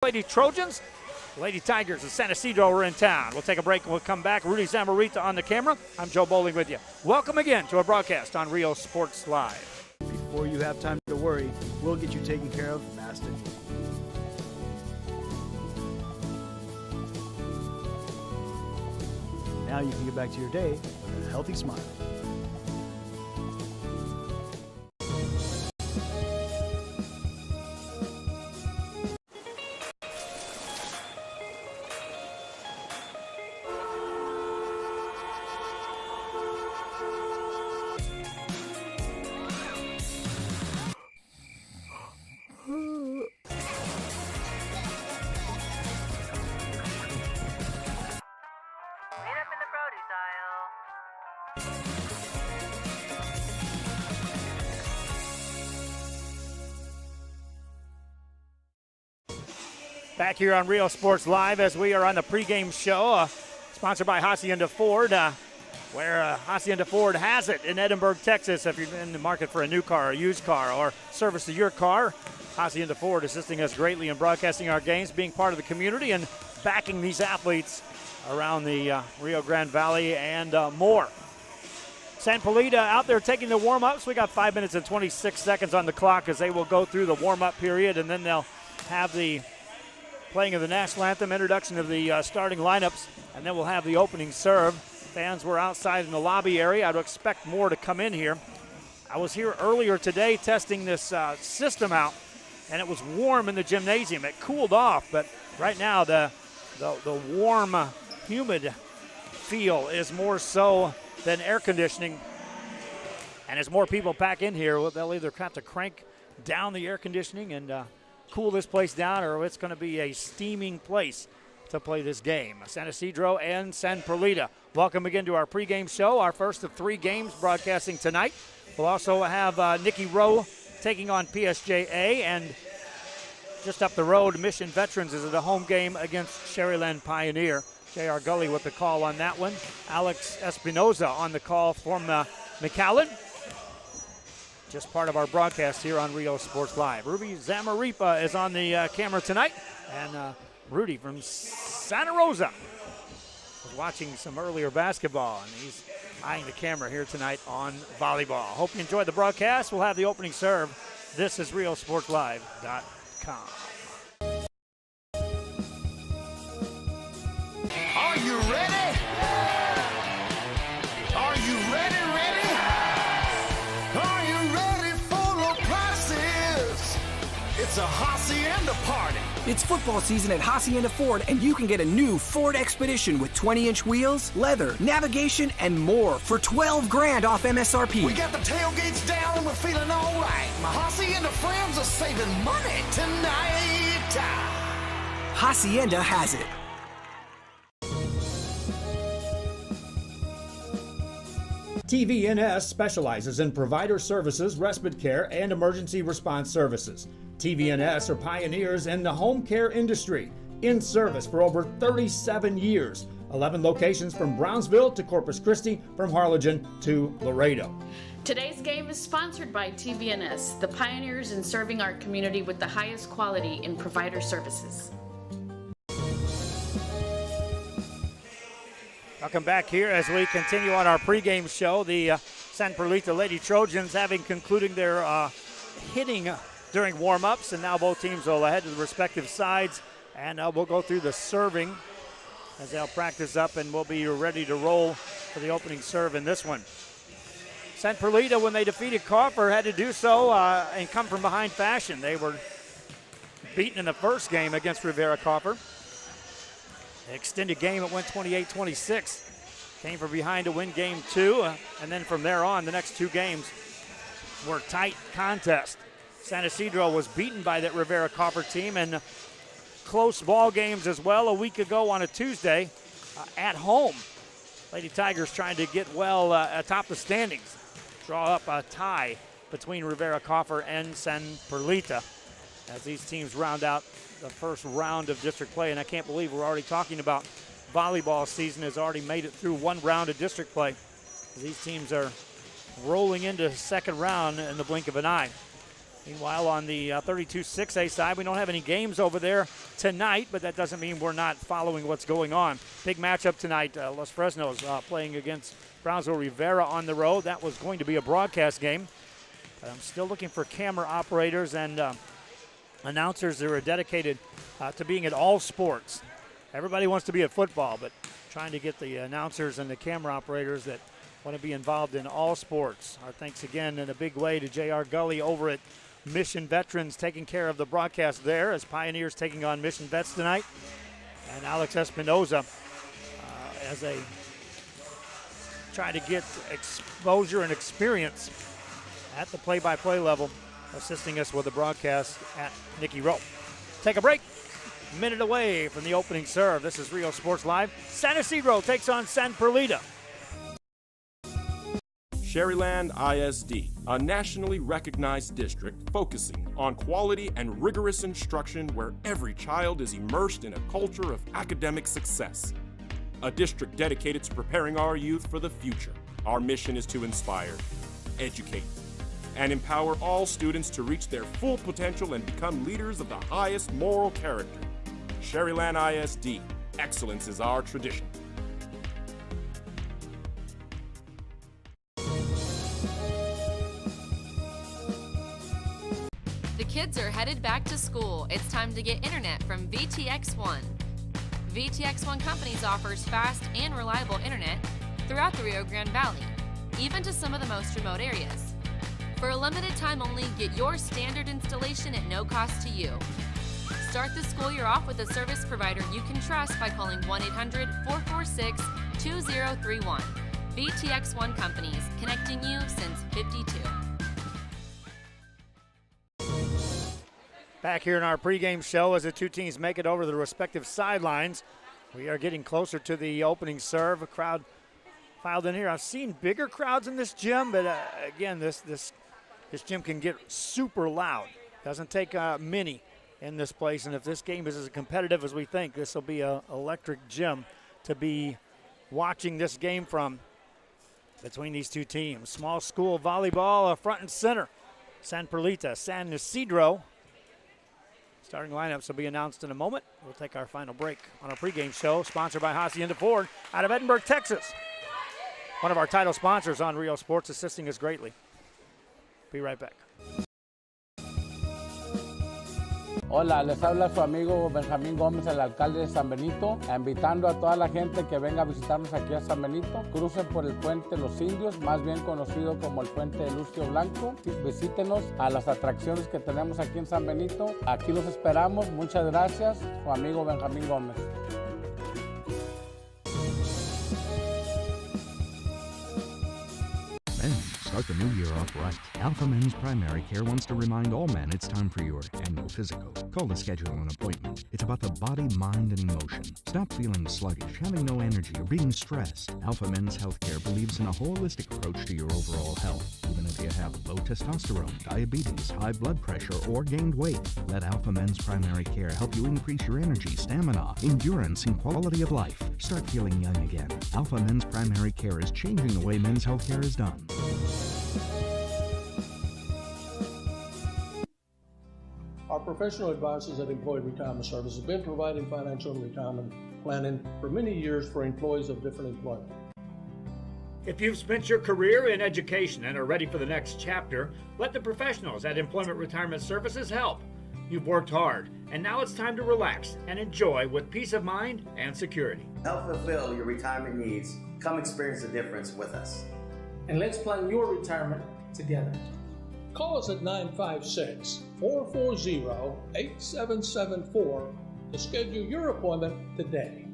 Lady Trojans, Lady Tigers and San Isidro are in town. We'll take a break and we'll come back. Rudy Zamarita on the camera. I'm Joe Bowling with you. Welcome again to a broadcast on Rio Sports Live. Before you have time to worry, we'll get you taken care of fast and easy. Now you can get back to your day with a healthy smile. Back here on Rio Sports Live as we are on the pregame show, sponsored by Hacienda Ford, where Hacienda Ford has it in Edinburgh, Texas. If you're in the market for a new car, a used car, or service to your car, Hacienda Ford assisting us greatly in broadcasting our games, being part of the community, and backing these athletes around the Rio Grande Valley and more. San Perlita out there taking the warm-ups. We got 5 minutes and 26 seconds on the clock as they will go through the warm-up period, and then they'll have the playing of the national anthem, introduction of the starting lineups, and then we'll have the opening serve. Fans were outside in the lobby area. I'd expect more to come in here. I was here earlier today testing this system out, and it was warm in the gymnasium. It cooled off, but right now the warm, humid feel is more so than air conditioning. And as more people pack in here, they'll either have to crank down the air conditioning and cool this place down, or it's going to be a steaming place to play this game. San Isidro and San Perlita. Welcome again to our pregame show, our first of 3 games broadcasting tonight. We'll also have Nikki Rowe taking on PSJA, and just up the road, Mission Veterans is at a home game against Sherryland Pioneer. J.R. Gully with the call on that one. Alex Espinoza on the call from McAllen. Just part of our broadcast here on Rio Sports Live. Rudy Zamarita is on the camera tonight, and Rudy from Santa Rosa was watching some earlier basketball, and he's eyeing the camera here tonight on volleyball. Hope you enjoyed the broadcast. We'll have the opening serve. This is RioSportsLive.com. Are you ready? Are you ready? Are you ready for low prices? It's a Hacienda party. It's football season at Hacienda Ford, and you can get a new Ford Expedition with 20-inch wheels, leather, navigation, and more for $12 grand off MSRP. We got the tailgates down and we're feeling all right. My Hacienda friends are saving money tonight. Hacienda has it. TVNS specializes in provider services, respite care, and emergency response services. TVNS are pioneers in the home care industry, in service for over 37 years. 11 locations from Brownsville to Corpus Christi, from Harlingen to Laredo. Today's game is sponsored by TVNS, the pioneers in serving our community with the highest quality in provider services. Welcome back here as we continue on our pregame show. The San Perlita Lady Trojans having concluded their hitting during warm-ups, and now both teams will head to the respective sides, and we'll go through the serving as they'll practice up, and we'll be ready to roll for the opening serve in this one. San Perlita, when they defeated Coffer, had to do so in come from behind fashion. They were beaten in the first game against Rivera Coffer. The extended game, it went 28-26. Came from behind to win game 2, and then from there on, the next 2 games were tight contests. San Isidro was beaten by that Rivera Coffer team, and close ball games as well a week ago on a Tuesday at home. Lady Tigers trying to get well atop the standings. Draw up a tie between Rivera Coffer and San Perlita as these teams round out the first round of district play, and I can't believe we're already talking about volleyball season has already made it through 1 round of district play. These teams are rolling into the second round in the blink of an eye. Meanwhile, on the 32-6A side, we don't have any games over there tonight, but that doesn't mean we're not following what's going on. Big matchup tonight. Los Fresnos playing against Brownsville Rivera on the road. That was going to be a broadcast game. But I'm still looking for camera operators and announcers that are dedicated to being at all sports. Everybody wants to be at football, but trying to get the announcers and the camera operators that want to be involved in all sports. Our thanks again in a big way to J.R. Gully over at Mission Veterans, taking care of the broadcast there as Pioneers taking on Mission Vets tonight. And Alex Espinoza as they try to get exposure and experience at the play-by-play level, assisting us with the broadcast at Nicky Rowe. Take a break. Minute away from the opening serve. This is Rio Sports Live. San Isidro takes on San Perlita. Sherryland ISD, a nationally recognized district focusing on quality and rigorous instruction where every child is immersed in a culture of academic success. A district dedicated to preparing our youth for the future. Our mission is to inspire, educate, and empower all students to reach their full potential and become leaders of the highest moral character. Sherryland ISD, excellence is our tradition. The kids are headed back to school. It's time to get internet from VTX1. VTX1 Companies offers fast and reliable internet throughout the Rio Grande Valley, even to some of the most remote areas. For a limited time only, get your standard installation at no cost to you. Start the school year off with a service provider you can trust by calling 1-800-446-2031. VTX1 Companies, connecting you since '52. Back here in our pregame show as the two teams make it over the respective sidelines. We are getting closer to the opening serve. A crowd filed in here. I've seen bigger crowds in this gym, but again, this gym can get super loud. Doesn't take many in this place, and if this game is as competitive as we think, this will be an electric gym to be watching this game from between these two teams. Small school volleyball front and center. San Perlita, San Isidro. Starting lineups will be announced in a moment. We'll take our final break on our pregame show, sponsored by Hacienda Ford out of Edinburgh, Texas. One of our title sponsors on Rio Sports, assisting us greatly. Be right back. Hola, les habla su amigo Benjamín Gómez, el alcalde de San Benito, invitando a toda la gente que venga a visitarnos aquí a San Benito. Crucen por el puente Los Indios, más bien conocido como el puente de Lucio Blanco. Visítenos a las atracciones que tenemos aquí en San Benito. Aquí los esperamos. Muchas gracias, su amigo Benjamín Gómez. Start the new year off right. Alpha Men's Primary Care wants to remind all men it's time for your annual physical. Call to schedule an appointment. It's about the body, mind, and emotion. Stop feeling sluggish, having no energy, or being stressed. Alpha Men's Healthcare believes in a holistic approach to your overall health. Even if you have low testosterone, diabetes, high blood pressure, or gained weight, let Alpha Men's Primary Care help you increase your energy, stamina, endurance, and quality of life. Start feeling young again. Alpha Men's Primary Care is changing the way men's healthcare is done. Our professional advisors at Employee Retirement Service have been providing financial and retirement planning for many years for employees of different employment. If you've spent your career in education and are ready for the next chapter, let the professionals at Employment Retirement Services help. You've worked hard, and now it's time to relax and enjoy with peace of mind and security. Help fulfill your retirement needs. Come experience the difference with us. And let's plan your retirement together. Call us at 956-440-8774 to schedule your appointment today.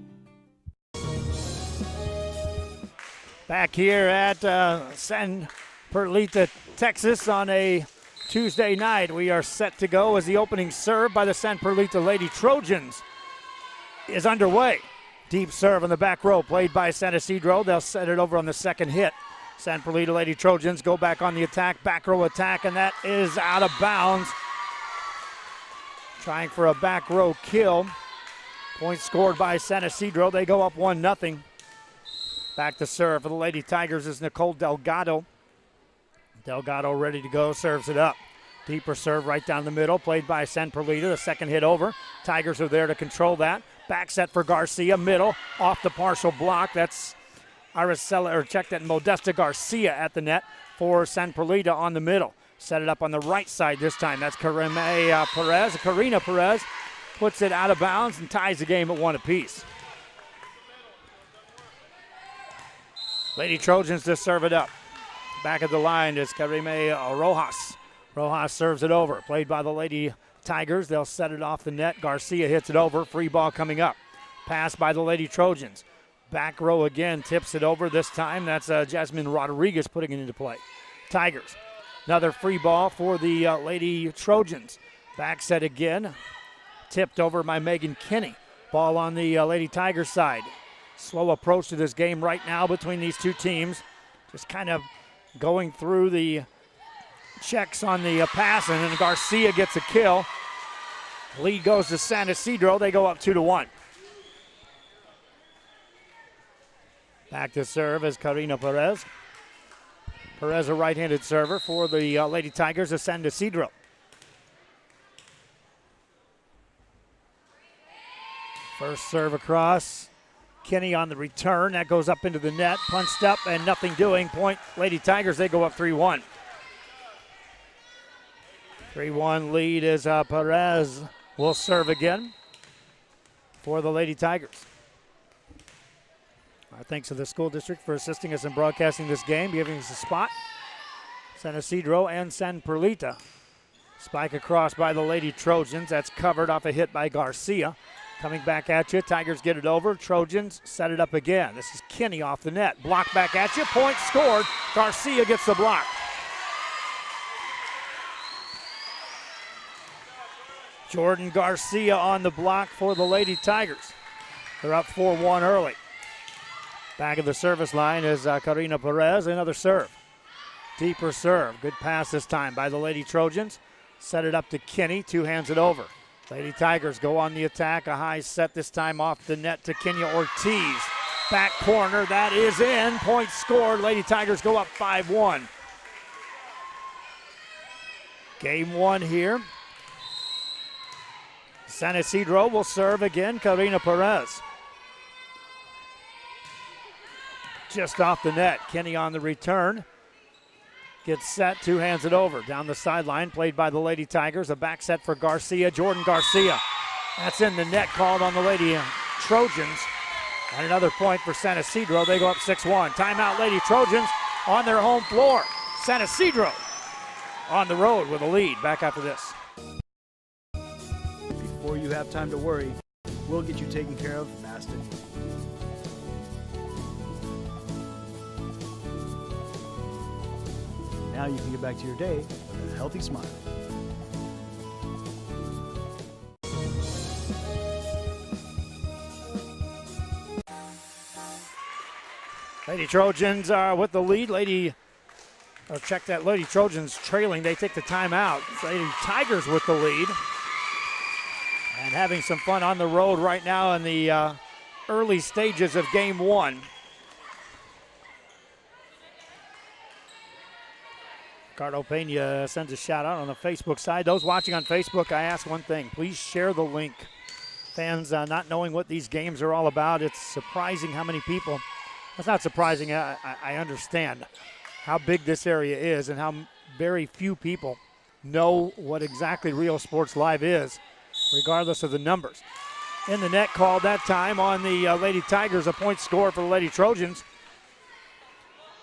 Back here at San Perlita, Texas on a Tuesday night. We are set to go as the opening serve by the San Perlita Lady Trojans is underway. Deep serve on the back row played by San Isidro. They'll set it over on the second hit. San Perlita Lady Trojans go back on the attack, back row attack, and that is out of bounds. Trying for a back row kill. Points scored by San Isidro. They go up 1-0. Back to serve for the Lady Tigers is Nicole Delgado. Delgado ready to go, serves it up. Deeper serve right down the middle, played by Perlita. The second hit over. Tigers are there to control that. Back set for Garcia, middle, off the partial block. That's Araceli, or check that, Modesta Garcia at the net for Perlita on the middle. Set it up on the right side this time. That's Karina Perez puts it out of bounds and ties the game at 1 apiece. Lady Trojans to serve it up. Back of the line is Karime Rojas. Rojas serves it over. Played by the Lady Tigers. They'll set it off the net. Garcia hits it over. Free ball coming up. Pass by the Lady Trojans. Back row again. Tips it over. This time that's Jasmine Rodriguez putting it into play. Tigers. Another free ball for the Lady Trojans. Back set again. Tipped over by Megan Kinney. Ball on the Lady Tigers side. Slow approach to this game right now between these two teams. Just kind of going through the checks on the passing, and Garcia gets a kill. Lead goes to San Isidro. They go up 2-1. Back to serve is Karina Perez. Perez, a right-handed server for the Lady Tigers of San Isidro. First serve across. Kinney on the return. That goes up into the net. Punched up and nothing doing. Point Lady Tigers. They go up 3-1. 3-1 lead is Perez will serve again for the Lady Tigers. Our thanks to the school district for assisting us in broadcasting this game, giving us a spot. San Isidro and San Perlita. Spike across by the Lady Trojans. That's covered off a hit by Garcia. Coming back at you. Tigers get it over. Trojans set it up again. This is Kinney off the net. Block back at you. Point scored. Garcia gets the block. Jordan Garcia on the block for the Lady Tigers. They're up 4-1 early. Back of the service line is Karina Perez. Another serve. Deeper serve. Good pass this time by the Lady Trojans. Set it up to Kinney. Two hands it over. Lady Tigers go on the attack. A high set this time off the net to Kenya Ortiz. Back corner. That is in. Point scored. Lady Tigers go up 5-1. Game 1 here. San Isidro will serve again. Karina Perez. Just off the net. Kinney on the return. Gets set, two hands it over. Down the sideline, played by the Lady Tigers. A back set for Garcia, Jordan Garcia. That's in the net, called on the Lady Trojans. And another point for San Isidro. They go up 6-1. Timeout, Lady Trojans on their home floor. San Isidro on the road with a lead. Back after this. Before you have time to worry, we'll get you taken care of fast and easy. Now you can get back to your day with a healthy smile. Lady Trojans are with the lead. Lady Trojans trailing. They take the timeout. Lady Tigers with the lead. And having some fun on the road right now in the early stages of game 1. Ricardo Pena sends a shout out on the Facebook side. Those watching on Facebook, I ask one thing. Please share the link. Fans not knowing what these games are all about, it's surprising how many people. That's not surprising. I understand how big this area is and how very few people know what exactly Rio Sports Live is, regardless of the numbers. In the net called that time on the Lady Tigers, a point score for the Lady Trojans.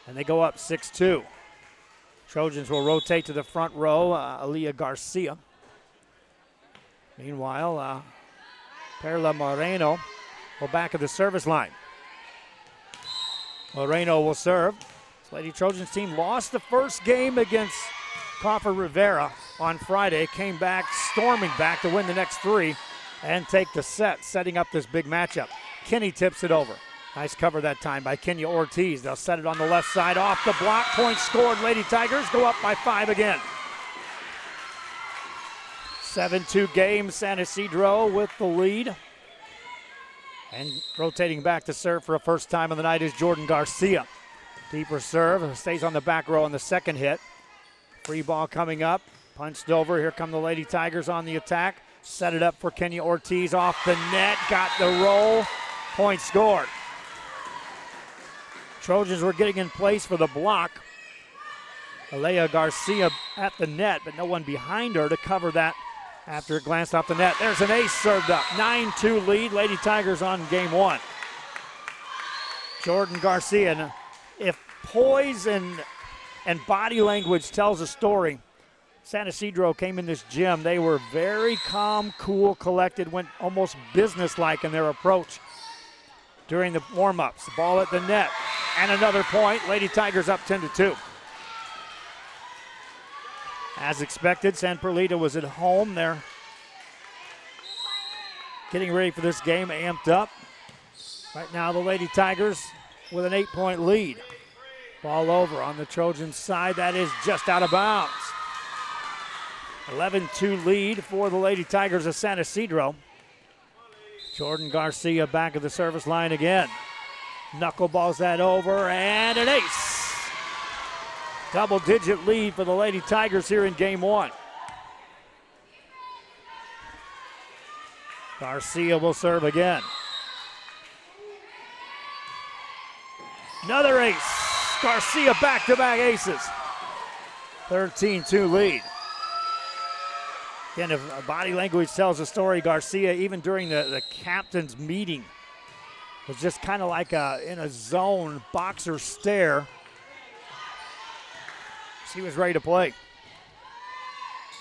And they go up 6-2. Trojans will rotate to the front row, Aaliyah Garcia. Meanwhile, Perla Moreno will back of the service line. Moreno will serve. This Lady Trojans team lost the first game against Coffer Rivera on Friday. Came back, storming back to win the next 3 and take the set, setting up this big matchup. Kinney tips it over. Nice cover that time by Kenya Ortiz. They'll set it on the left side off the block. Point scored. Lady Tigers go up by 5 again. 7-2 game. San Isidro with the lead. And rotating back to serve for a first time of the night is Jordan Garcia. Deeper serve. Stays on the back row on the second hit. Free ball coming up. Punched over. Here come the Lady Tigers on the attack. Set it up for Kenya Ortiz off the net. Got the roll. Point scored. Trojans were getting in place for the block. Alea Garcia at the net, but no one behind her to cover that after it glanced off the net. There's an ace served up. 9-2 lead. Lady Tigers on game one. Jordan Garcia. And if poise and body language tells a story, San Isidro came in this gym. They were very calm, cool, collected, went almost businesslike in their approach during the warm-ups. The ball at the net. And another point. Lady Tigers up 10-2. As expected, San Perlita was at home. They're getting ready for this game, amped up. Right now, the Lady Tigers with an 8-point lead. Ball over on the Trojan side. That is just out of bounds. 11-2 lead for the Lady Tigers of San Isidro. Jordan Garcia back at the service line again. Knuckleballs that over, and an ace. Double-digit lead for the Lady Tigers here in game one. Garcia will serve again. Another ace. Garcia back-to-back aces. 13-2 lead. Again, if body language tells a story, Garcia, even during the captain's meeting, was just kind of like in a zone, boxer stare. She was ready to play.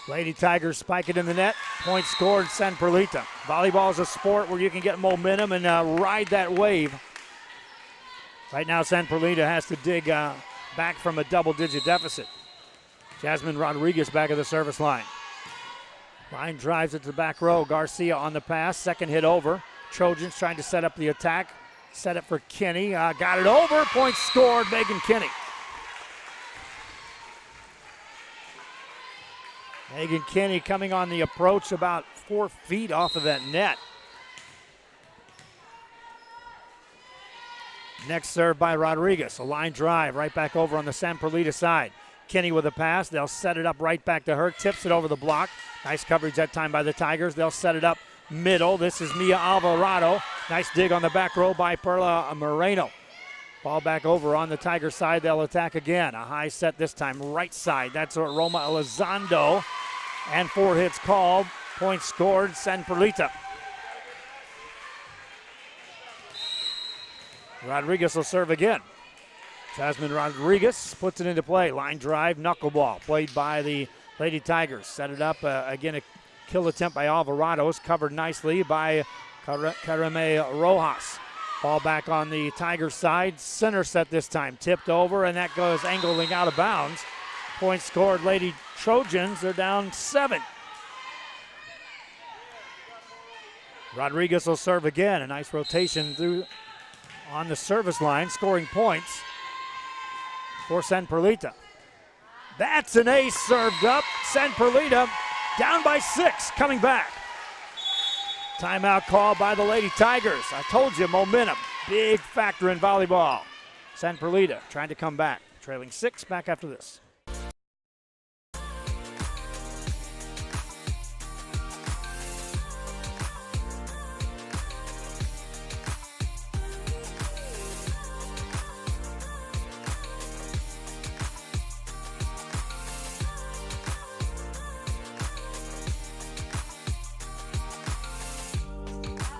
Lady Tigers spike it in the net. Point scored, San Perlita. Volleyball is a sport where you can get momentum and ride that wave. Right now, San Perlita has to dig back from a double-digit deficit. Jasmine Rodriguez back at the service line. Line drives it to the back row. Garcia on the pass. Second hit over. Trojans trying to set up the attack. Set it for Kinney. Got it over. Point scored, Megan Kinney. Megan Kinney coming on the approach about 4 feet off of that net. Next serve by Rodriguez. A line drive right back over on the San Perlita side. Kinney with a pass. They'll set it up right back to her. Tips it over the block. Nice coverage that time by the Tigers. They'll set it up middle. This is Mia Alvarado. Nice dig on the back row by Perla Moreno. Ball back over on the Tiger side. They'll attack again. A high set this time right side. That's Roma Elizondo. And 4 hits called. Point scored, San Perlita. Rodriguez will serve again. Jasmine Rodriguez puts it into play. Line drive, knuckleball. Played by the Lady Tigers. Set it up again. A kill attempt by Alvarado. Covered nicely by Karame Rojas. Ball back on the Tigers side. Center set this time. Tipped over, and that goes angling out of bounds. Point scored, Lady Trojans. They're down 7. Rodriguez will serve again. A nice rotation through on the service line, scoring points for San Perlita. That's an ace served up. San Perlita down by 6, coming back. Timeout call by the Lady Tigers. I told you, momentum, big factor in volleyball. San Perlita trying to come back, trailing 6, back after this.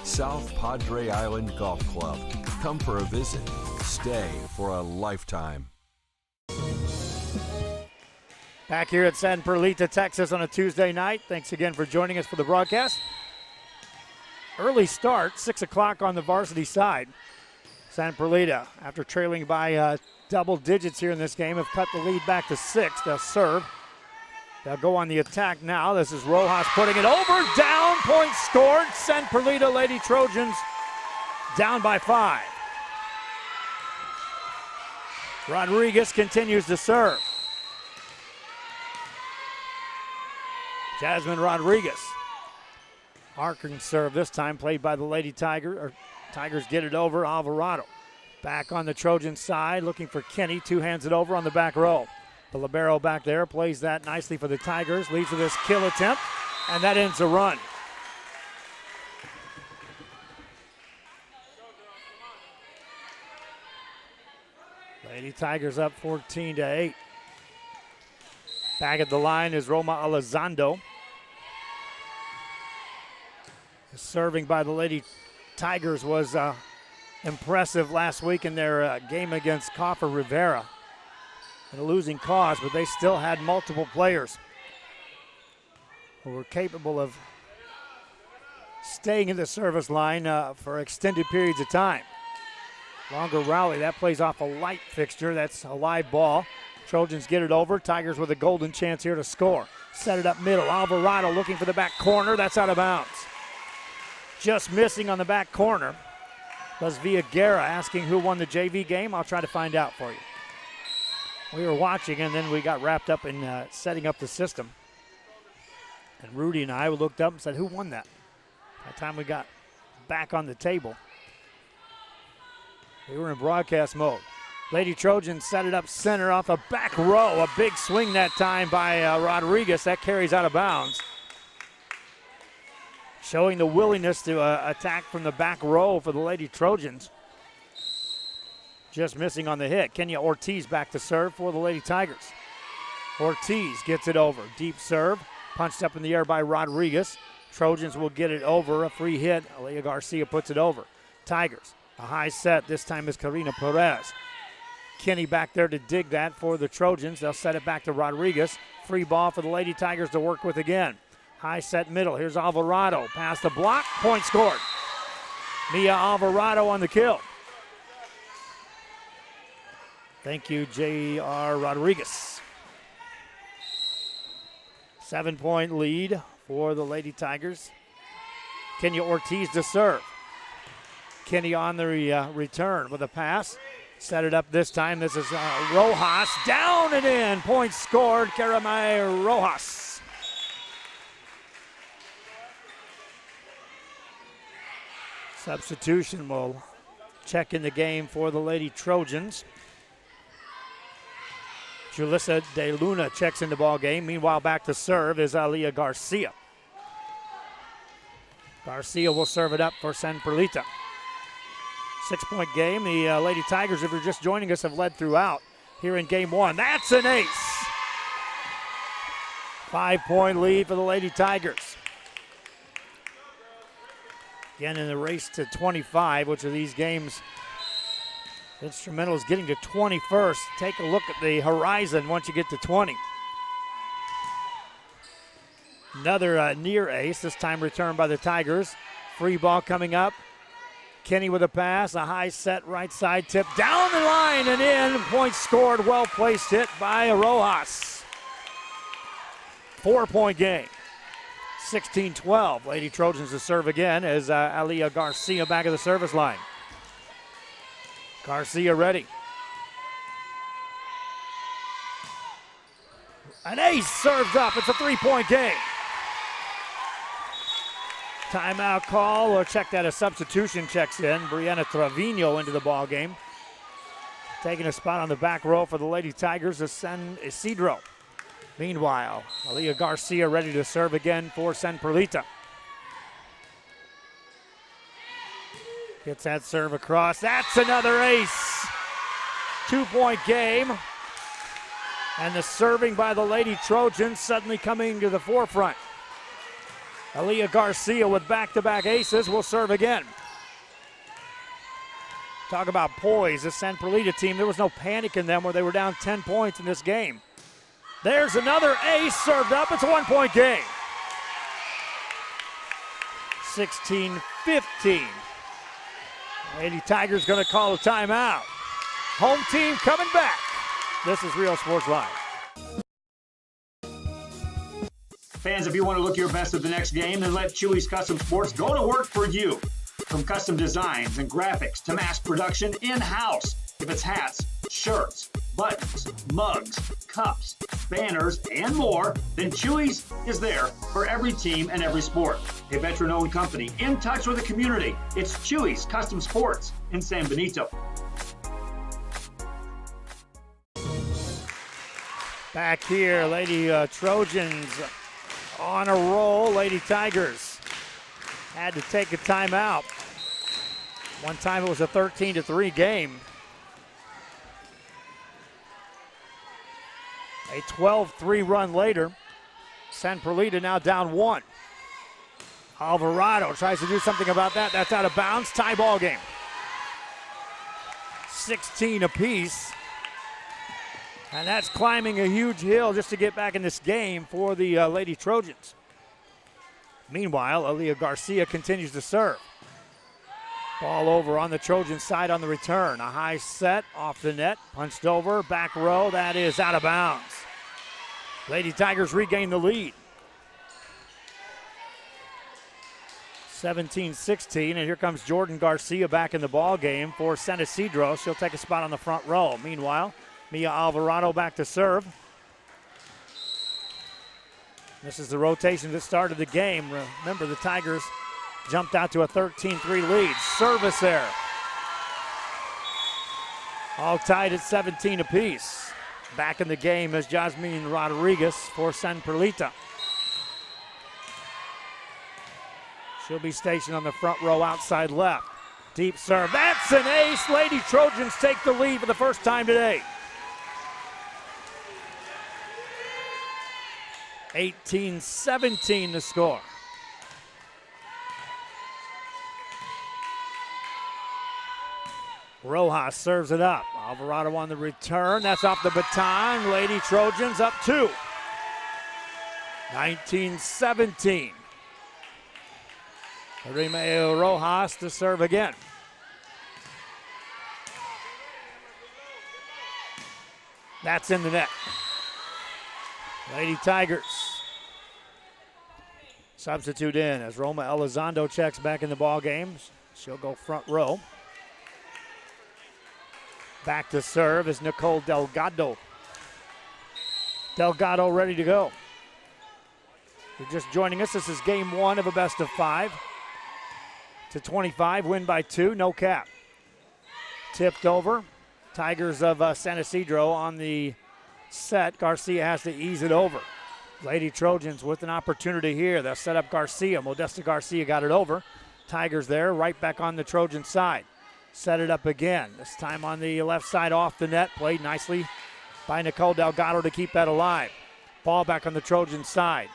South Padre Island Golf Club. Come for a visit. Stay for a lifetime. Back here at San Perlita, Texas on a Tuesday night. Thanks again for joining us for the broadcast. Early start, 6 o'clock on the varsity side. San Perlita, after trailing by double digits here in this game, have cut the lead back to 6. They'll serve. They'll go on the attack now. This is Rojas putting it over. Down, point scored. San Perlita Lady Trojans down by 5. Rodriguez continues to serve. Jasmine Rodriguez. Arcing serve this time, played by the Lady Tigers. Tigers get it over. Alvarado back on the Trojan side, looking for Kinney. 2 hands it over on the back row. The libero back there plays that nicely for the Tigers. Leads to this kill attempt, and that ends the run. Lady Tigers up 14-8. Back at the line is Roma Elizondo. Serving by the Lady Tigers was impressive last week in their game against Coffer Rivera. In a losing cause, but they still had multiple players who were capable of staying in the service line for extended periods of time. Longer rally, that plays off a light fixture. That's a live ball. Trojans get it over. Tigers with a golden chance here to score. Set it up middle. Alvarado looking for the back corner. That's out of bounds. Just missing on the back corner was Villagara. Asking who won the JV game. I'll try to find out for you. We were watching, and then we got wrapped up in setting up the system. And Rudy and I looked up and said, who won that? By the time we got back on the table, we were in broadcast mode. Lady Trojans set it up center off a back row. A big swing that time by Rodriguez. That carries out of bounds. Showing the willingness to attack from the back row for the Lady Trojans. Just missing on the hit. Kenya Ortiz back to serve for the Lady Tigers. Ortiz gets it over. Deep serve. Punched up in the air by Rodriguez. Trojans will get it over. A free hit. Aaliyah Garcia puts it over. Tigers. A high set. This time is Karina Perez. Kenny back there to dig that for the Trojans. They'll set it back to Rodriguez. Free ball for the Lady Tigers to work with again. High set middle. Here's Alvarado. Past the block. Point scored. Mia Alvarado on the kill. Thank you, J.R. Rodriguez. 7-point lead for the Lady Tigers. Kenya Ortiz to serve. Kenny on the return with a pass. Set it up this time. This is Rojas. Down and in. Point scored. Karamay Rojas. Substitution will check in the game for the Lady Trojans. Julissa De Luna checks in the ball game. Meanwhile, back to serve is Aaliyah Garcia. Garcia will serve it up for San Perlita. 6-point game. The Lady Tigers, if you're just joining us, have led throughout here in game one. That's an ace. 5-point lead for the Lady Tigers. Again, in the race to 25, which are these games, instrumental is getting to 21st. Take a look at the horizon once you get to 20. Another near ace, this time returned by the Tigers. Free ball coming up. Kenny with a pass, a high set right side tip down the line and in. Point scored, well placed hit by Rojas. 4-point game. 16-12. Lady Trojans to serve again as Aaliyah Garcia back of the service line. Garcia ready. An ace serves up. It's a 3-point game. Timeout call, or check that, a substitution checks in. Brianna Trevino into the ball game. Taking a spot on the back row for the Lady Tigers is San Isidro. Meanwhile, Aaliyah Garcia ready to serve again for San Perlita. Gets that serve across. That's another ace. 2-point game. And the serving by the Lady Trojans suddenly coming to the forefront. Aaliyah Garcia with back-to-back aces will serve again. Talk about poise. This San Perlita team, there was no panic in them where they were down 10 points in this game. There's another ace served up. It's a 1-point game. 16-15. Lady Tigers going to call a timeout. Home team coming back. This is Real Sports Live. Fans, if you want to look your best at the next game, then let Chewy's Custom Sports go to work for you. From custom designs and graphics to mass production in-house. If it's hats, shirts, buttons, mugs, cups, banners, and more, then Chewy's is there for every team and every sport. A veteran-owned company in touch with the community. It's Chewy's Custom Sports in San Benito. Back here, Lady Trojans on a roll. Lady Tigers had to take a timeout. One time it was a 13-3 game. A 12-3 run later. San Perlita now down 1. Alvarado tries to do something about that. That's out of bounds. Tie ball game. 16 apiece. And that's climbing a huge hill just to get back in this game for the Lady Trojans. Meanwhile, Aaliyah Garcia continues to serve. Ball over on the Trojan side on the return. A high set off the net, punched over, back row, that is out of bounds. Lady Tigers regain the lead. 17-16, and here comes Jordan Garcia back in the ball game for San Isidro. She'll take a spot on the front row. Meanwhile, Mia Alvarado back to serve. This is the rotation that started the game. Remember, the Tigers jumped out to a 13-3 lead. Service there. All tied at 17 apiece. Back in the game is Jasmine Rodriguez for San Perlita. She'll be stationed on the front row outside left. Deep serve. That's an ace. Lady Trojans take the lead for the first time today. 18-17 the score. Rojas serves it up. Alvarado on the return. That's off the baton. Lady Trojans up 2. 19-17. Remeo Rojas to serve again. That's in the net. Lady Tigers substitute in as Roma Elizondo checks back in the ball game. She'll go front row. Back to serve is Nicole Delgado. Delgado ready to go. If you're just joining us, this is game 1 of a best of 5. To 25, win by 2, no cap. Tipped over. Tigers of San Isidro on the set. Garcia has to ease it over. Lady Trojans with an opportunity here. They'll set up Garcia. Modesta Garcia got it over. Tigers there, right back on the Trojan side. Set it up again. This time on the left side off the net. Played nicely by Nicole Delgado to keep that alive. Ball back on the Trojan side.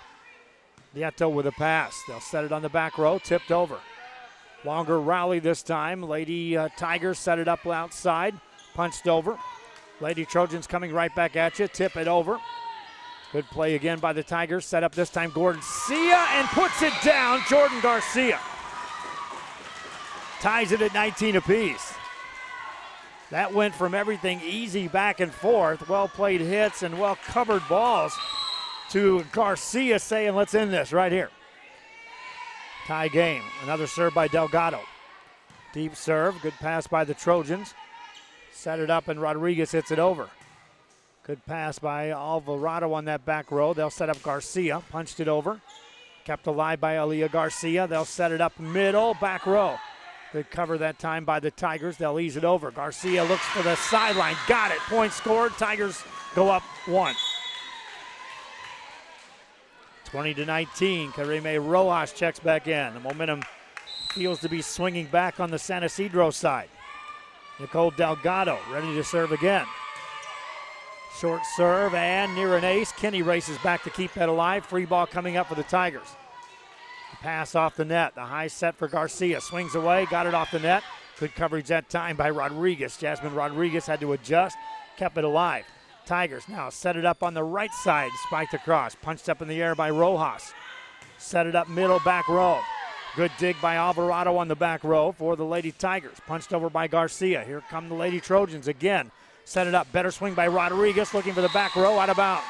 Lieto with a pass. They'll set it on the back row. Tipped over. Longer rally this time. Lady Tigers set it up outside. Punched over. Lady Trojans coming right back at you. Tip it over. Good play again by the Tigers. Set up this time Garcia and puts it down. Jordan Garcia ties it at 19 apiece. That went from everything easy back and forth, well played hits and well covered balls, to Garcia saying, let's end this right here. Tie game. Another serve by Delgado. Deep serve. Good pass by the Trojans. Set it up and Rodriguez hits it over. Good pass by Alvarado on that back row. They'll set up Garcia. Punched it over. Kept alive by Aaliyah Garcia. They'll set it up middle, back row. Good cover that time by the Tigers. They'll ease it over. Garcia looks for the sideline. Got it. Point scored. Tigers go up 1. 20-19. Karime Rojas checks back in. The momentum feels to be swinging back on the San Isidro side. Nicole Delgado ready to serve again. Short serve and near an ace. Kinney races back to keep that alive. Free ball coming up for the Tigers. Pass off the net. The high set for Garcia. Swings away. Got it off the net. Good coverage that time by Rodriguez. Jasmine Rodriguez had to adjust. Kept it alive. Tigers now set it up on the right side. Spiked across. Punched up in the air by Rojas. Set it up middle, back row. Good dig by Alvarado on the back row for the Lady Tigers. Punched over by Garcia. Here come the Lady Trojans again. Set it up. Better swing by Rodriguez. Looking for the back row. Out of bounds.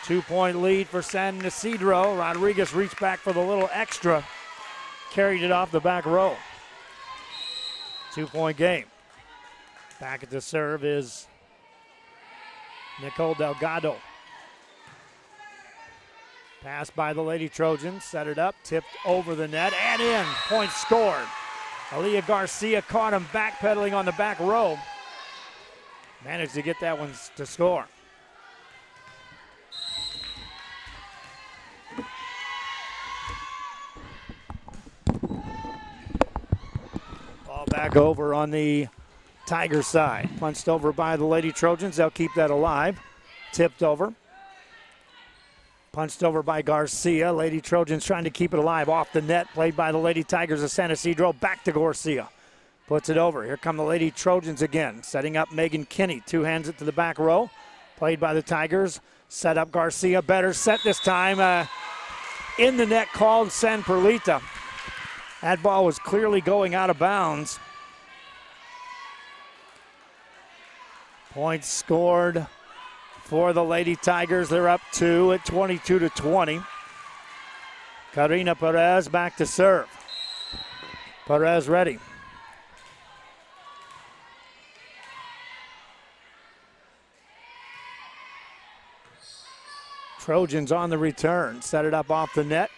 2-point lead for San Isidro. Rodriguez reached back for the little extra. Carried it off the back row. 2-point game. Back at the serve is Nicole Delgado. Pass by the Lady Trojans. Set it up. Tipped over the net and in. Point scored. Aaliyah Garcia caught him backpedaling on the back row. Managed to get that one to score. back over on the Tiger side. Punched over by the Lady Trojans. They'll keep that alive. Tipped over. Punched over by Garcia. Lady Trojans trying to keep it alive. Off the net. Played by the Lady Tigers of San Isidro. Back to Garcia. Puts it over. Here come the Lady Trojans again. Setting up Megan Kinney. Two hands it to the back row. Played by the Tigers. Set up Garcia. Better set this time. In the net called San Perlita. That ball was clearly going out of bounds. Points scored for the Lady Tigers. They're up 2 at 22-20. Karina Perez back to serve. Perez ready. Trojans on the return. Set it up off the net.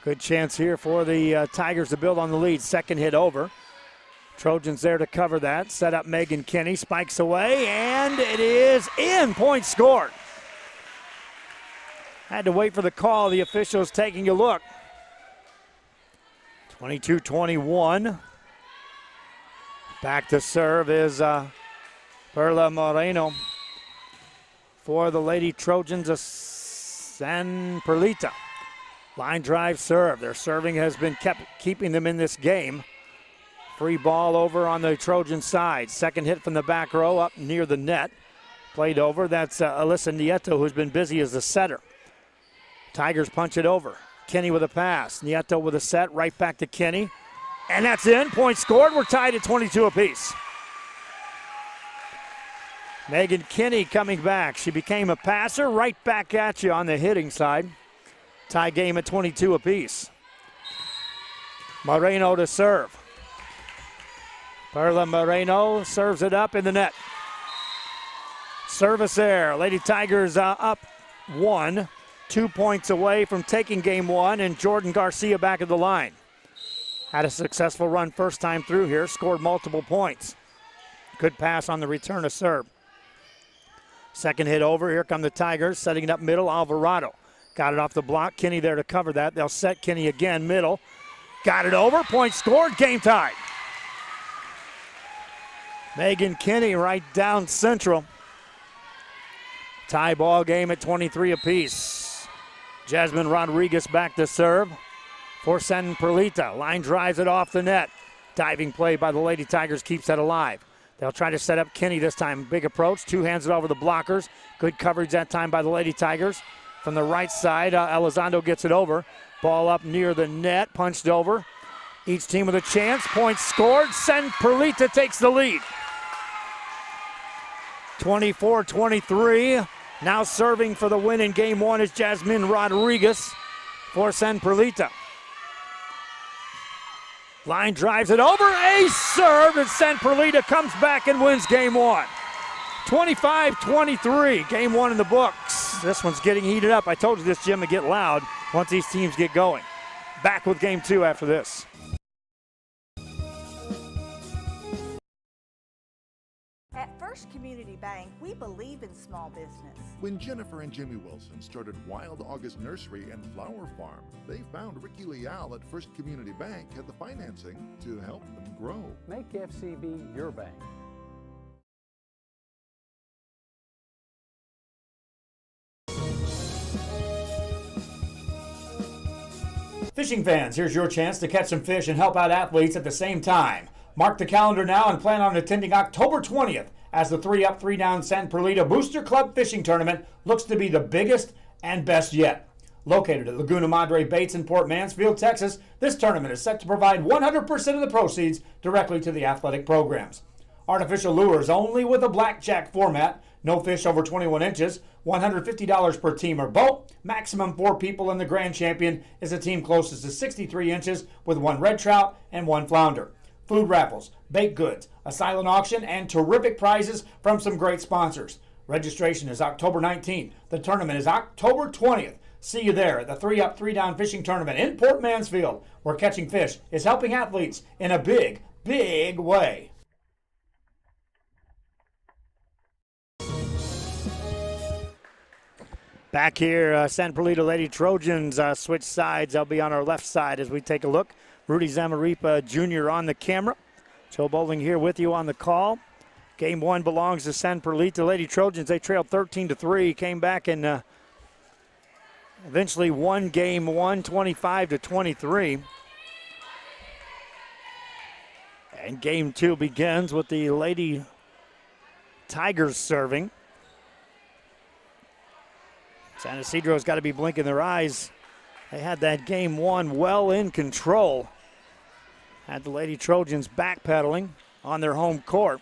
Good chance here for the Tigers to build on the lead. Second hit over. Trojans there to cover that. Set up Megan Kinney. Spikes away, and it is in. Point scored. Had to wait for the call. The officials taking a look. 22-21. Back to serve is Perla Moreno for the Lady Trojans of San Perlita. Line drive serve. Their serving has been keeping them in this game. Free ball over on the Trojan side. Second hit from the back row up near the net. Played over. That's Alyssa Nieto, who's been busy as the setter. Tigers punch it over. Kinney with a pass. Nieto with a set. Right back to Kinney. And that's in. Point scored. We're tied at 22 apiece. Megan Kinney coming back. She became a passer. Right back at you on the hitting side. Tie game at 22 apiece. Moreno to serve. Perla Moreno serves it up in the net. Service there. Lady Tigers up 1. 2 points away from taking game 1, and Jordan Garcia back at the line. Had a successful run first time through here. Scored multiple points. Good pass on the return to serve. Second hit over. Here come the Tigers. Setting it up middle. Alvarado. Got it off the block. Kinney there to cover that. They'll set Kinney again, middle. Got it over. Point scored. Game tied. Megan Kinney right down central. Tie ball game at 23 apiece. Jasmine Rodriguez back to serve for San Perlita. Line drives it off the net. Diving play by the Lady Tigers keeps that alive. They'll try to set up Kinney this time. Big approach. Two hands it over the blockers. Good coverage that time by the Lady Tigers. From the right side, Elizondo gets it over. Ball up near the net, punched over. Each team with a chance. Points scored. San Perlita takes the lead. 24-23. Now serving for the win in game 1 is Jasmine Rodriguez for San Perlita. Line drives it over. Ace serve, and San Perlita comes back and wins game 1. 25-23, game 1 in the books. This one's getting heated up. I told you this gym would get loud once these teams get going. Back with game 2 after this. At First Community Bank, we believe in small business. When Jennifer and Jimmy Wilson started Wild August Nursery and Flower Farm, they found Ricky Leal at First Community Bank had the financing to help them grow. Make FCB your bank. Fishing fans, here's your chance to catch some fish and help out athletes at the same time. Mark the calendar now and plan on attending October 20th as the 3-up, 3-down San Perlita Booster Club Fishing Tournament looks to be the biggest and best yet. Located at Laguna Madre Baits in Port Mansfield, Texas, this tournament is set to provide 100% of the proceeds directly to the athletic programs. Artificial lures only with a blackjack format, no fish over 21 inches, $150 per team or boat, maximum 4 people, and the grand champion is a team closest to 63 inches with 1 red trout and 1 flounder. Food raffles, baked goods, a silent auction, and terrific prizes from some great sponsors. Registration is October 19th. The tournament is October 20th. See you there at the 3-up, 3-down fishing tournament in Port Mansfield, where catching fish is helping athletes in a big, big way. Back here, San Perlita Lady Trojans switch sides. They'll be on our left side as we take a look. Rudy Zamaripa Jr. on the camera. Joe Bowling here with you on the call. Game 1 belongs to San Perlita. Lady Trojans, they trailed 13-3, came back and eventually won game 1, 25-23. And game 2 begins with the Lady Tigers serving. San Isidro's got to be blinking their eyes. They had that game 1 well in control. Had the Lady Trojans backpedaling on their home court.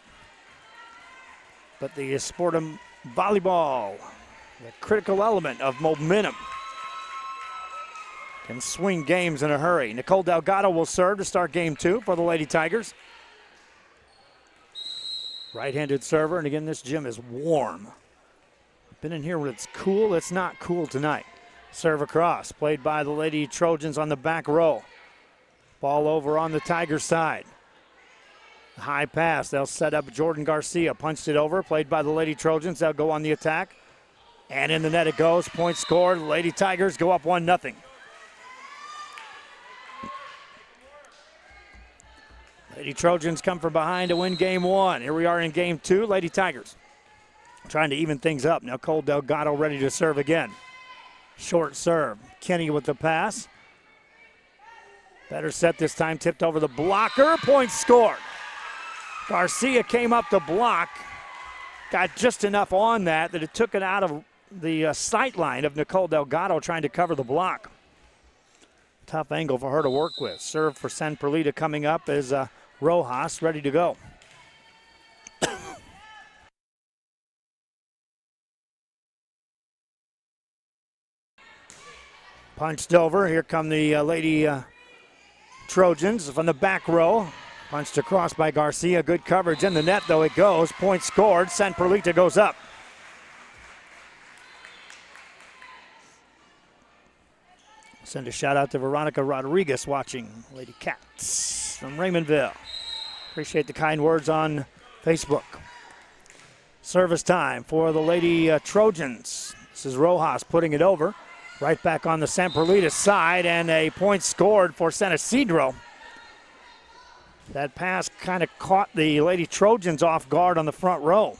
But the sport of volleyball, the critical element of momentum, can swing games in a hurry. Nicole Delgado will serve to start game 2 for the Lady Tigers. Right-handed server, and again, this gym is warm. Been in here when it's cool. It's not cool tonight. Serve across, played by the Lady Trojans on the back row. Ball over on the Tiger side. High pass. They'll set up Jordan Garcia. Punched it over. Played by the Lady Trojans. They'll go on the attack. And in the net it goes. Point scored. Lady Tigers go up 1-0. Lady Trojans come from behind to win game 1. Here we are in game 2. Lady Tigers trying to even things up. Now Cole Delgado ready to serve again. Short serve. Kenny with the pass. Better set this time. Tipped over the blocker. Point scored. Garcia came up to block. Got just enough on that it took it out of the sight line of Nicole Delgado trying to cover the block. Tough angle for her to work with. Serve for San Perlita coming up is Rojas ready to go. Punched over. Here come the Lady Trojans from the back row. Punched across by Garcia. Good coverage in the net, though it goes. Point scored. San Perlita goes up. Send a shout out to Veronica Rodriguez watching. Lady Cats from Raymondville. Appreciate the kind words on Facebook. Service time for the Lady Trojans. This is Rojas putting it over. Right back on the San Perlita side, and a point scored for San Isidro. That pass kind of caught the Lady Trojans off guard on the front row.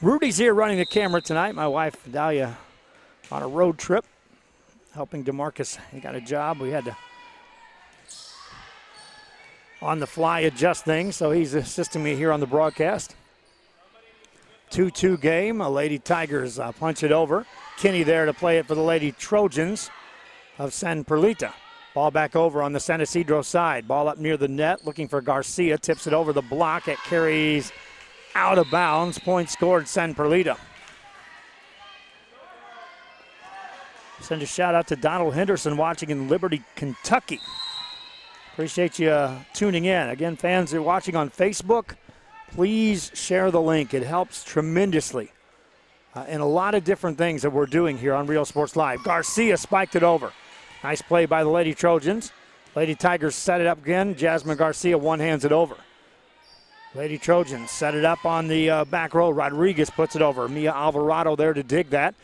Rudy's here running the camera tonight. My wife, Dahlia, on a road trip, helping DeMarcus. He got a job. We had to, on the fly, adjust things, so he's assisting me here on the broadcast. 2-2 game. Lady Tigers punch it over. Kinney there to play it for the Lady Trojans of San Perlita. Ball back over on the San Isidro side. Ball up near the net, looking for Garcia. Tips it over the block. It carries out of bounds. Point scored, San Perlita. Send a shout out to Donald Henderson watching in Liberty, Kentucky. Appreciate you tuning in. Again, fans who are watching on Facebook, please share the link. It helps tremendously in a lot of different things that we're doing here on Real Sports Live. Garcia spiked it over. Nice play by the Lady Trojans. Lady Tigers set it up again. Jasmine Garcia one-hands it over. Lady Trojans set it up on the back row. Rodriguez puts it over. Mia Alvarado there to dig that.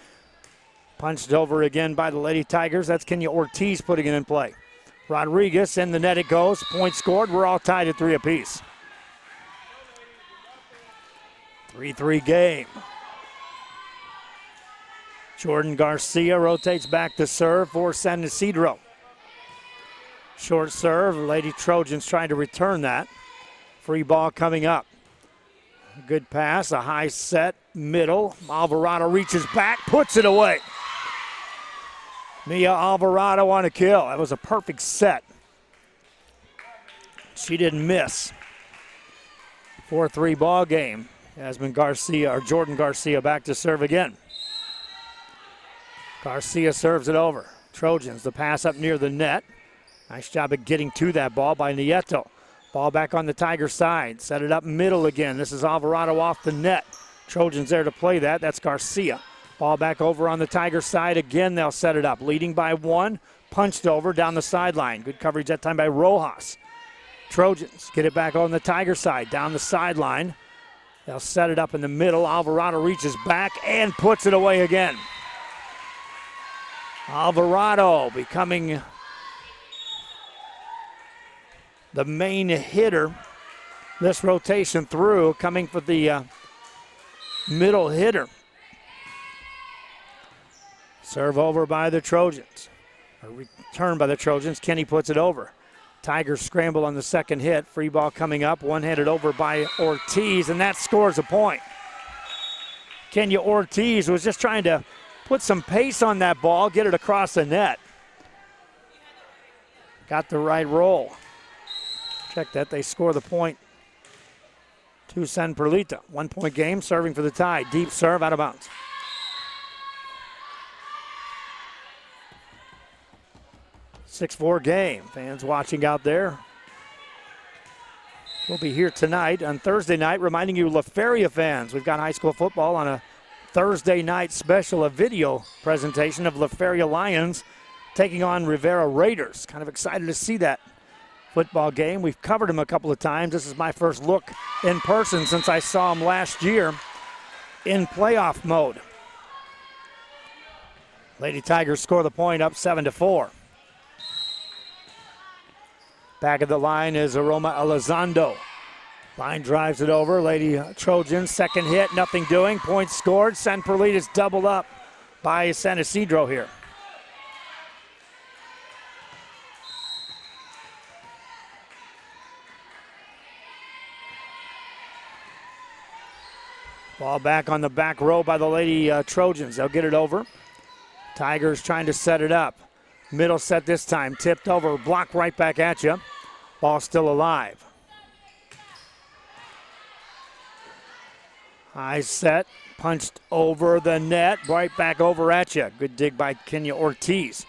Punched over again by the Lady Tigers. That's Kenya Ortiz putting it in play. Rodriguez, in the net it goes. Point scored. We're all tied at 3 apiece. 3-3 game. Jordan Garcia rotates back to serve for San Isidro. Short serve. Lady Trojans trying to return that. Free ball coming up. Good pass. A high set. Middle. Alvarado reaches back. Puts it away. Mia Alvarado on a kill. That was a perfect set. She didn't miss. 4-3 ball game. Jordan Garcia back to serve again. Garcia serves it over. Trojans, the pass up near the net. Nice job of getting to that ball by Nieto. Ball back on the Tiger side. Set it up middle again. This is Alvarado off the net. Trojans there to play that. That's Garcia. Ball back over on the Tiger side. Again, they'll set it up. Leading by 1. Punched over down the sideline. Good coverage that time by Rojas. Trojans get it back on the Tiger side. Down the sideline. They'll set it up in the middle. Alvarado reaches back and puts it away again. Alvarado becoming the main hitter this rotation through, coming for the middle hitter. Serve over by the Trojans. A return by the Trojans. Kenny puts it over. Tigers scramble on the second hit. Free ball coming up. One-handed over by Ortiz, and that scores a point. Kenya Ortiz was just trying to put some pace on that ball, get it across the net. Got the right roll. Check that. They score the point to San Perlita. 1 point game, serving for the tie. Deep serve, out of bounds. Six-4 game. Fans watching out there. We'll be here tonight on Thursday night, reminding you La Feria fans, we've got high school football on a Thursday night special, a video presentation of La Feria Lions taking on Rivera Raiders. Kind of excited to see that football game. We've covered them a couple of times. This is my first look in person since I saw them last year in playoff mode. Lady Tigers score the point, up 7-4. Back of the line is Aroma Elizondo. Line drives it over. Lady Trojans, second hit, nothing doing. Point scored. San Perlita's doubled up by San Isidro here. Ball back on the back row by the Lady Trojans. They'll get it over. Tigers trying to set it up. Middle set this time. Tipped over. Block right back at you. Ball still alive. High set. Punched over the net. Right back over at you. Good dig by Kenya Ortiz.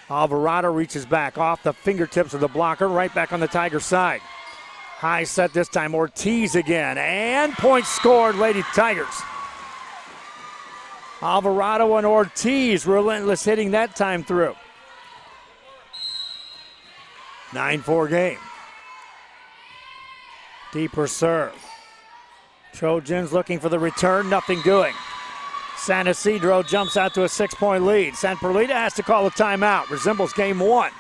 Alvarado reaches back off the fingertips of the blocker. Right back on the Tiger side. High set this time. Ortiz again. And point scored, Lady Tigers. Alvarado and Ortiz, relentless hitting that time through. 9-4 game. Deeper serve. Trojans looking for the return, nothing doing. San Isidro jumps out to a 6-point lead. San Perlita has to call a timeout. Resembles game one.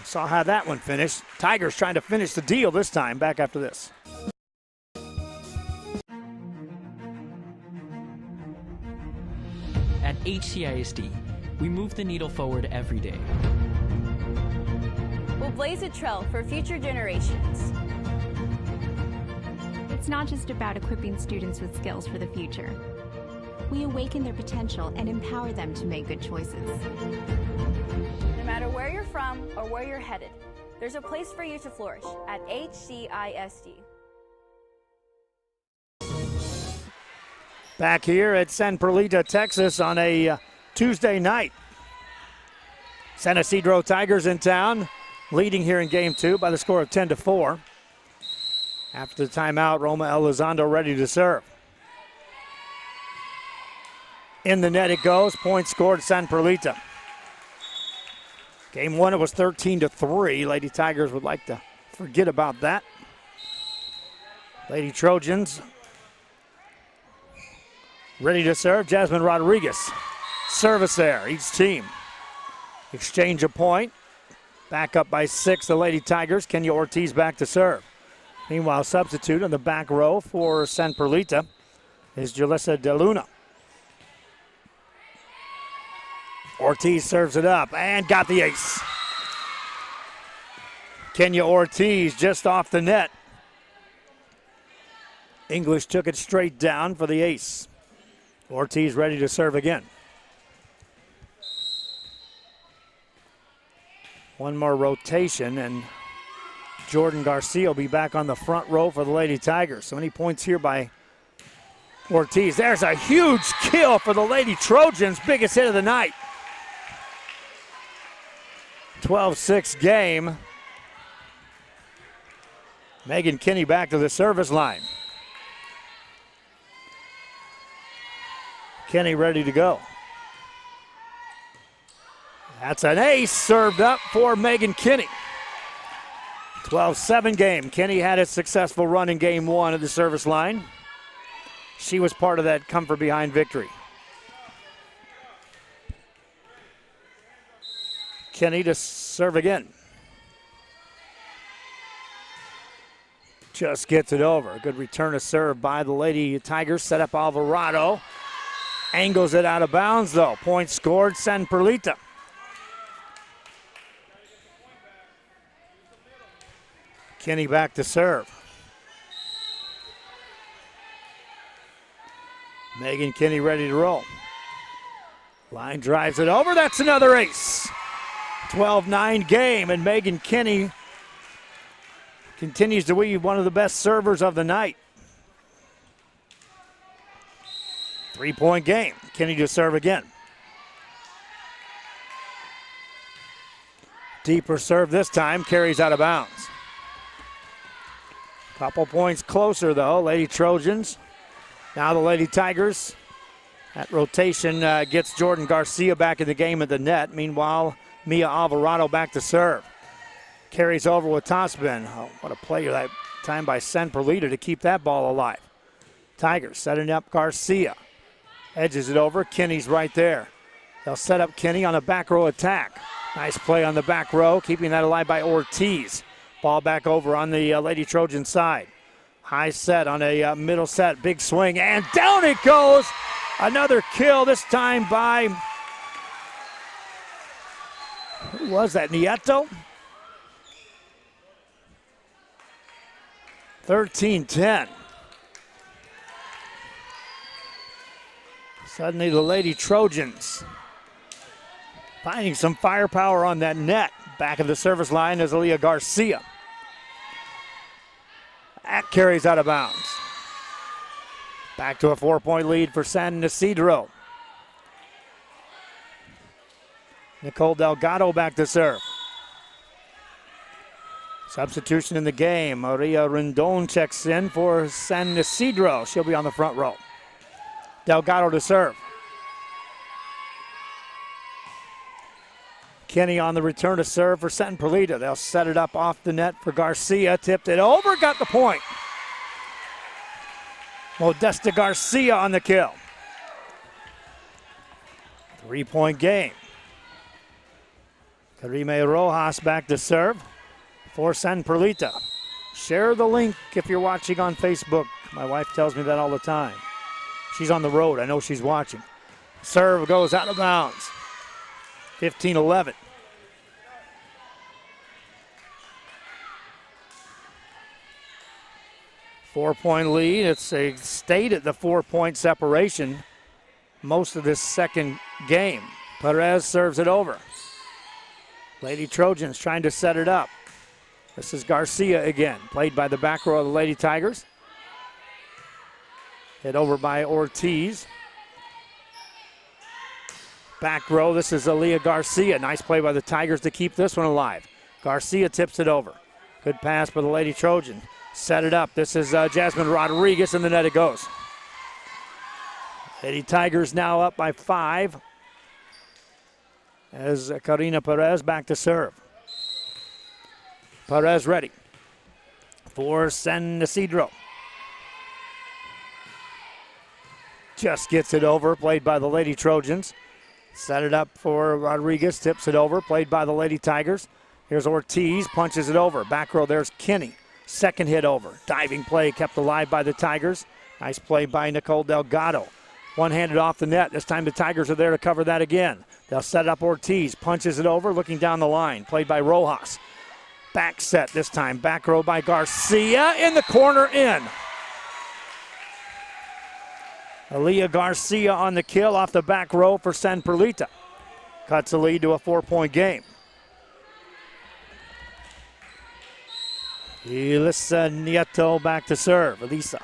Saw how that one finished. Tigers trying to finish the deal this time. Back after this. At HCISD, we move the needle forward every day. We'll blaze a trail for future generations. It's not just about equipping students with skills for the future. We awaken their potential and empower them to make good choices. No matter where you're from or where you're headed, there's a place for you to flourish at HCISD. Back here at San Perlita, Texas on a Tuesday night. San Isidro Tigers in town, leading here in game two by the score of 10-4. After the timeout, Roma Elizondo ready to serve. In the net it goes, point scored San Perlita. Game one, it was 13-3. Lady Tigers would like to forget about that. Lady Trojans ready to serve. Jasmine Rodriguez. Service there, each team. Exchange a point. Back up by 6, the Lady Tigers. Kenya Ortiz back to serve. Meanwhile, substitute on the back row for San Perlita is Julissa De Luna. Ortiz serves it up and got the ace. Kenya Ortiz just off the net. English took it straight down for the ace. Ortiz ready to serve again. One more rotation and Jordan Garcia will be back on the front row for the Lady Tigers. So many points here by Ortiz. There's a huge kill for the Lady Trojans. Biggest hit of the night. 12-6 game. Megan Kinney back to the service line. Kinney ready to go. That's an ace served up for Megan Kinney. 12-7 game. Kinney had a successful run in game one at the service line. She was part of that come from behind victory. Kinney to serve again. Just gets it over. Good return to serve by the Lady Tigers. Set up Alvarado. Angles it out of bounds, though. Point scored, San Perlita. Kinney back to serve. Megan Kinney ready to roll. Line drives it over. That's another ace. 12-9 game, and Megan Kinney continues to be one of the best servers of the night. 3-point game. Kinney to serve again. Deeper serve this time, carries out of bounds. Couple points closer, though. Lady Trojans. Now the Lady Tigers. That rotation gets Jordan Garcia back in the game at the net. Meanwhile, Mia Alvarado back to serve. Carries over with topspin. Oh, what a play that time by San Perlita to keep that ball alive. Tigers setting up Garcia. Edges it over. Kinney's right there. They'll set up Kinney on a back row attack. Nice play on the back row, keeping that alive by Ortiz. Ball back over on the Lady Trojan side. High set on a middle set. Big swing, and down it goes. Another kill, this time by, who was that, Nieto? 13-10. Suddenly the Lady Trojans finding some firepower on that net. Back of the service line is Aaliyah Garcia. That carries out of bounds. Back to a 4-point lead for San Isidro. Nicole Delgado back to serve. Substitution in the game. Maria Rendon checks in for San Isidro. She'll be on the front row. Delgado to serve. Kinney on the return to serve for San Perlita. They'll set it up off the net for Garcia. Tipped it over, got the point. Modesta Garcia on the kill. 3-point game. Karime Rojas back to serve for San Perlita. Share the link if you're watching on Facebook. My wife tells me that all the time. She's on the road. I know she's watching. Serve goes out of bounds. 15-11. Four-point lead. It's stayed at the 4-point separation most of this second game. Perez serves it over. Lady Trojans trying to set it up. This is Garcia again, played by the back row of the Lady Tigers. Hit over by Ortiz. Back row, this is Aaliyah Garcia. Nice play by the Tigers to keep this one alive. Garcia tips it over. Good pass by the Lady Trojan. Set it up. This is Jasmine Rodriguez, and the net it goes. Lady Tigers now up by 5. As Karina Perez back to serve. Perez ready for San Isidro. Just gets it over, played by the Lady Trojans. Set it up for Rodriguez, tips it over, played by the Lady Tigers. Here's Ortiz, punches it over. Back row, there's Kinney. Second hit over. Diving play kept alive by the Tigers. Nice play by Nicole Delgado. One-handed off the net. This time the Tigers are there to cover that again. They'll set up Ortiz, punches it over, looking down the line. Played by Rojas. Back set this time. Back row by Garcia. In the corner, in. Aaliyah Garcia on the kill off the back row for San Perlita. Cuts the lead to a 4-point game. Elisa Nieto back to serve. Elisa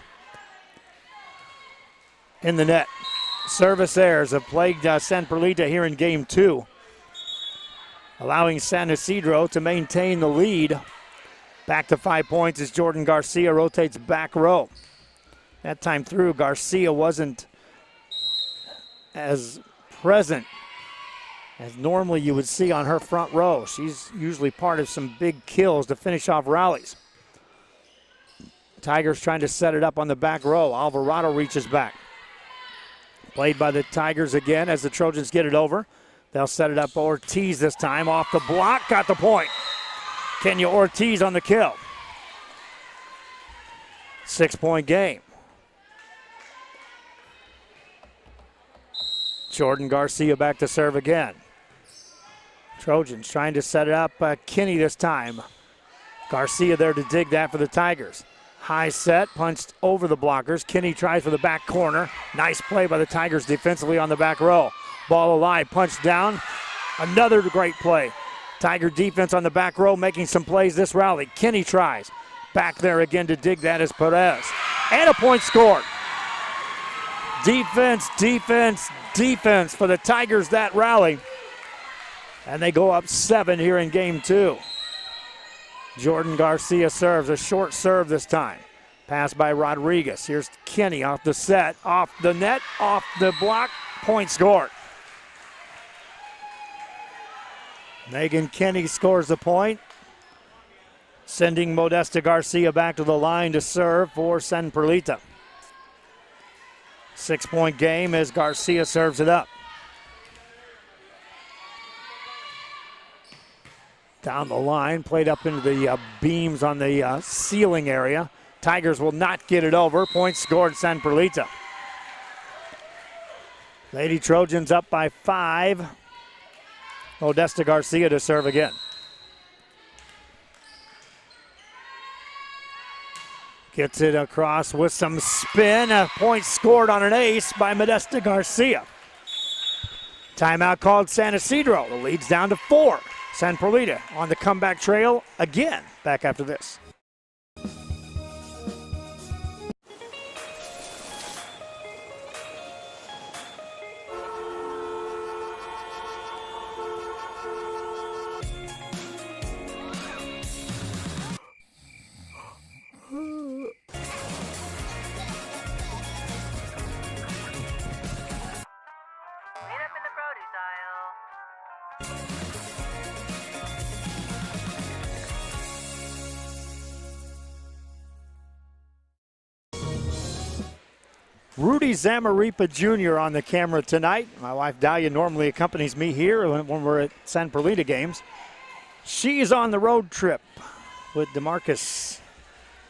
in the net. Service errors have plagued San Perlita here in game 2, allowing San Isidro to maintain the lead. Back to 5 points as Jordan Garcia rotates back row. That time through, Garcia wasn't as present as normally you would see on her front row. She's usually part of some big kills to finish off rallies. Tigers trying to set it up on the back row. Alvarado reaches back. Played by the Tigers again as the Trojans get it over. They'll set it up. Ortiz this time off the block. Got the point. Kenya Ortiz on the kill. 6-point game. Jordan Garcia back to serve again. Trojans trying to set it up. Kinney this time. Garcia there to dig that for the Tigers. High set, punched over the blockers. Kinney tries for the back corner. Nice play by the Tigers defensively on the back row. Ball alive, punched down. Another great play. Tiger defense on the back row making some plays this rally. Kinney tries. Back there again to dig that is Perez. And a point scored. Defense, defense, defense for the Tigers that rally. And they go up 7 here in game 2. Jordan Garcia serves, a short serve this time. Pass by Rodriguez. Here's Kinney off the set, off the net, off the block, point scored. Megan Kinney scores the point, sending Modesta Garcia back to the line to serve for San Perlita. 6-point game as Garcia serves it up. Down the line, played up into the beams on the ceiling area. Tigers will not get it over. Point scored, San Perlita. Lady Trojans up by 5. Modesta Garcia to serve again. Gets it across with some spin. A point scored on an ace by Modesta Garcia. Timeout called San Isidro. The lead's down to 4. San Perlita on the comeback trail again. Back after this. Rudy Zamaripa Jr. on the camera tonight. My wife Dahlia normally accompanies me here when we're at San Perlita games. She's on the road trip with DeMarcus.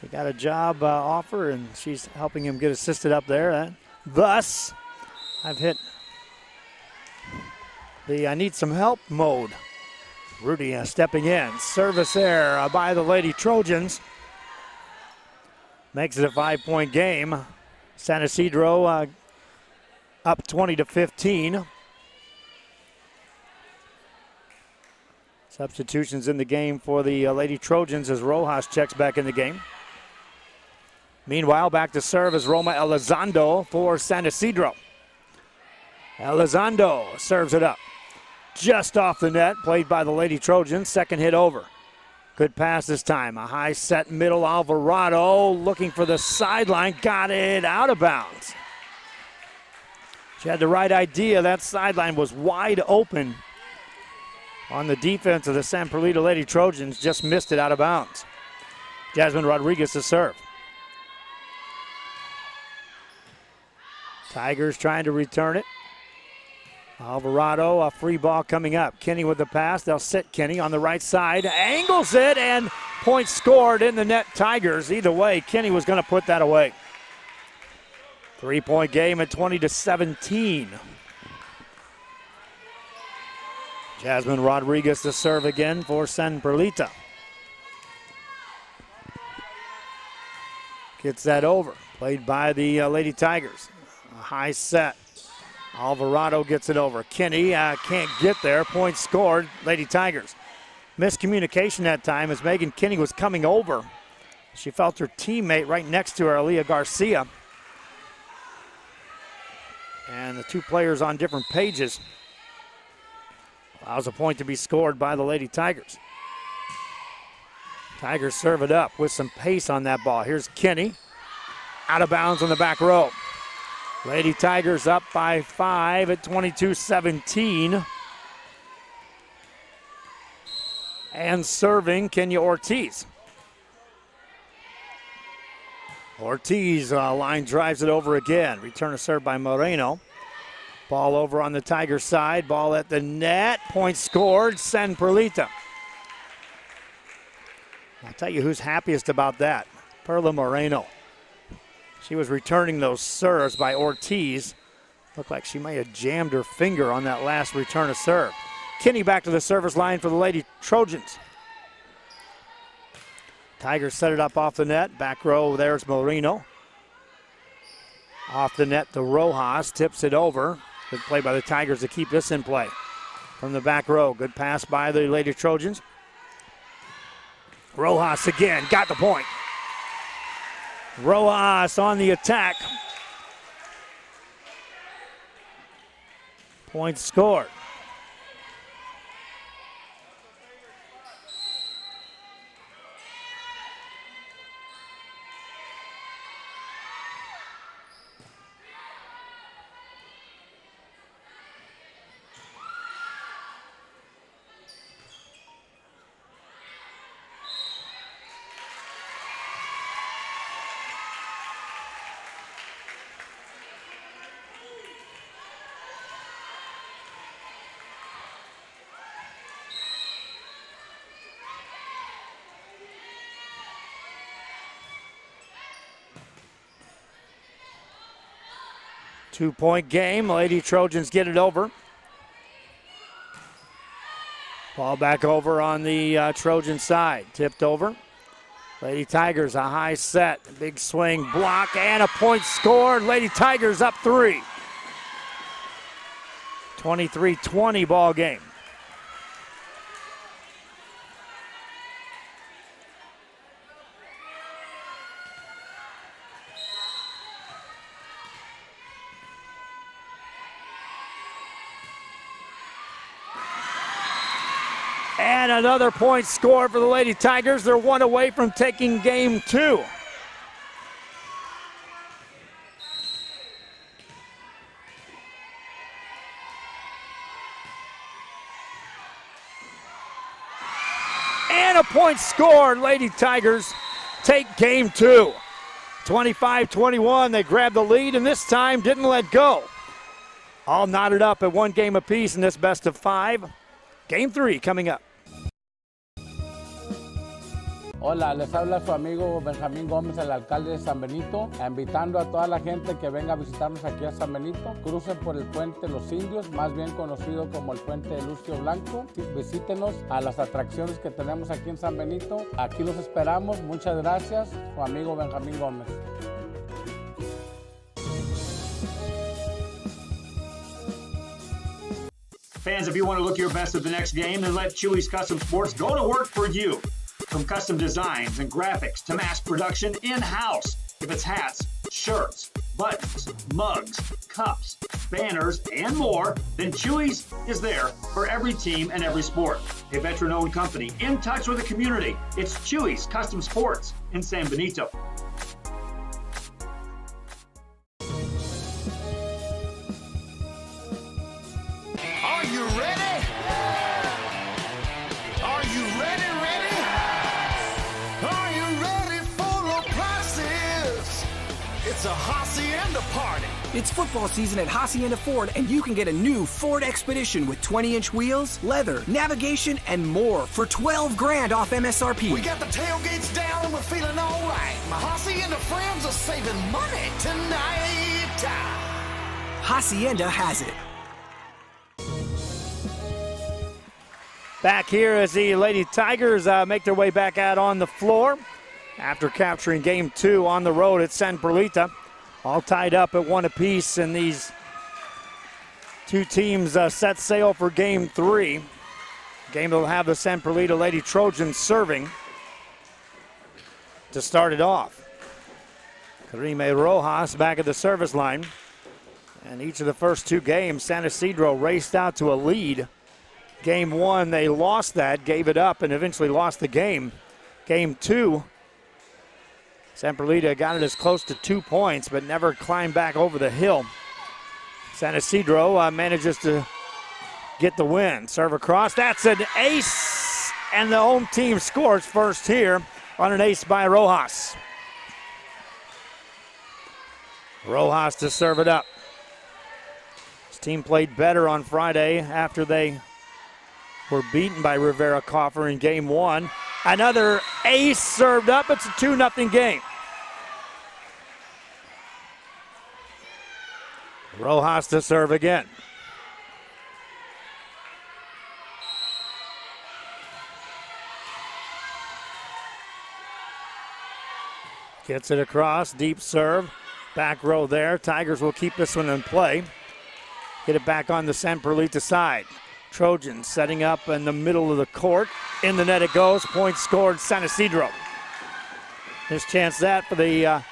He got a job offer, and she's helping him get assisted up there. Thus, I've hit the I need some help mode. Rudy stepping in. Service there by the Lady Trojans. Makes it a 5-point game. San Isidro up 20-15. Substitutions in the game for the Lady Trojans as Rojas checks back in the game. Meanwhile, back to serve is Roma Elizondo for San Isidro. Elizondo serves it up. Just off the net, played by the Lady Trojans. Second hit over. Good pass this time. A high set middle. Alvarado looking for the sideline. Got it out of bounds. She had the right idea. That sideline was wide open on the defense of the San Perlita Lady Trojans. Just missed it out of bounds. Jasmine Rodriguez to serve. Tigers trying to return it. Alvarado, a free ball coming up. Kinney with the pass. They'll sit Kinney on the right side. Angles it, and point scored in the net. Tigers. Either way, Kinney was going to put that away. 3-point game at 20-17. Jasmine Rodriguez to serve again for San Perlita. Gets that over. Played by the Lady Tigers. A high set. Alvarado gets it over. Kinney can't get there. Point scored. Lady Tigers. Miscommunication that time as Megan Kinney was coming over. She felt her teammate right next to her, Aaliyah Garcia. And the two players on different pages. Allows a point to be scored by the Lady Tigers. Tigers serve it up with some pace on that ball. Here's Kinney. Out of bounds on the back row. Lady Tigers up by 5 at 22-17. And serving Kenya Ortiz. Ortiz line drives it over again. Return to serve by Moreno. Ball over on the Tiger side. Ball at the net. Point scored. San Perlita. I'll tell you who's happiest about that. Perla Moreno. She was returning those serves by Ortiz. Looked like she may have jammed her finger on that last return of serve. Kinney back to the service line for the Lady Trojans. Tigers set it up off the net. Back row, there's Marino. Off the net to Rojas, tips it over. Good play by the Tigers to keep this in play. From the back row, good pass by the Lady Trojans. Rojas again, got the point. Rojas on the attack. Point scored. Two-point game. Lady Trojans get it over. Ball back over on the Trojan side. Tipped over. Lady Tigers a high set. Big swing, block, and a point scored. Lady Tigers up 3. 23-20 ball game. And another point scored for the Lady Tigers. They're one away from taking game 2. And a point scored. Lady Tigers take game 2. 25-21, they grabbed the lead and this time didn't let go. All knotted up at 1 game apiece in this best of 5. Game 3 coming up. Hola, les habla su amigo Benjamín Gómez, el alcalde de San Benito, invitando a toda la gente que venga a visitarnos aquí a San Benito. Crucen por el puente Los Indios, más bien conocido como el puente de Lucio Blanco. Visítenos a las atracciones que tenemos aquí en San Benito. Aquí los esperamos. Muchas gracias. Su amigo Benjamín Gómez. Fans, if you want to look your best at the next game, then let Chewy's Custom Sports go to work for you. From custom designs and graphics to mass production in-house. If it's hats, shirts, buttons, mugs, cups, banners, and more, then Chewy's is there for every team and every sport. A veteran-owned company in touch with the community. It's Chewy's Custom Sports in San Benito. Are you ready? Are you ready? Are you ready for the prices? It's a Hacienda party. It's football season at Hacienda Ford, and you can get a new Ford Expedition with 20-inch wheels, leather, navigation, and more for $12,000 off MSRP. We got the tailgates down and we're feeling all right. My Hacienda friends are saving money tonight. Hacienda has it. Back here as the Lady Tigers make their way back out on the floor after capturing game 2 on the road at San Perlita. All tied up at 1 apiece, and these two teams set sail for game 3. Game that will have the San Perlita Lady Trojans serving to start it off. Karime Rojas back at the service line. And each of the first 2 games, San Isidro raced out to a lead. Game 1, they lost that, gave it up, and eventually lost the game. Game 2, San Perlita got it as close to 2 points, but never climbed back over the hill. San Isidro manages to get the win. Serve across, that's an ace, and the home team scores first here on an ace by Rojas. Rojas to serve it up. His team played better on Friday after they were beaten by Rivera Coffer in game 1. Another ace served up. It's a 2-0 game. Rojas to serve again. Gets it across, deep serve. Back row there. Tigers will keep this one in play. Get it back on the San Perlita side. Trojans setting up in the middle of the court. In the net it goes. Point scored, San Isidro. There's chance that for the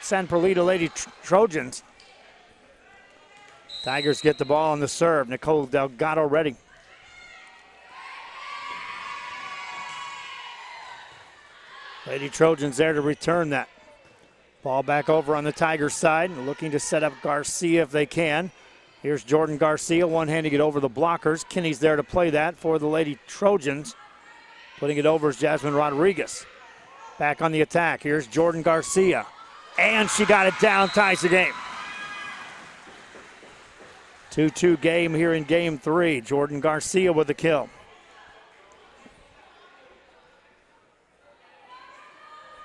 San Perlita Lady Trojans. Tigers get the ball on the serve. Nicole Delgado ready. Lady Trojans there to return that. Ball back over on the Tigers side. Looking to set up Garcia if they can. Here's Jordan Garcia, one-handing it over the blockers. Kinney's there to play that for the Lady Trojans. Putting it over is Jasmine Rodriguez. Back on the attack. Here's Jordan Garcia. And she got it down, ties the game. 2-2 game here in game 3. Jordan Garcia with the kill.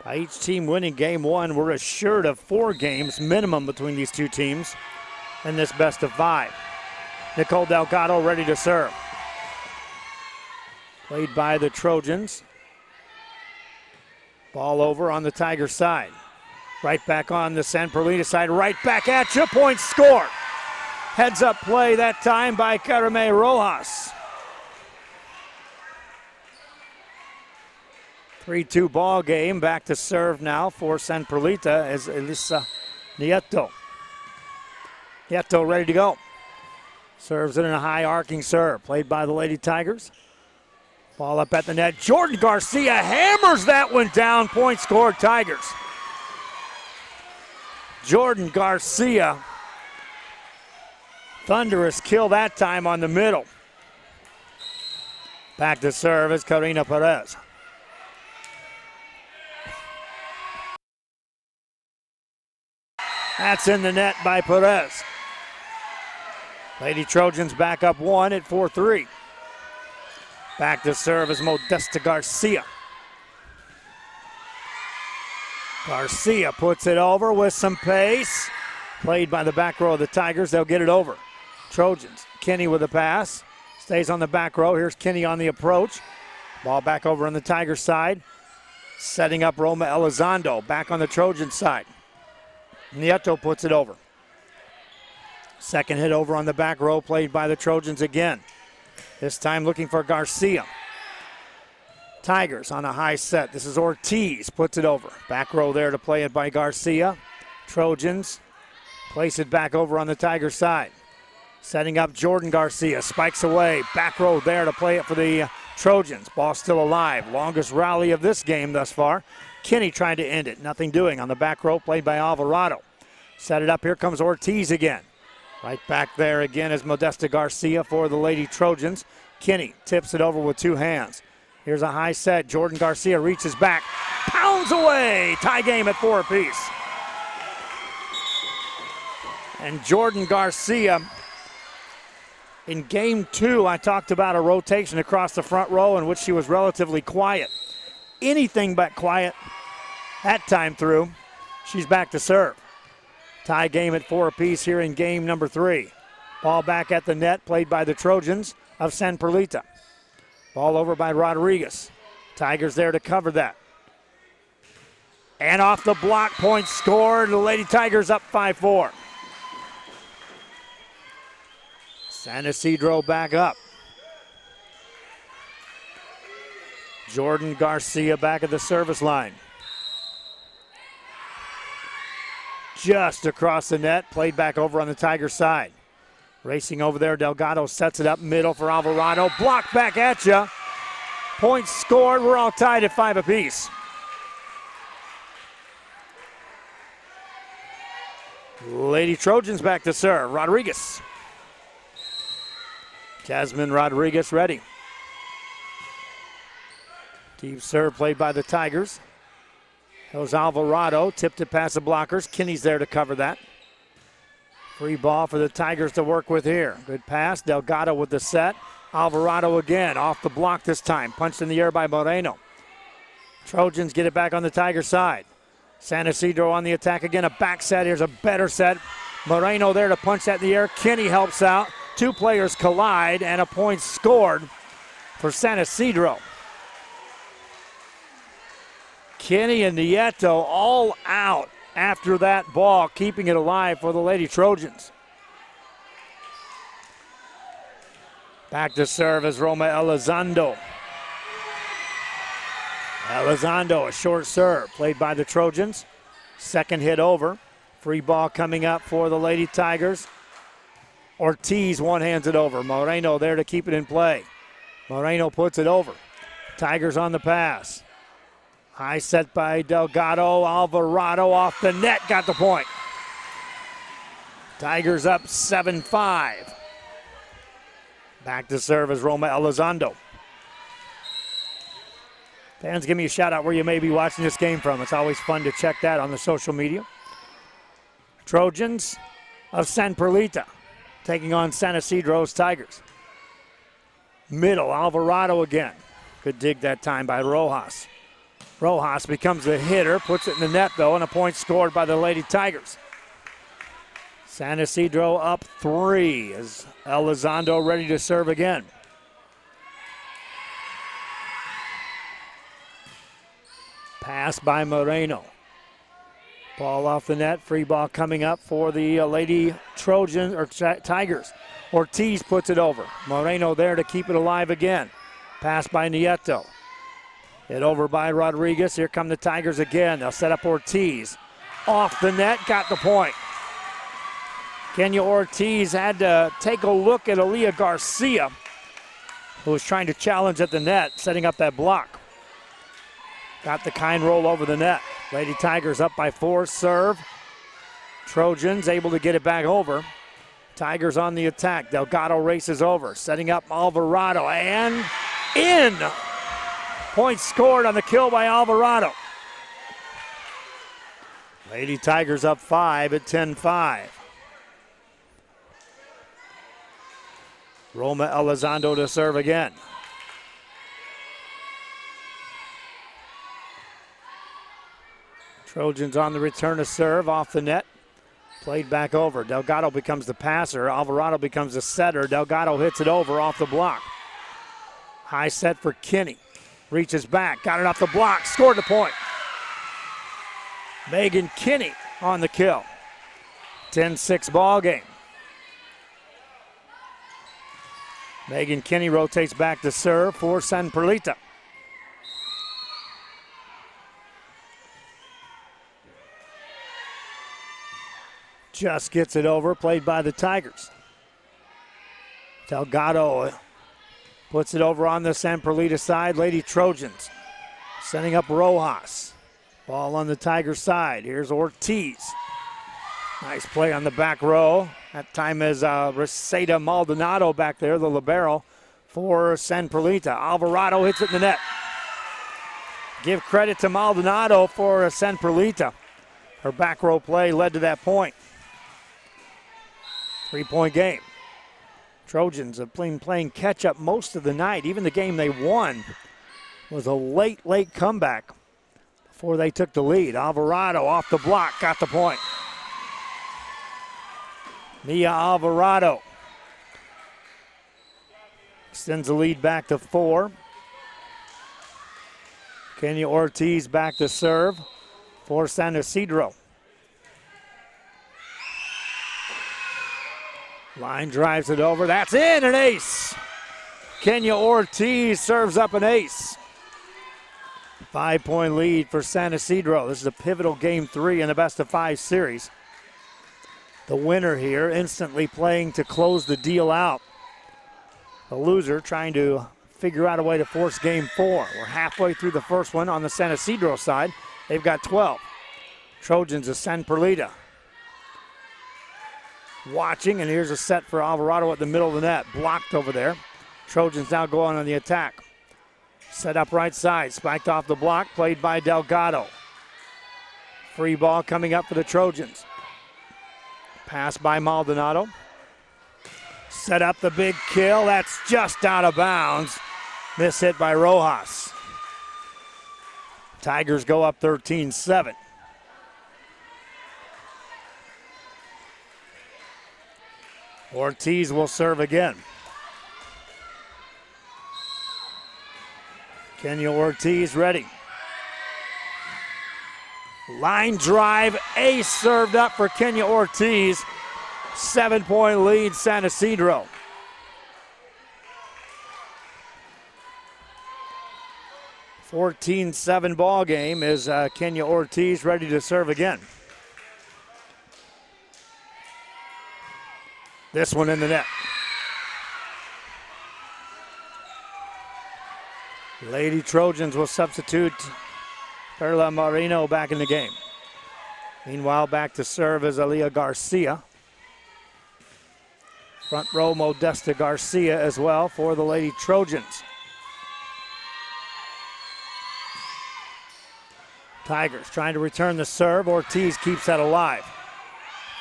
By each team winning game 1, we're assured of 4 games minimum between these two teams in this best of 5. Nicole Delgado ready to serve. Played by the Trojans. Ball over on the Tiger side. Right back on the San Perlita side. Right back at you. Point score. Heads up play that time by Carme Rojas. 3-2 ball game. Back to serve now for San Perlita as Elisa Nieto. Nieto ready to go. Serves it in a high arcing serve. Played by the Lady Tigers. Ball up at the net. Jordan Garcia hammers that one down. Point scored, Tigers. Jordan Garcia. Thunderous kill that time on the middle. Back to serve is Karina Perez. That's in the net by Perez. Lady Trojans back up 1 at 4-3. Back to serve is Modesta Garcia. Garcia puts it over with some pace. Played by the back row of the Tigers. They'll get it over. Trojans. Kinney with the pass. Stays on the back row. Here's Kinney on the approach. Ball back over on the Tigers side. Setting up Roma Elizondo. Back on the Trojan side. Nieto puts it over. Second hit over on the back row, played by the Trojans again. This time looking for Garcia. Tigers on a high set. This is Ortiz, puts it over. Back row there to play it by Garcia. Trojans place it back over on the Tiger side. Setting up Jordan Garcia, spikes away. Back row there to play it for the Trojans. Ball still alive. Longest rally of this game thus far. Kinney trying to end it. Nothing doing on the back row, played by Alvarado. Set it up. Here comes Ortiz again. Right back there again is Modesta Garcia for the Lady Trojans. Kinney tips it over with 2 hands. Here's a high set. Jordan Garcia reaches back. Pounds away. Tie game at 4 apiece. And Jordan Garcia, in game 2, I talked about a rotation across the front row in which she was relatively quiet. Anything but quiet that time through. She's back to serve. Tie game at 4 apiece here in game number 3. Ball back at the net, played by the Trojans of San Perlita. Ball over by Rodriguez. Tigers there to cover that. And off the block, point scored. The Lady Tigers up 5-4. San Isidro back up. Jordan Garcia back at the service line. Just across the net, played back over on the Tiger side. Racing over there, Delgado sets it up middle for Alvarado. Block back at you. Points scored. We're all tied at 5 apiece. Lady Trojans back to serve. Rodriguez. Jasmine Rodriguez ready. Deep serve played by the Tigers. Goes Alvarado, tipped it past the blockers. Kinney's there to cover that. Free ball for the Tigers to work with here. Good pass, Delgado with the set. Alvarado again, off the block this time. Punched in the air by Moreno. Trojans get it back on the Tiger side. San Isidro on the attack again, a back set. Here's a better set Moreno there to punch that in the air. Kinney helps out. Two players collide, and a point scored for San Isidro. Kinney and Nieto all out after that ball, keeping it alive for the Lady Trojans. Back to serve is Roma Elizondo. Elizondo, a short serve, played by the Trojans. Second hit over. Free ball coming up for the Lady Tigers. Ortiz one-hands it over. Moreno there to keep it in play. Moreno puts it over. Tigers on the pass. High set by Delgado. Alvarado off the net, got the point. Tigers up 7-5. Back to serve is Roma Elizondo. Fans, give me a shout out where you may be watching this game from. It's always fun to check that on the social media. Trojans of San Perlita taking on San Isidro's Tigers. Middle, Alvarado again. Good dig that time by Rojas. Rojas becomes the hitter, puts it in the net though, and a point scored by the Lady Tigers. San Isidro up 3 as Elizondo ready to serve again. Pass by Moreno. Ball off the net. Free ball coming up for the Lady Trojans or Tigers. Ortiz puts it over. Moreno there to keep it alive again. Pass by Nieto. Hit over by Rodriguez. Here come the Tigers again. They'll set up Ortiz. Off the net, got the point. Kenya Ortiz had to take a look at Aaliyah Garcia, who was trying to challenge at the net, setting up that block. Got the kind roll over the net. Lady Tigers up by 4, serve. Trojans able to get it back over. Tigers on the attack. Delgado races over, setting up Alvarado, and in! Point scored on the kill by Alvarado. Lady Tigers up 5 at 10-5. Roma Elizondo to serve again. Trojans on the return to serve off the net. Played back over. Delgado becomes the passer. Alvarado becomes the setter. Delgado hits it over off the block. High set for Kinney. Reaches back. Got it off the block. Scored the point. Megan Kinney on the kill. 10-6 ball game. Megan Kinney rotates back to serve for San Perlita. Just gets it over, played by the Tigers. Delgado puts it over on the San Perlita side. Lady Trojans sending up Rojas. Ball on the Tigers side. Here's Ortiz. Nice play on the back row. That time is Reseda Maldonado back there, the libero for San Perlita. Alvarado hits it in the net. Give credit to Maldonado for San Perlita. Her back row play led to that point. 3-point game. Trojans have been playing catch-up most of the night. Even the game they won was a late comeback before they took the lead. Alvarado off the block, got the point. Mia Alvarado extends the lead back to 4. Kenya Ortiz back to serve for San Isidro. Line drives it over. That's in, an ace. Kenya Ortiz serves up an ace. 5-point lead for San Isidro. This is a pivotal game 3 in the best-of-5 series. The winner here instantly playing to close the deal out. The loser trying to figure out a way to force game 4. We're halfway through the first one on the San Isidro side. They've got 12. Trojans of San Perlita watching, and here's a set for Alvarado at the middle of the net. Blocked over there. Trojans now going on the attack. Set up right side, spiked off the block, played by Delgado. Free ball coming up for the Trojans. Pass by Maldonado. Set up the big kill. That's just out of bounds. Miss hit by Rojas. Tigers go up 13-7. Ortiz will serve again. Kenya Ortiz ready. Line drive, ace served up for Kenya Ortiz. 7-point lead, San Isidro. A 14-7 ball game is Kenya Ortiz ready to serve again. This one in the net. Lady Trojans will substitute Perla Marino back in the game. Meanwhile, back to serve is Aaliyah Garcia. Front row, Modesta Garcia as well for the Lady Trojans. Tigers trying to return the serve. Ortiz keeps that alive.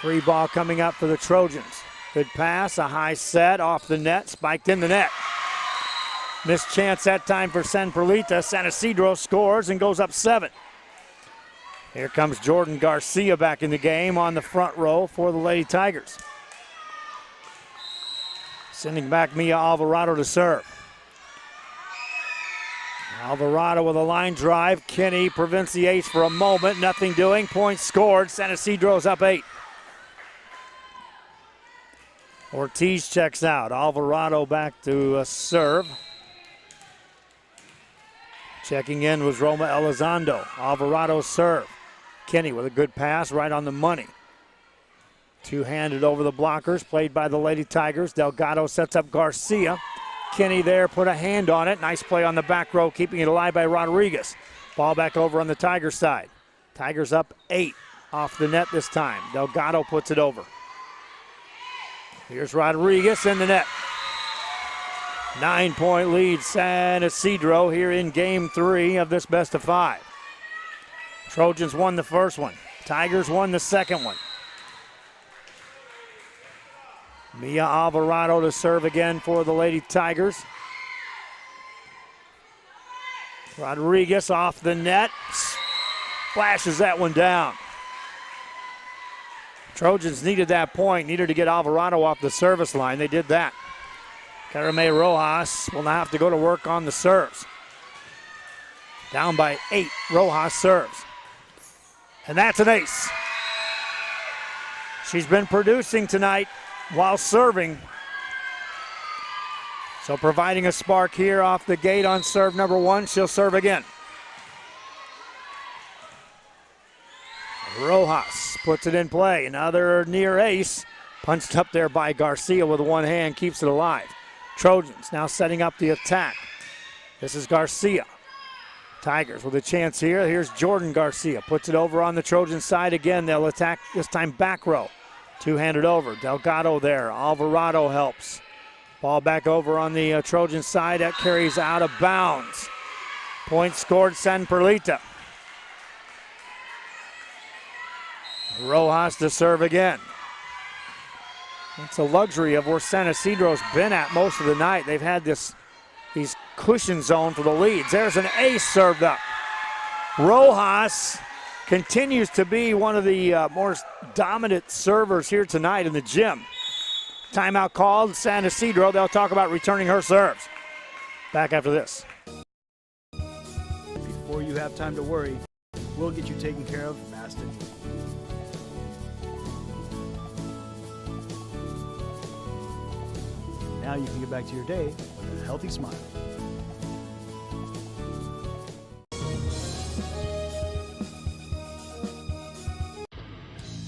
Free ball coming up for the Trojans. Good pass, a high set, off the net, spiked in the net. Missed chance that time for San Perlita. San Isidro scores and goes up 7. Here comes Jordan Garcia back in the game on the front row for the Lady Tigers. Sending back Mia Alvarado to serve. Alvarado with a line drive. Kinney prevents the ace for a moment. Nothing doing. Point scored. San Isidro's up 8. Ortiz checks out. Alvarado back to serve. Checking in was Roma Elizondo. Alvarado serve. Kinney with a good pass right on the money. Two-handed over the blockers, played by the Lady Tigers. Delgado sets up Garcia. Kinney there, put a hand on it. Nice play on the back row, keeping it alive by Rodriguez. Ball back over on the Tiger side. Tigers up 8 off the net this time. Delgado puts it over. Here's Rodriguez in the net. 9-point lead, San Isidro here in game 3 of this best of 5. Trojans won the first one. Tigers won the second one. Mia Alvarado to serve again for the Lady Tigers. Rodriguez off the net. Splashes that one down. Trojans needed that point, needed to get Alvarado off the service line. They did that. Carame Rojas will now have to go to work on the serves. Down by 8, Rojas serves. And that's an ace. She's been producing tonight while serving. So providing a spark here off the gate on serve number 1. She'll serve again. Rojas puts it in play. Another near ace. Punched up there by Garcia with one hand, keeps it alive. Trojans now setting up the attack. This is Garcia. Tigers with a chance here. Here's Jordan Garcia. Puts it over on the Trojan side again. They'll attack this time back row. Two-handed over. Delgado there. Alvarado helps. Ball back over on the Trojan side. That carries out of bounds. Point scored, San Perlita. Rojas to serve again. It's a luxury of where San Isidro's been at most of the night. They've had these cushion zone for the leads. There's an ace served up. Rojas continues to be one of the more dominant servers here tonight in the gym. Timeout called, San Isidro. They'll talk about returning her serves. Back after this. Before you have time to worry, we'll get you taken care of fast and easy. Now you can get back to your day with a healthy smile.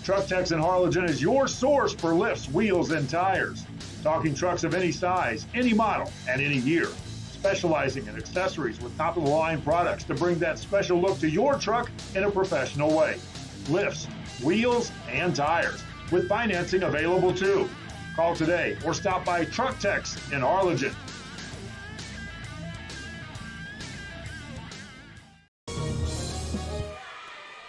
Truck Techs in Harlingen is your source for lifts, wheels, and tires. Talking trucks of any size, any model, and any year. Specializing in accessories with top-of-the-line products to bring that special look to your truck in a professional way. Lifts, wheels, and tires, with financing available too. Call today or stop by Truck Techs in Harlingen.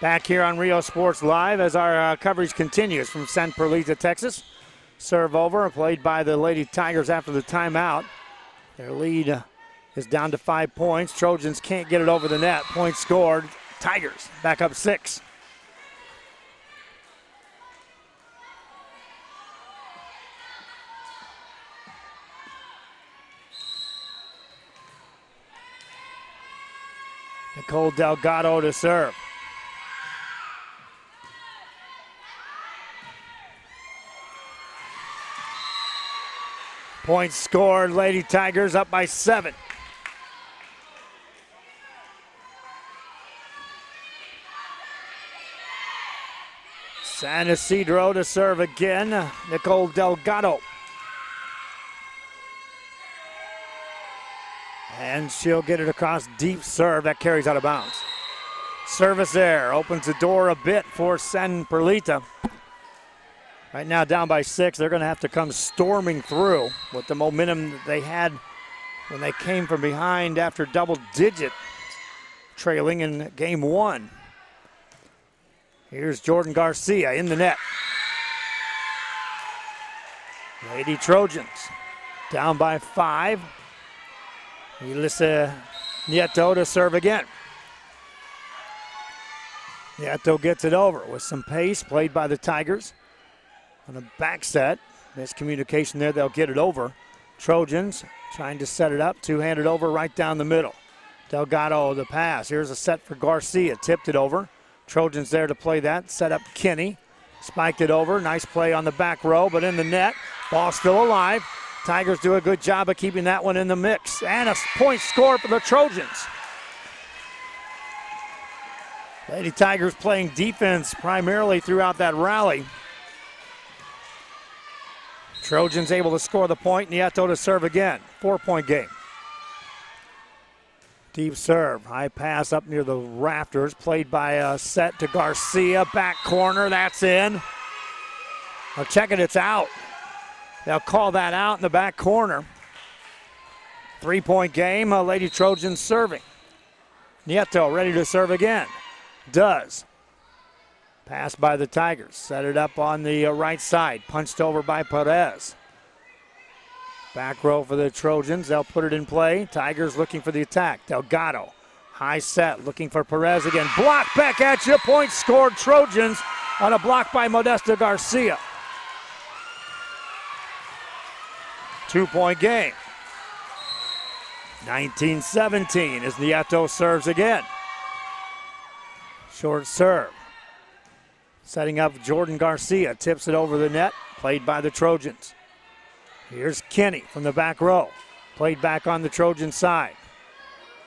Back here on Rio Sports Live as our coverage continues from San Perlita, Texas. Serve over, played by the Lady Tigers after the timeout. Their lead is down to 5 points. Trojans can't get it over the net. Point scored. Tigers back up 6. Nicole Delgado to serve. Points scored, Lady Tigers up by 7. San Isidro to serve again, Nicole Delgado. And she'll get it across, deep serve, that carries out of bounds. Service there, opens the door a bit for San Perlita. Right now down by 6, they're going to have to come storming through with the momentum that they had when they came from behind after double-digit trailing in game 1. Here's Jordan Garcia in the net. Lady Trojans down by 5. Elisa Nieto to serve again. Nieto gets it over with some pace, played by the Tigers. On a back set, miscommunication there, they'll get it over. Trojans trying to set it up, two-handed over right down the middle. Delgado the pass, here's a set for Garcia, tipped it over. Trojans there to play that, set up Kinney. Spiked it over, nice play on the back row, but in the net, ball still alive. Tigers do a good job of keeping that one in the mix. And a point score for the Trojans. Lady Tigers playing defense primarily throughout that rally. Trojans able to score the point. Nieto to serve again. 4-point game. Deep serve. High pass up near the rafters. Played by a set to Garcia. Back corner. That's in. I'll check it. It's out. They'll call that out in the back corner. 3-point game. Lady Trojans serving. Nieto ready to serve again. Does. Pass by the Tigers. Set it up on the right side. Punched over by Perez. Back row for the Trojans. They'll put it in play. Tigers looking for the attack. Delgado. High set. Looking for Perez again. Block back at you. Point scored Trojans on a block by Modesta Garcia. 2-point game. 19-17 as Nieto serves again. Short serve. Setting up Jordan Garcia. Tips it over the net. Played by the Trojans. Here's Kinney from the back row. Played back on the Trojan side.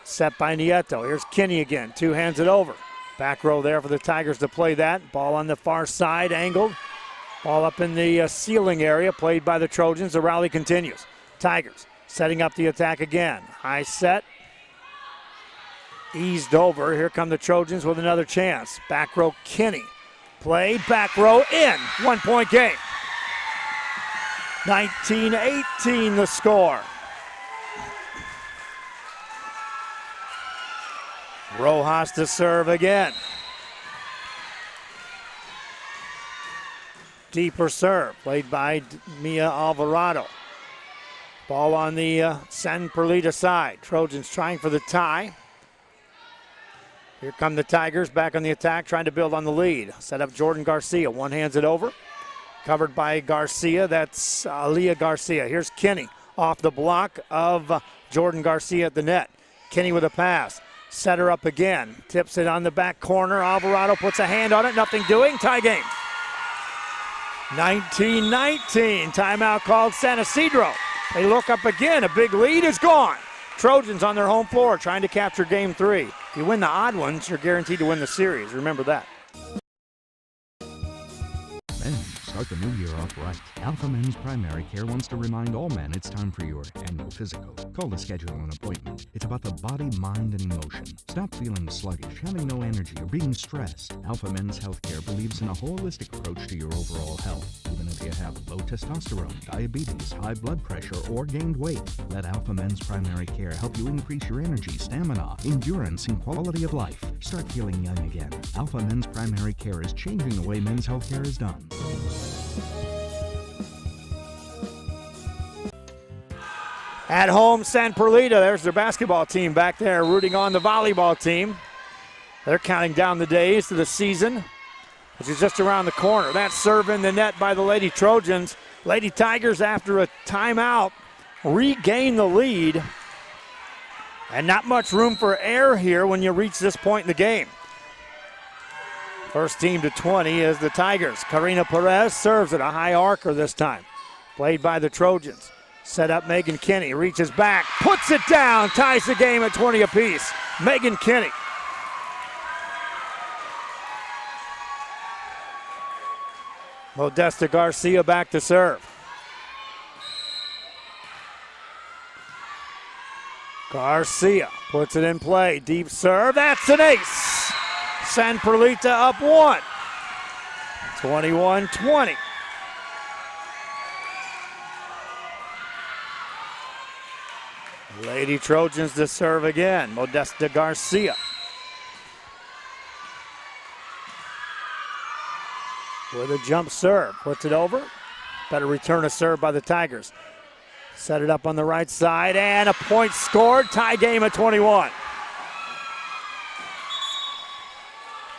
Set by Nieto. Here's Kinney again. Two hands it over. Back row there for the Tigers to play that. Ball on the far side. Angled. Ball up in the ceiling area. Played by the Trojans. The rally continues. Tigers setting up the attack again. High set. Eased over. Here come the Trojans with another chance. Back row Kinney. Played. Back row in. 1-point game. 19-18 the score. Rojas to serve again. Deeper serve. Played by Mia Alvarado. Ball on the San Perlita side. Trojans trying for the tie. Here come the Tigers back on the attack, trying to build on the lead. Set up Jordan Garcia. One hands it over. Covered by Garcia. That's Aaliyah Garcia. Here's Kinney off the block of Jordan Garcia at the net. Kinney with a pass. Set her up again. Tips it on the back corner. Alvarado puts a hand on it. Nothing doing. Tie game. 19-19. Timeout called San Isidro. They look up again. A big lead is gone. Trojans on their home floor trying to capture game 3. If you win the odd ones, you're guaranteed to win the series. Remember that. Men, start the new year off right. Alpha Men's Primary Care wants to remind all men it's time for your annual physical. Call to schedule an appointment. It's about the body, mind, and emotion. Stop feeling sluggish, having no energy, or being stressed. Alpha Men's Healthcare believes in a holistic approach to your overall health. Even if you have low testosterone, diabetes, high blood pressure, or gained weight, let Alpha Men's Primary Care help you increase your energy, stamina, endurance, and quality of life. Start feeling young again. Alpha Men's Primary Care is changing the way men's healthcare is done. At home, San Perlita, there's their basketball team back there rooting on the volleyball team. They're counting down the days to the season, which is just around the corner. That serve in the net by the Lady Trojans. Lady Tigers, after a timeout, regain the lead And not much room for error here when you reach this point in the game. First team to 20 is the Tigers. Karina Perez serves it, a high arcer this time. Played by the Trojans. Set up Megan Kinney, reaches back, puts it down, ties the game at 20 apiece. Megan Kinney. Modesta Garcia back to serve. Garcia puts it in play. Deep serve. That's an ace. Send Perlita up 1. 21-20. Lady Trojans to serve again. Modesta Garcia. With a jump serve. Puts it over. Better return a serve by the Tigers. Set it up on the right side, and a point scored. Tie game at 21.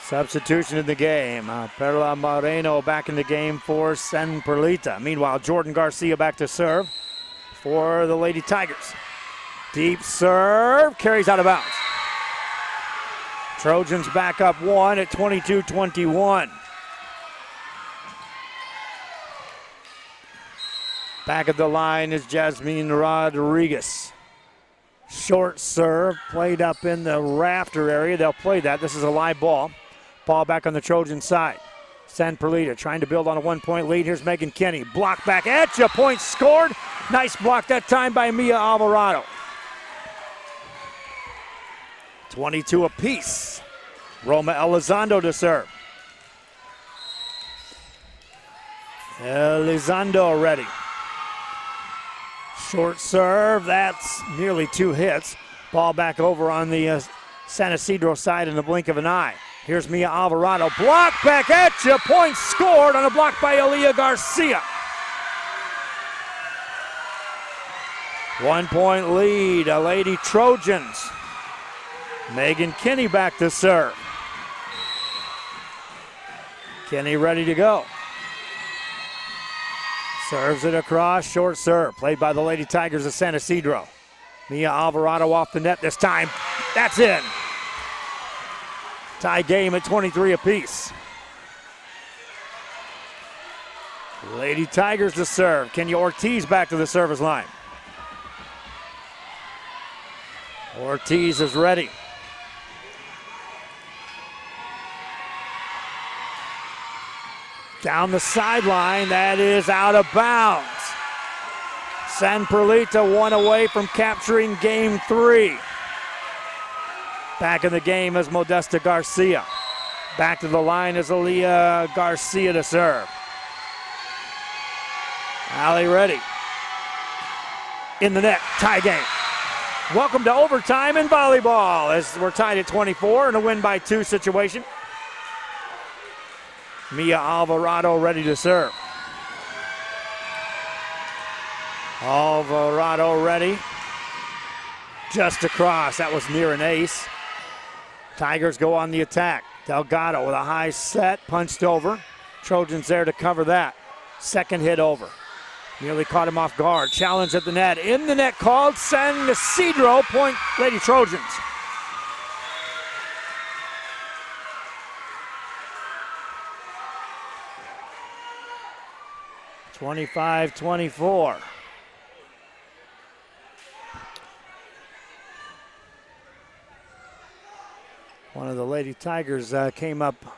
Substitution in the game. Perla Moreno back in the game for Sen Perlita. Meanwhile, Jordan Garcia back to serve for the Lady Tigers. Deep serve, carries out of bounds. Trojans back up 1 at 22-21. Back at the line is Jasmine Rodriguez. Short serve, played up in the rafter area. They'll play that. This is a live ball. Ball back on the Trojan side. San Perlita trying to build on a 1-point lead. Here's Megan Kinney. Block back at you. Point scored. Nice block that time by Mia Alvarado. 22 apiece. Roma Elizondo to serve. Elizondo ready. Short serve, that's nearly 2 hits. Ball back over on the San Isidro side in the blink of an eye. Here's Mia Alvarado, block back at you, point scored on a block by Aaliyah Garcia. 1-point lead, Lady Trojans. Megan Kinney back to serve. Kinney ready to go. Serves it across, short serve. Played by the Lady Tigers of San Isidro. Mia Alvarado off the net this time. That's in. Tie game at 23 apiece. Lady Tigers to serve. Kenya Ortiz back to the service line. Ortiz is ready. Down the sideline, that is out of bounds. San Perlita 1 away from capturing game 3. Back in the game is Modesta Garcia. Back to the line is Aaliyah Garcia to serve. Allie ready. In the net, tie game. Welcome to overtime in volleyball as we're tied at 24 in a win by 2 situation. Mia Alvarado ready to serve. Alvarado ready. Just across, that was near an ace. Tigers go on the attack. Delgado with a high set, punched over. Trojans there to cover that. Second hit over. Nearly caught him off guard. Challenge at the net. In the net called. San Isidro, point Lady Trojans. (25-24). One of the Lady Tigers came up a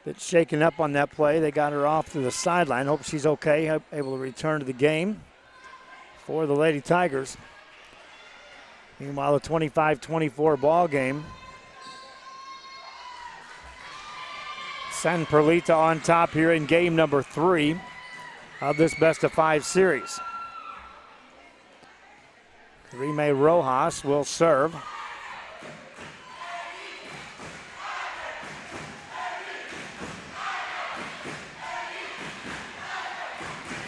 bit shaken up on that play. They got her off to the sideline. Hope she's okay, able to return to the game for the Lady Tigers. Meanwhile, a 25-24 ball game. San Perlita on top here in game number 3 of this best-of-5 series. Rime Rojas will serve.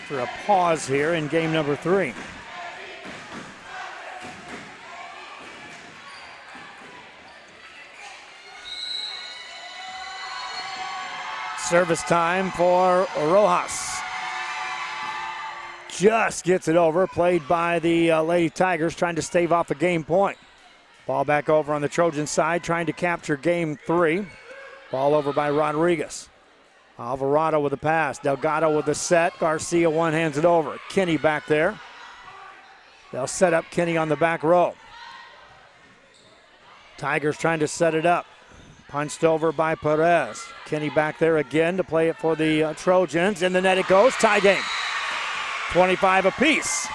For a pause here in game number 3. Service time for Rojas. just gets it over. Played by the Lady Tigers, trying to stave off a game point. Ball back over on the Trojan side, trying to capture game 3. Ball over by Rodriguez. Alvarado with the pass. Delgado with the set. Garcia one-hands it over. Kinney back there. They'll set up Kinney on the back row. Tigers trying to set it up. Punched over by Perez. Kinney back there again to play it for the Trojans. In the net it goes. Tie game. 25 apiece.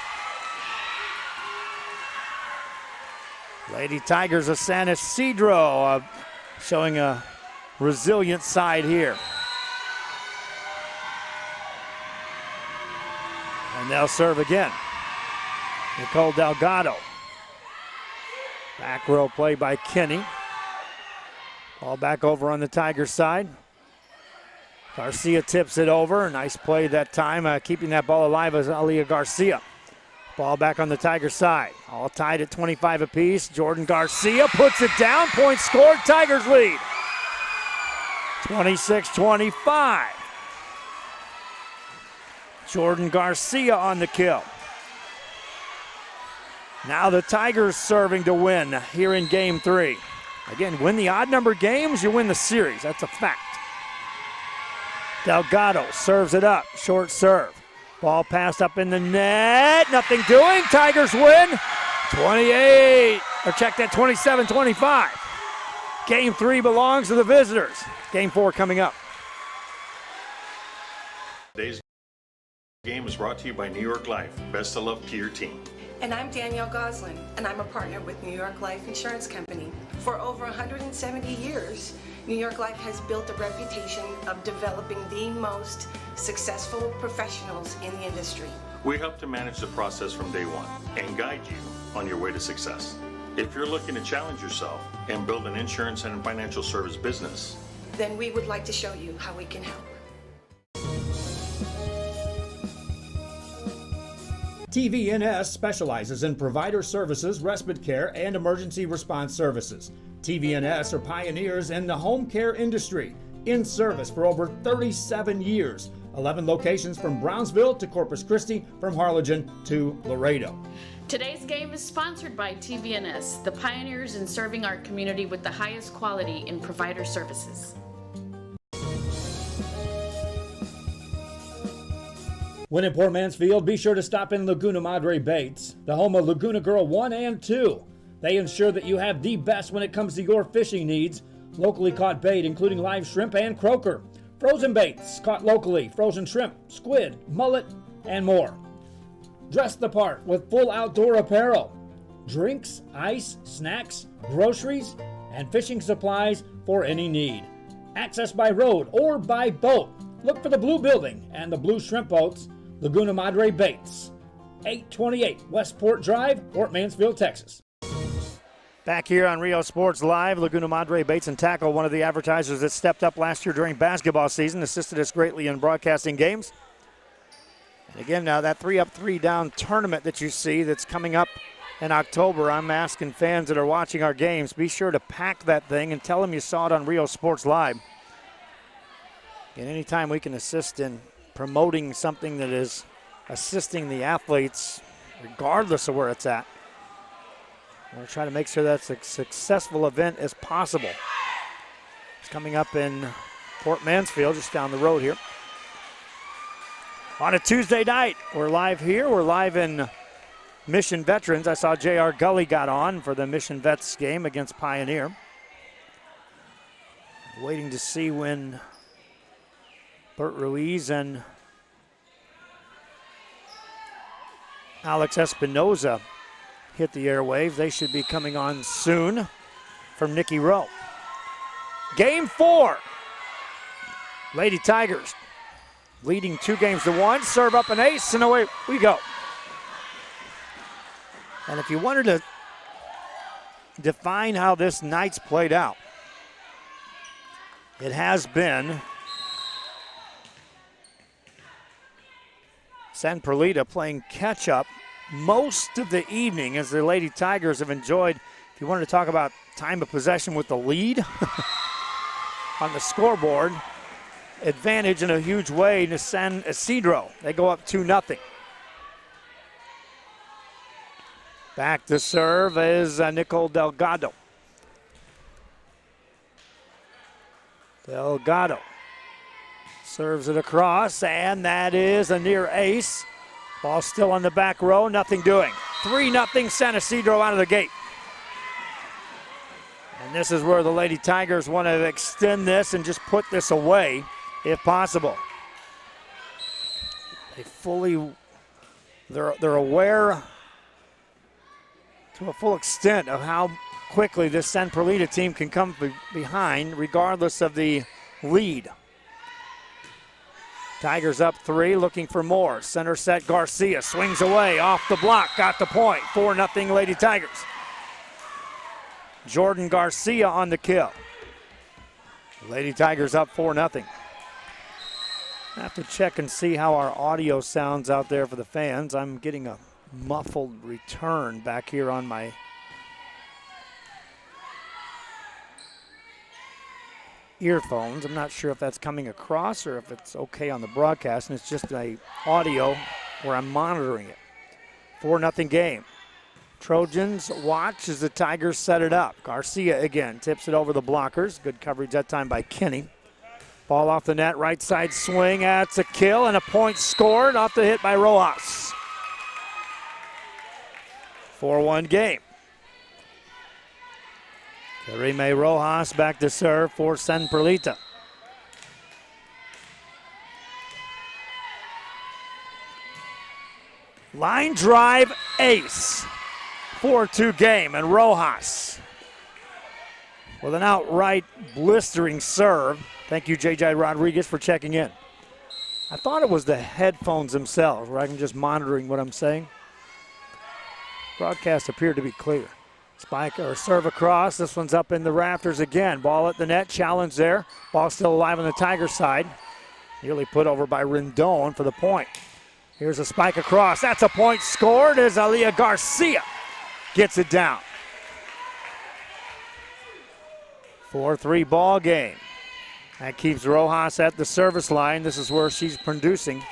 Lady Tigers of San Isidro showing a resilient side here. And they'll serve again. Nicole Delgado. Back row play by Kinney. Ball back over on the Tigers side. Garcia tips it over. Nice play that time. Keeping that ball alive is Alia Garcia. Ball back on the Tigers side. All tied at 25 apiece. Jordan Garcia puts it down. Point scored. Tigers lead. 26-25. Jordan Garcia on the kill. Now the Tigers serving to win here in game 3. Again, win the odd number games, you win the series. That's a fact. Delgado serves it up. Short serve. Ball passed up in the net. Nothing doing. Tigers win. 28, or check that, 27-25. Game 3 belongs to the visitors. Game 4 coming up. Today's game is brought to you by New York Life. Best of luck to your team. And I'm Danielle Goslin, and I'm a partner with New York Life Insurance Company. For over 170 years, New York Life has built a reputation of developing the most successful professionals in the industry. We help to manage the process from day one and guide you on your way to success. If you're looking to challenge yourself and build an insurance and financial service business, then we would like to show you how we can help. TVNS specializes in provider services, respite care, and emergency response services. TVNS are pioneers in the home care industry, in service for over 37 years. 11 locations from Brownsville to Corpus Christi, from Harlingen to Laredo. Today's game is sponsored by TVNS, the pioneers in serving our community with the highest quality in provider services. When in Port Mansfield, be sure to stop in Laguna Madre Baits, the home of Laguna Girl 1 and 2. They ensure that you have the best when it comes to your fishing needs. Locally caught bait, including live shrimp and croaker. Frozen baits, caught locally, frozen shrimp, squid, mullet, and more. Dress the part with full outdoor apparel. Drinks, ice, snacks, groceries, and fishing supplies for any need. Access by road or by boat. Look for the blue building and the blue shrimp boats. Laguna Madre Baits, 828 Westport Drive, Port Mansfield, Texas. Back here on Rio Sports Live, Laguna Madre Baits and Tackle, one of the advertisers that stepped up last year during basketball season, assisted us greatly in broadcasting games. And again, now that 3-up, 3-down tournament that you see that's coming up in October, I'm asking fans that are watching our games, be sure to pack that thing and tell them you saw it on Rio Sports Live. And anytime we can assist in promoting something that is assisting the athletes, regardless of where it's at, we're trying to make sure that's a successful event as possible. It's coming up in Port Mansfield, just down the road here. On a Tuesday night, we're live here. We're live in Mission Veterans. I saw J.R. Gully got on for the Mission Vets game against Pioneer. Waiting to see when Bert Ruiz and Alex Espinoza hit the airwaves. They should be coming on soon from Nicky Rowe. Game 4. Lady Tigers leading 2-1. Serve up an ace, and away we go. And if you wanted to define how this night's played out, it has been San Perlita playing catch-up most of the evening as the Lady Tigers have enjoyed, if you wanted to talk about time of possession with the lead on the scoreboard, advantage in a huge way to San Isidro. They go up 2-0. Back to serve is Nicole Delgado. Delgado serves it across, and that is a near ace. Ball still on the back row, nothing doing. 3-0 San Isidro out of the gate. And this is where the Lady Tigers want to extend this and just put this away if possible. They're aware to a full extent of how quickly this San Perlita team can come behind regardless of the lead. Tigers up 3, looking for more. Center set, Garcia swings away, off the block, got the point. 4-0 Lady Tigers. Jordan Garcia on the kill. Lady Tigers up 4-0. I have to check and see how our audio sounds out there for the fans. I'm getting a muffled return back here on my earphones. I'm not sure if that's coming across or if it's okay on the broadcast, and it's just a audio where I'm monitoring it. 4-0 game. Trojans watch as the Tigers set it up. Garcia again tips it over the blockers. Good coverage that time by Kinney. Ball off the net, right side swing. That's a kill and a point scored off the hit by Rojas. 4-1 game. Karime Rojas back to serve for San Perlita. Line drive ace. 4-2 game, and Rojas with an outright blistering serve. Thank you, J.J. Rodriguez, for checking in. I thought it was the headphones themselves where I'm just monitoring what I'm saying. Broadcast appeared to be clear. Spike or serve across. This one's up in the rafters again. Ball at the net, challenge there. Ball still alive on the Tiger side. Nearly put over by Rendon for the point. Here's a spike across. That's a point scored as Aaliyah Garcia gets it down. 4-3 ball game. That keeps Rojas at the service line. This is where she's producing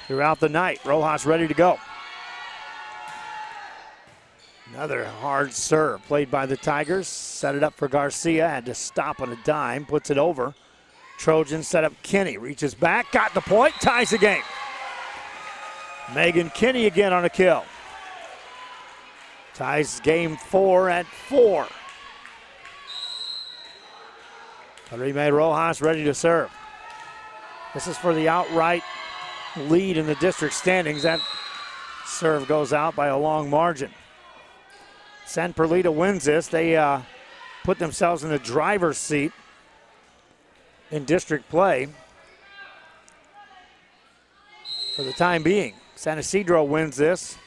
throughout the night. Rojas ready to go. Another hard serve played by the Tigers. Set it up for Garcia. Had to stop on a dime. Puts it over. Trojan set up Kinney. Reaches back. Got the point. Ties the game. Megan Kinney again on a kill. Ties game 4 at 4. Karime Rojas ready to serve. This is for the outright lead in the district standings. That serve goes out by a long margin. San Perlita wins this. They put themselves in the driver's seat in district play for the time being. San Isidro wins this.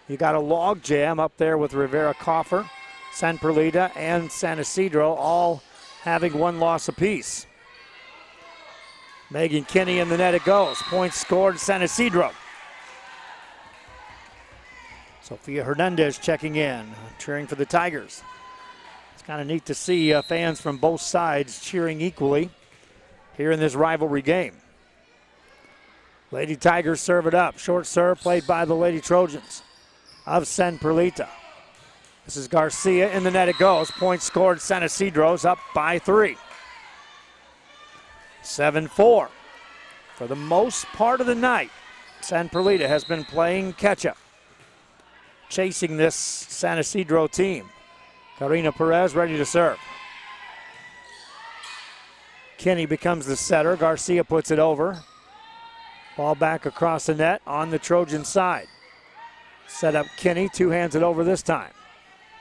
You got a log jam up there with Rivera Coffer, San Perlita, and San Isidro all having one loss apiece. Megan Kinney in the net it goes. Points scored, San Isidro. Sofia Hernandez checking in, cheering for the Tigers. It's kind of neat to see fans from both sides cheering equally here in this rivalry game. Lady Tigers serve it up. Short serve played by the Lady Trojans of San Perlita. This is Garcia in the net it goes. Point scored, San Isidro's up by 3. 7-4. For the most part of the night, San Perlita has been playing catch-up, chasing this San Isidro team. Karina Perez ready to serve. Kinney becomes the setter. Garcia puts it over. Ball back across the net on the Trojan side. Set up Kinney, two hands it over this time.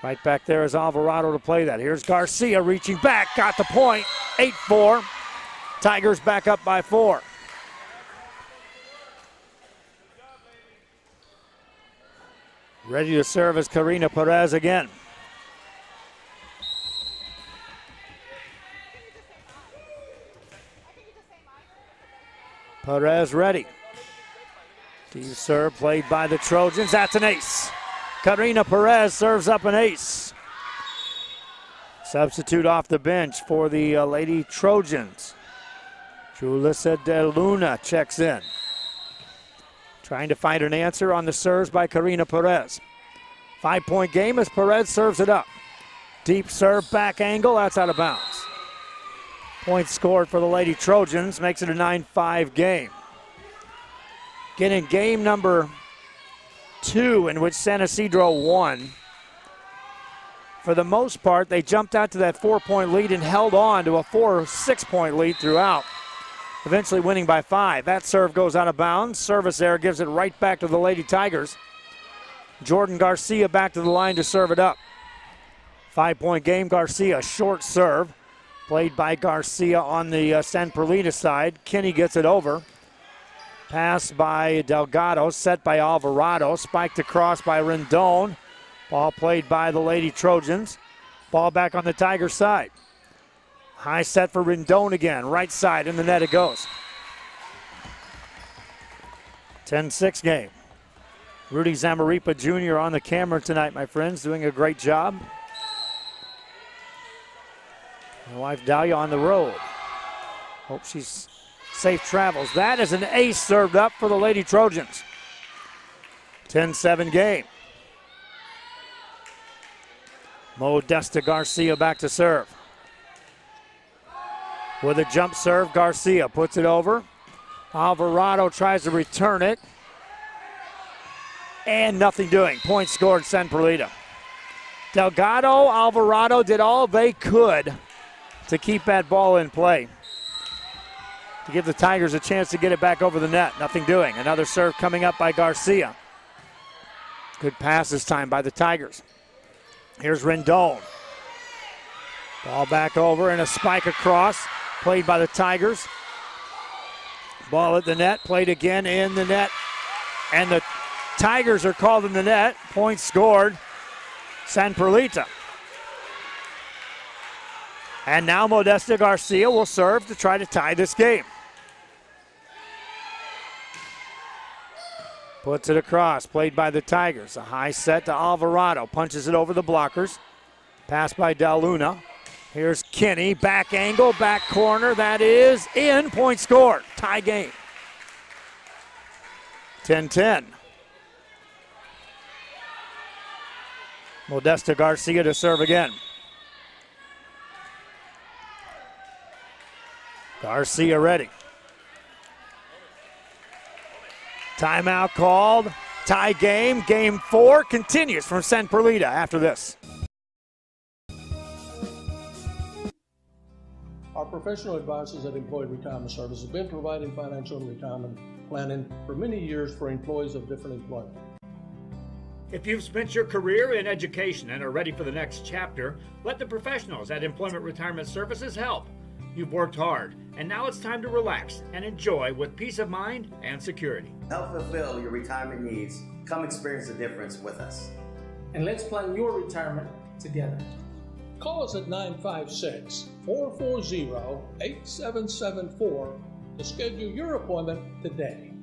Right back there is Alvarado to play that. Here's Garcia reaching back, got the point. 8-4. Tigers back up by 4. Ready to serve is Karina Perez again. Perez ready. Deep serve played by the Trojans. That's an ace. Karina Perez serves up an ace. Substitute off the bench for the Lady Trojans. Julissa De Luna checks in. Trying to find an answer on the serves by Karina Perez. 5-point game as Perez serves it up. Deep serve, back angle, that's out of bounds. Point scored for the Lady Trojans, makes it a 9-5 game. Getting game number 2 in which San Isidro won. For the most part, they jumped out to that 4-point lead and held on to a 4 or 6-point lead throughout, eventually winning by 5. That serve goes out of bounds. Service error gives it right back to the Lady Tigers. Jordan Garcia back to the line to serve it up. 5-point game. Garcia, short serve. Played by Garcia on the San Perlita side. Kinney gets it over. Pass by Delgado, set by Alvarado. Spiked across by Rendon. Ball played by the Lady Trojans. Ball back on the Tiger side. High set for Rendon again. Right side, in the net it goes. 10-6 game. Rudy Zamaripa Jr. on the camera tonight, my friends, doing a great job. My wife Dahlia on the road. Hope she's safe travels. That is an ace served up for the Lady Trojans. 10-7 game. Modesta Garcia back to serve. With a jump serve, Garcia puts it over. Alvarado tries to return it. And nothing doing. Point scored, San Perlita. Delgado, Alvarado did all they could to keep that ball in play, to give the Tigers a chance to get it back over the net. Nothing doing. Another serve coming up by Garcia. Good pass this time by the Tigers. Here's Rendon. Ball back over and a spike across. Played by the Tigers. Ball at the net. Played again in the net. And the Tigers are called in the net. Point scored, San Perlita. And now Modesta Garcia will serve to try to tie this game. Puts it across, played by the Tigers. A high set to Alvarado, punches it over the blockers. Pass by Del Luna. Here's Kinney, back angle, back corner, that is in, point scored, tie game. 10-10. Modesta Garcia to serve again. Garcia ready. Timeout called. Tie game. Game 4 continues from San Perlita after this. Our professional advisors at Employee Retirement Services have been providing financial and retirement planning for many years for employees of different employment. If you've spent your career in education and are ready for the next chapter, let the professionals at Employment Retirement Services help. You've worked hard, and now it's time to relax and enjoy with peace of mind and security. Help fulfill your retirement needs. Come experience the difference with us. And let's plan your retirement together. Call us at 956-440-8774 to schedule your appointment today.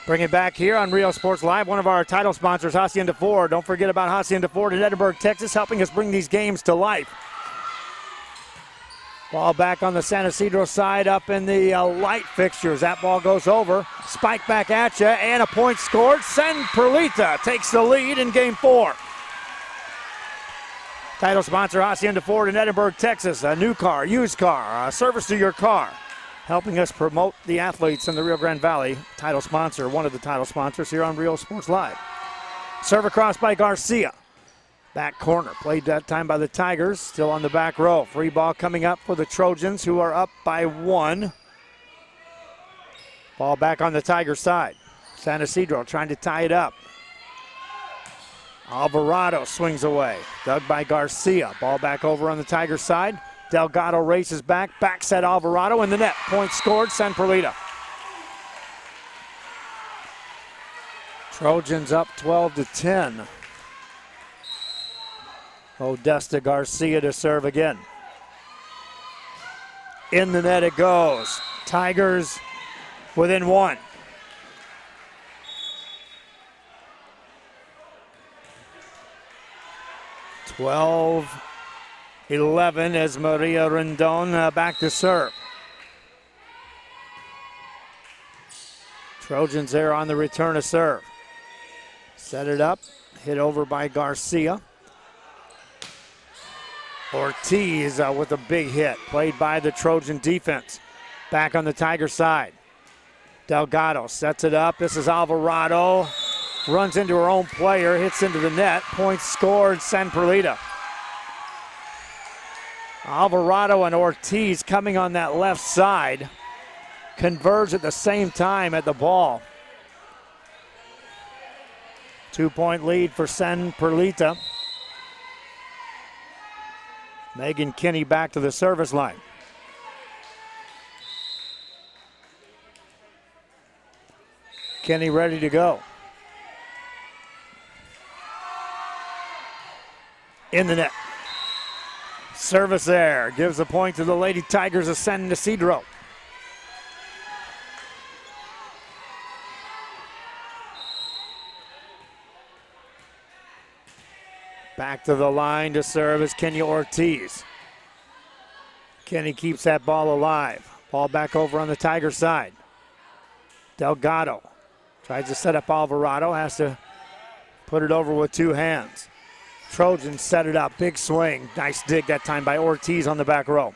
Bring it back here on Rio Sports Live. One of our title sponsors, Hacienda Ford. Don't forget about Hacienda Ford in Edinburgh, Texas, helping us bring these games to life. Ball back on the San Isidro side up in the light fixtures. That ball goes over. Spike back at you, and a point scored. San Perlita takes the lead in Game 4. Title sponsor, Hacienda Ford in Edinburgh, Texas. A new car, used car, a service to your car. Helping us promote the athletes in the Rio Grande Valley. Title sponsor, one of the title sponsors here on Rio Sports Live. Serve across by Garcia. Back corner, played that time by the Tigers, still on the back row. Free ball coming up for the Trojans, who are up by 1. Ball back on the Tiger side. San Isidro trying to tie it up. Alvarado swings away, dug by Garcia. Ball back over on the Tiger side. Delgado races back, set Alvarado in the net. Point scored, San Perlita. Trojans up 12-10. Modesta Garcia to serve again. In the net it goes. Tigers within 1. (12-11) as Maria Rendon back to serve. Trojans there on the return of serve. Set it up, hit over by Garcia. Ortiz with a big hit, played by the Trojan defense. Back on the Tiger side. Delgado sets it up. This is Alvarado. Runs into her own player, hits into the net. Point scored, San Perlita. Alvarado and Ortiz coming on that left side. Converge at the same time at the ball. 2-point lead for San Perlita. Megan Kinney back to the service line. Kinney ready to go. In the net. Service there. Gives the point to the Lady Tigers of San Isidro. Back to the line to serve is Kenya Ortiz. Kenny keeps that ball alive. Ball back over on the Tiger side. Delgado tries to set up Alvarado, has to put it over with two hands. Trojans set it up, big swing. Nice dig that time by Ortiz on the back row.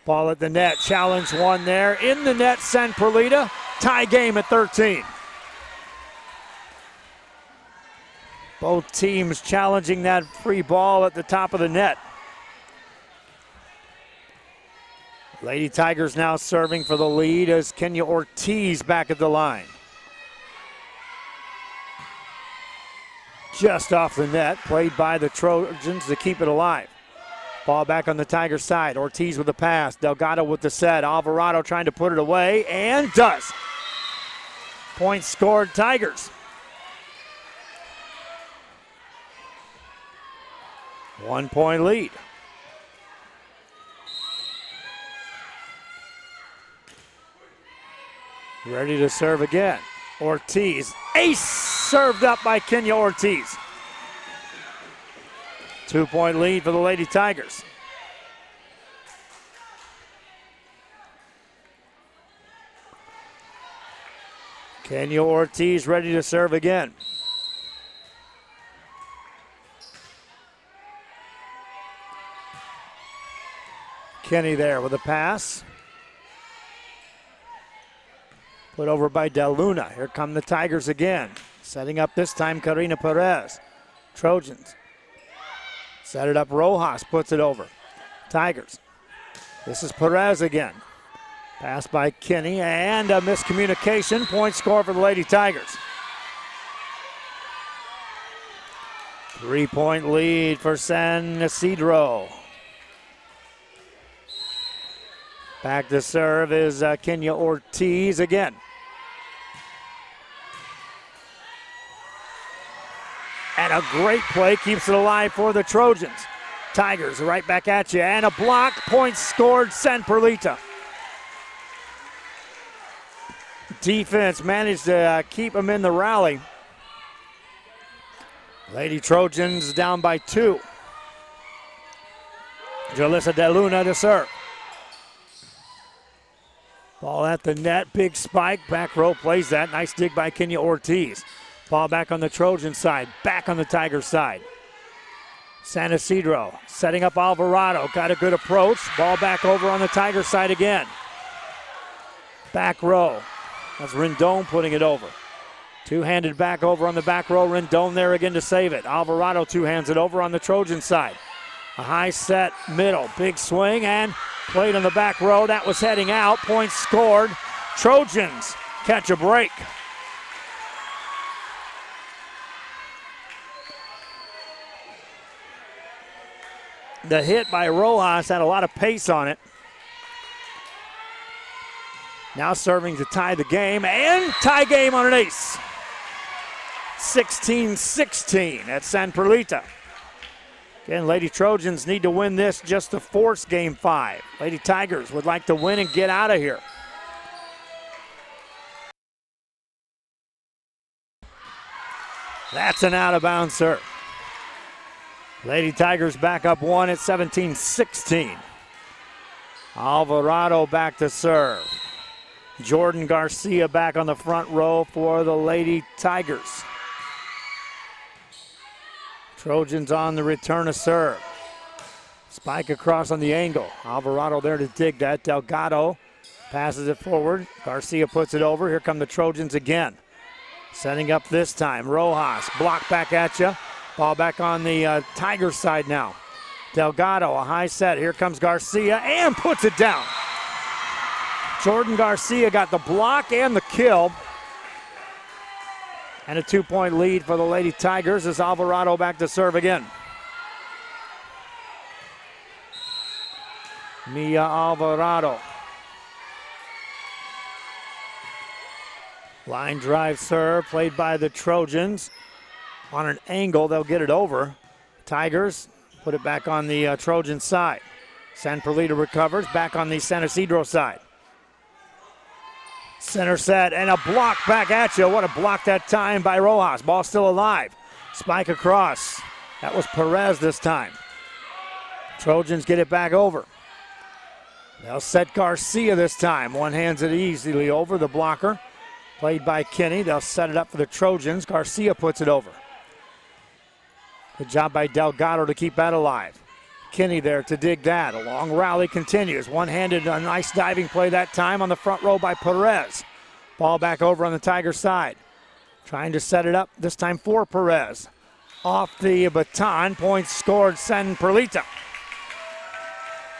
Ball at the net, challenge one there. In the net, San Perlita. Tie game at 13. Both teams challenging that free ball at the top of the net. Lady Tigers now serving for the lead as Kenya Ortiz back at the line. Just off the net, played by the Trojans to keep it alive. Ball back on the Tiger side. Ortiz with the pass. Delgado with the set. Alvarado trying to put it away, and does. Point scored, Tigers. One-point lead. Ready to serve again. Ortiz. Ace served up by Kenya Ortiz. 2-point lead for the Lady Tigers. Kenya Ortiz ready to serve again. Kenny there with a pass. Put over by Del Luna. Here come the Tigers again. Setting up this time, Karina Perez. Trojans. Set it up, Rojas puts it over. Tigers. This is Perez again. Pass by Kenny and a miscommunication. Point score for the Lady Tigers. 3-point lead for San Isidro. Back to serve is Kenya Ortiz again. And a great play keeps it alive for the Trojans. Tigers right back at you. And a block. Point scored, San Perlita. Defense managed to keep them in the rally. Lady Trojans down by 2. Jalissa De Luna to serve. Ball at the net, big spike, back row plays that. Nice dig by Kenya Ortiz. Ball back on the Trojan side, back on the Tiger side. San Isidro setting up Alvarado, got a good approach. Ball back over on the Tiger side again. Back row, that's Rendon putting it over. Two-handed back over on the back row, Rendon there again to save it. Alvarado two-hands it over on the Trojan side. A high set middle, big swing, and played on the back row. That was heading out. Points scored. Trojans catch a break. The hit by Rojas had a lot of pace on it. Now serving to tie the game, and tie game on an ace. 16-16 at San Perlita. Again, Lady Trojans need to win this just to force Game 5. Lady Tigers would like to win and get out of here. That's an out-of-bounds serve. Lady Tigers back up 1 at 17-16. Alvarado back to serve. Jordan Garcia back on the front row for the Lady Tigers. Trojans on the return of serve. Spike across on the angle. Alvarado there to dig that. Delgado passes it forward. Garcia puts it over. Here come the Trojans again. Setting up this time. Rojas, block back at you. Ball back on the Tigers side now. Delgado, a high set. Here comes Garcia and puts it down. Jordan Garcia got the block and the kill. And a 2-point lead for the Lady Tigers as Alvarado back to serve again. Mia Alvarado. Line drive serve played by the Trojans. On an angle, they'll get it over. Tigers put it back on the Trojan side. San Perlita recovers back on the San Isidro side. Center set and a block back at you. What a block that time by Rojas. Ball still alive. Spike across. That was Perez this time. Trojans get it back over. They'll set Garcia this time. One hands it easily over the blocker. Played by Kinney. They'll set it up for the Trojans. Garcia puts it over. Good job by Delgado to keep that alive. Kinney there to dig that. A long rally continues. One-handed, a nice diving play that time on the front row by Perez. Ball back over on the Tiger side. Trying to set it up this time for Perez. Off the baton. Points scored San Perlita.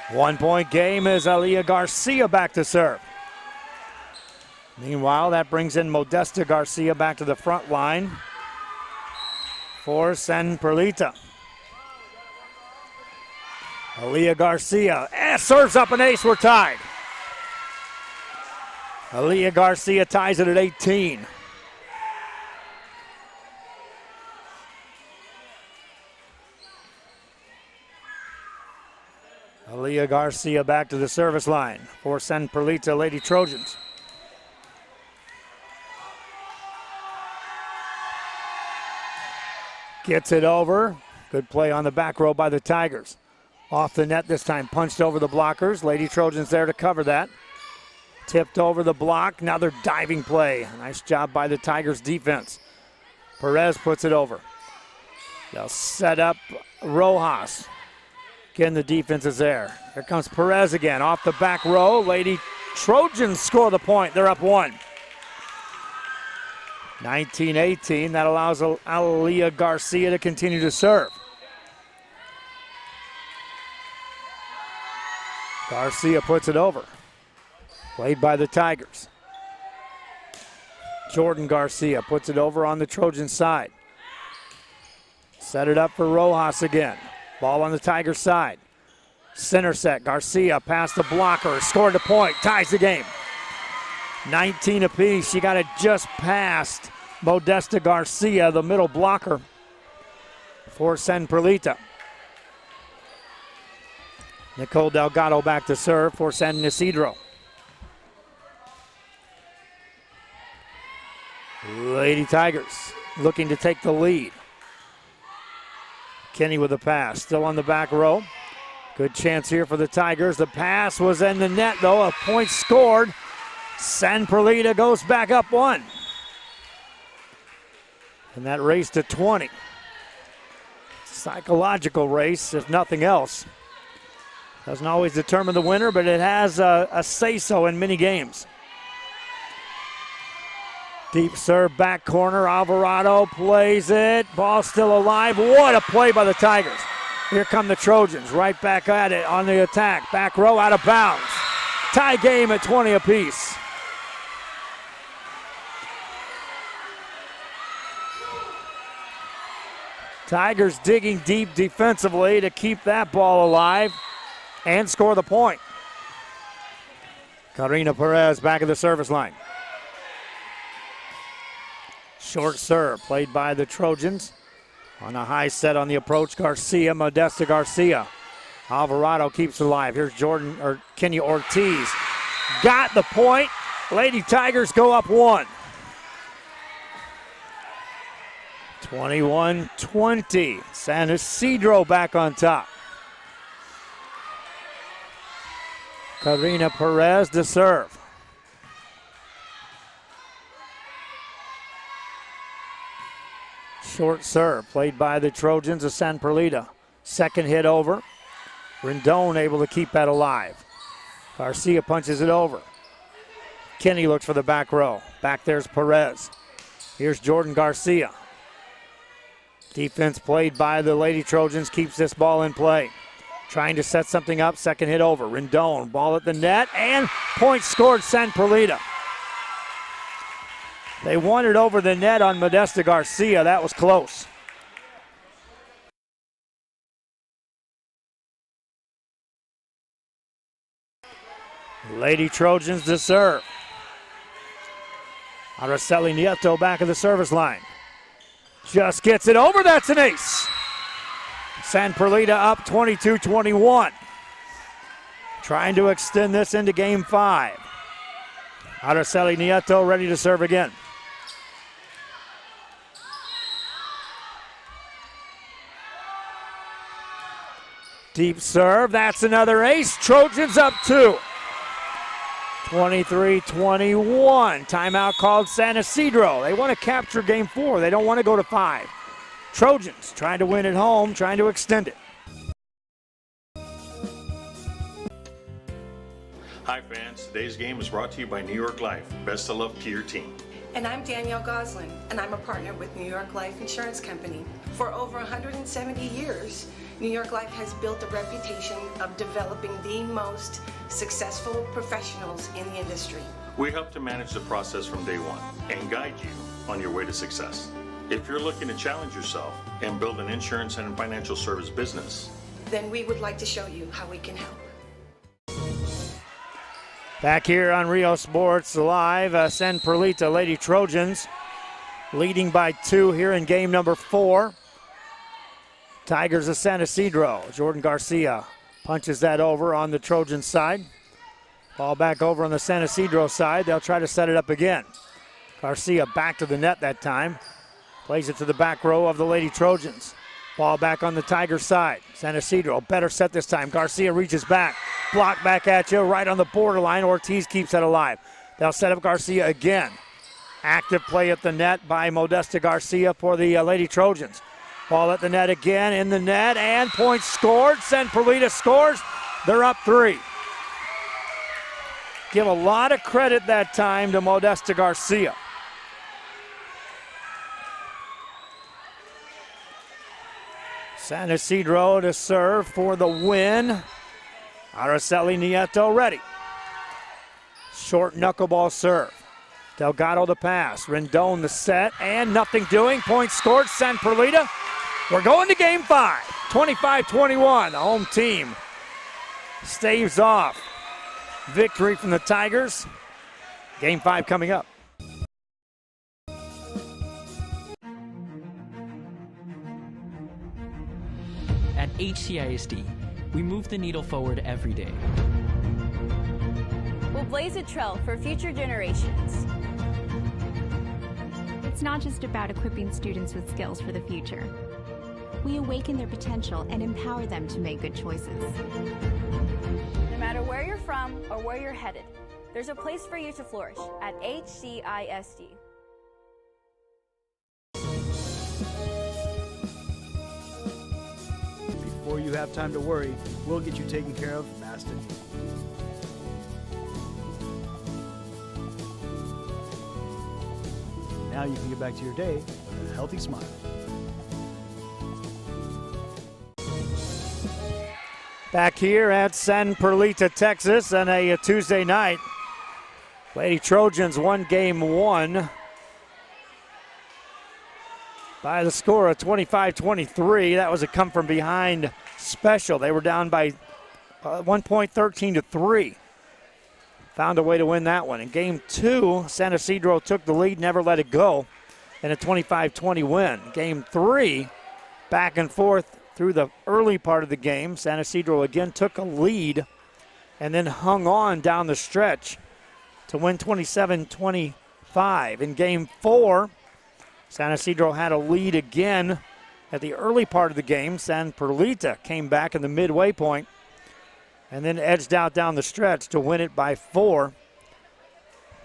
1-point game is Aaliyah Garcia back to serve. Meanwhile, that brings in Modesta Garcia back to the front line for San Perlita. Aaliyah Garcia serves up an ace. We're tied. Aaliyah Garcia ties it at 18. Aaliyah Garcia back to the service line for San Perlita Lady Trojans. Gets it over. Good play on the back row by the Tigers. Off the net this time, punched over the blockers. Lady Trojans there to cover that. Tipped over the block. Another diving play. Nice job by the Tigers defense. Perez puts it over. They'll set up Rojas. Again, the defense is there. Here comes Perez again off the back row. Lady Trojans score the point. They're up one. 19-18. That allows Aaliyah Garcia to continue to serve. Garcia puts it over. Played by the Tigers. Jordan Garcia puts it over on the Trojan side. Set it up for Rojas again. Ball on the Tigers side. Center set. Garcia past the blocker. Scored a point. Ties the game. 19 apiece. She got it just past Modesta Garcia, the middle blocker for San Perlita. Nicole Delgado back to serve for San Isidro. Lady Tigers looking to take the lead. Kinney with a pass, still on the back row. Good chance here for the Tigers. The pass was in the net though, a point scored. San Perlita goes back up one. And that race to 20. Psychological race, if nothing else. Doesn't always determine the winner, but it has a say-so in many games. Deep serve, back corner. Alvarado plays it. Ball still alive. What a play by the Tigers. Here come the Trojans. Right back at it on the attack. Back row out of bounds. Tie game at 20 apiece. Tigers digging deep defensively to keep that ball alive and score the point. Karina Perez back at the service line. Short serve played by the Trojans. On a high set on the approach, Garcia, Modesta Garcia. Alvarado keeps it alive. Here's Kenya Ortiz. Got the point. Lady Tigers go up one. 21-20. San Isidro back on top. Karina Perez to serve. Short serve played by the Trojans of San Perlita. Second hit over. Rendon able to keep that alive. Garcia punches it over. Kenny looks for the back row. Back there's Perez. Here's Jordan Garcia. Defense played by the Lady Trojans keeps this ball in play. Trying to set something up. Second hit over. Rendon, ball at the net, and point scored San Perlita. They won it over the net on Modesta Garcia. That was close. Lady Trojans to serve. Araceli Nieto back of the service line. Just gets it over. That's an ace. San Perlita up 22-21. Trying to extend this into game 5. Araceli Nieto ready to serve again. Deep serve. That's another ace. Trojans up 2. 23-21. Timeout called San Isidro. They want to capture game 4. They don't want to go to 5. Trojans trying to win at home, trying to extend it. Hi fans, today's game is brought to you by New York Life. Best of luck to your team. And I'm Danielle Goslin, and I'm a partner with New York Life Insurance Company. For over 170 years, New York Life has built a reputation of developing the most successful professionals in the industry. We help to manage the process from day one and guide you on your way to success. If you're looking to challenge yourself and build an insurance and financial service business, then we would like to show you how we can help. Back here on Rio Sports Live, San Perlita Lady Trojans leading by 2 here in game number 4. Tigers of San Isidro. Jordan Garcia punches that over on the Trojan side. Ball back over on the San Isidro side. They'll try to set it up again. Garcia back to the net that time. Plays it to the back row of the Lady Trojans. Ball back on the Tiger side. San Isidro, better set this time. Garcia reaches back. Block back at you, right on the borderline. Ortiz keeps that alive. They'll set up Garcia again. Active play at the net by Modesta Garcia for the Lady Trojans. Ball at the net again, in the net, and points scored. San Perlita scores. They're up 3. Give a lot of credit that time to Modesta Garcia. San Isidro to serve for the win. Araceli Nieto ready. Short knuckleball serve. Delgado the pass. Rendon the set, and nothing doing. Point scored, San Perlita. We're going to game 5. 25-21. The home team staves off victory from the Tigers. Game 5 coming up. At HCISD, we move the needle forward every day. We'll blaze a trail for future generations. It's not just about equipping students with skills for the future. We awaken their potential and empower them to make good choices. No matter where you're from or where you're headed, there's a place for you to flourish at HCISD. Before you have time to worry, we'll get you taken care of fast and easy. Now you can get back to your day with a healthy smile. Back here at San Perlita, Texas, on a Tuesday night. Lady Trojans won game 1 by the score of 25-23. That was a come from behind special. They were down by 1 point, 13-3. Found a way to win that one. In game 2, San Isidro took the lead, never let it go, in a 25-20 win. Game 3, back and forth through the early part of the game. San Isidro again took a lead and then hung on down the stretch to win 27-25. In game 4, San Isidro had a lead again at the early part of the game. San Perlita came back in the midway point and then edged out down the stretch to win it by 4.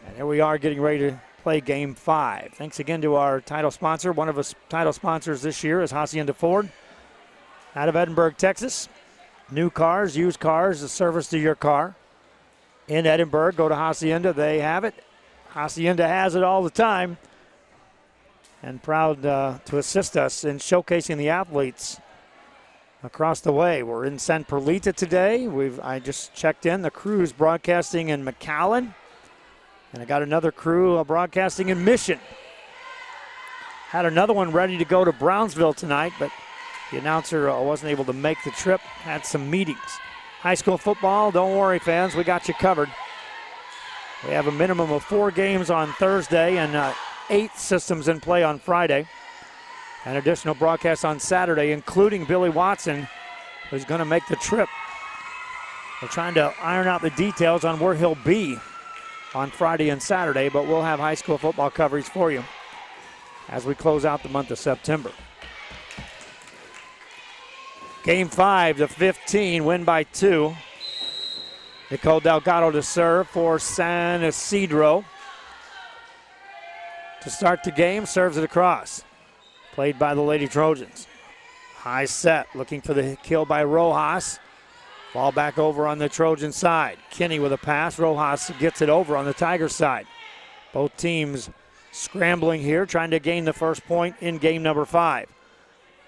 And here we are getting ready to play Game 5. Thanks again to our title sponsor. One of our title sponsors this year is Hacienda Ford out of Edinburgh, Texas. New cars, used cars, the service to your car. In Edinburgh, go to Hacienda. They have it. Hacienda has it all the time. And proud to assist us in showcasing the athletes across the way. We're in San Perlita today. I just checked in. The crew is broadcasting in McAllen. And I got another crew broadcasting in Mission. Had another one ready to go to Brownsville tonight, but the announcer wasn't able to make the trip. Had some meetings. High school football, don't worry, fans. We got you covered. We have a minimum of 4 games on Thursday and 8 systems in play on Friday. An additional broadcast on Saturday, including Billy Watson, who's going to make the trip. We're trying to iron out the details on where he'll be on Friday and Saturday, but we'll have high school football coverage for you as we close out the month of September. Game 5 to 15, win by 2. Nicole Delgado to serve for San Isidro. To start the game, serves it across. Played by the Lady Trojans. High set, looking for the kill by Rojas. Ball back over on the Trojan side. Kinney with a pass. Rojas gets it over on the Tiger side. Both teams scrambling here, trying to gain the first point in game number 5.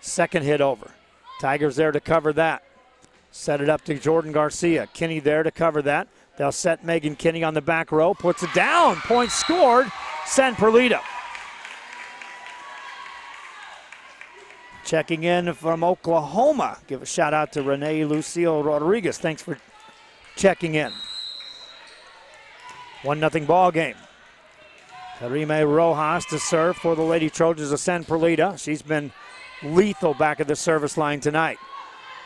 Second hit over. Tigers there to cover that. Set it up to Jordan Garcia. Kinney there to cover that. They'll set Megan Kinney on the back row. Puts it down. Point scored. San Perlita. Checking in from Oklahoma. Give a shout out to Renee Lucio Rodriguez. Thanks for checking in. 1-0 ball game. Karime Rojas to serve for the Lady Trojans of San Perlita. She's been lethal back at the service line tonight.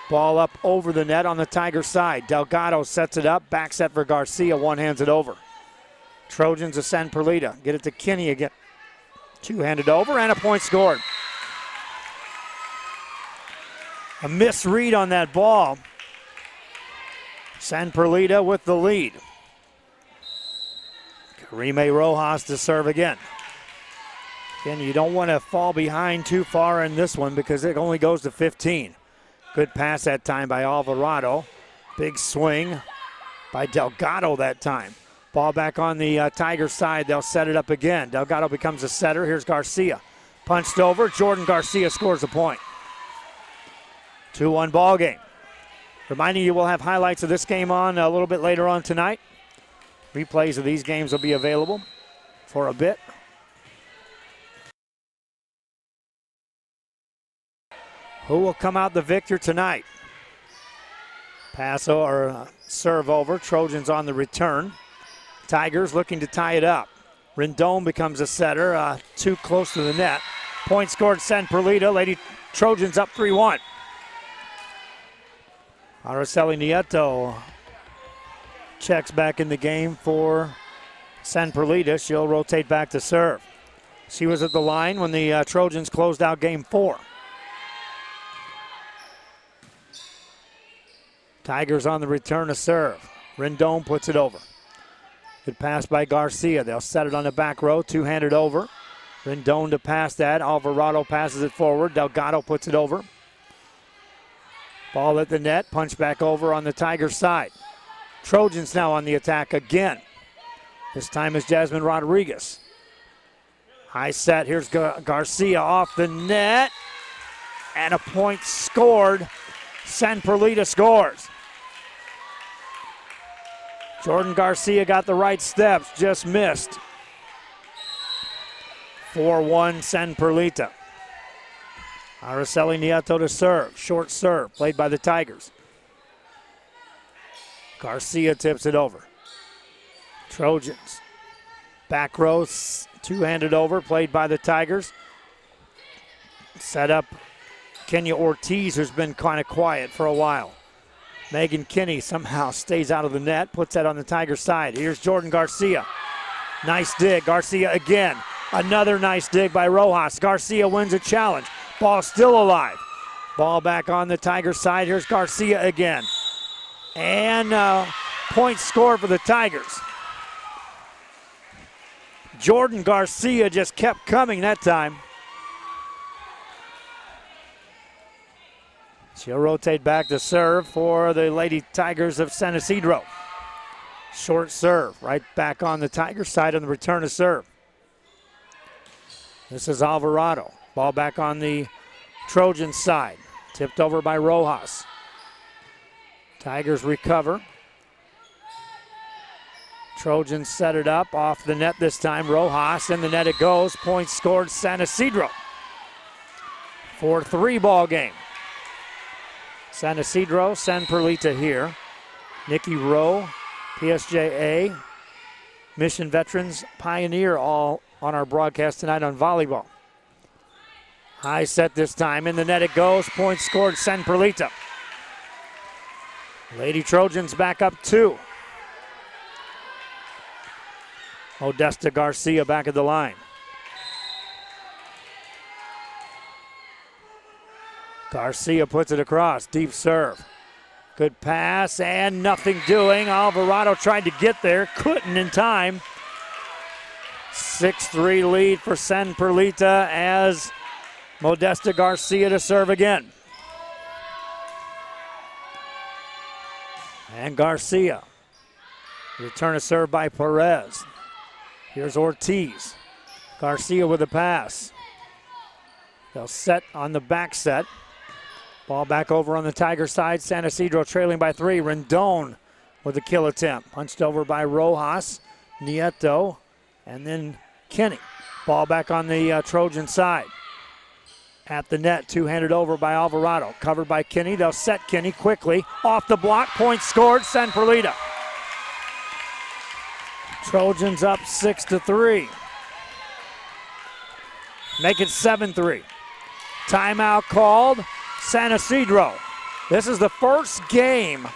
Ball up over the net on the Tiger side. Delgado sets it up. Back set for Garcia. One hands it over. Trojans of San Perlita get it to Kinney again. Two-handed over and a point scored. A misread on that ball. San Perlita with the lead. Karime Rojas to serve again. Again, you don't want to fall behind too far in this one because it only goes to 15. Good pass that time by Alvarado. Big swing by Delgado that time. Ball back on the Tiger side. They'll set it up again. Delgado becomes a setter. Here's Garcia. Punched over. Jordan Garcia scores a point. 2-1 ball game. Reminding you we'll have highlights of this game on a little bit later on tonight. Replays of these games will be available for a bit. Who will come out the victor tonight? Pass or serve over. Trojans on the return. Tigers looking to tie it up. Rendon becomes a setter. Too close to the net. Point scored San Perlita. Lady Trojans up 3-1. Araceli Nieto checks back in the game for San Perlita. She'll rotate back to serve. She was at the line when the Trojans closed out game 4. Tigers on the return to serve. Rendon puts it over. Good pass by Garcia. They'll set it on the back row. Two-handed over. Rendon to pass that. Alvarado passes it forward. Delgado puts it over. Ball at the net. Punch back over on the Tiger side. Trojans now on the attack again. This time is Jasmine Rodriguez. High set. Here's Garcia off the net. And a point scored. San Perlita scores. Jordan Garcia got the right steps, just missed. 4-1 San Perlita. Araceli Nieto to serve. Short serve, played by the Tigers. Garcia tips it over. Trojans. Back row, two-handed over, played by the Tigers. Set up Kenya Ortiz, who's been kind of quiet for a while. Megan Kinney somehow stays out of the net, puts that on the Tiger side. Here's Jordan Garcia. Nice dig. Garcia again. Another nice dig by Rojas. Garcia wins a challenge. Ball still alive. Ball back on the Tiger side. Here's Garcia again. And point score for the Tigers. Jordan Garcia just kept coming that time. She'll rotate back to serve for the Lady Tigers of San Isidro. Short serve, right back on the Tiger side on the return to serve. This is Alvarado. Ball back on the Trojan side. Tipped over by Rojas. Tigers recover. Trojans set it up off the net this time. Rojas, in the net it goes. Point scored, San Isidro. 4-3 ball game. San Isidro, San Perlita here. Nikki Rowe, PSJA, Mission Veterans, Pioneer, all on our broadcast tonight on volleyball. High set this time. In the net it goes. Point scored, San Perlita. Lady Trojans back up 2. Modesta Garcia back at the line. Garcia puts it across. Deep serve. Good pass and nothing doing. Alvarado tried to get there. Couldn't in time. 6-3 lead for San Perlita as Modesta Garcia to serve again. And Garcia. Return a serve by Perez. Here's Ortiz. Garcia with a pass. They'll set on the back set. Ball back over on the Tiger side. San Isidro trailing by 3. Rendon with a kill attempt. Punched over by Rojas, Nieto, and then Kenny. Ball back on the Trojan side. At the net, two-handed over by Alvarado. Covered by Kenny. They'll set Kenny quickly. Off the block. Point scored, San Perlita. Trojans up 6-3. Make it 7-3. Timeout called. San Isidro. This is the first game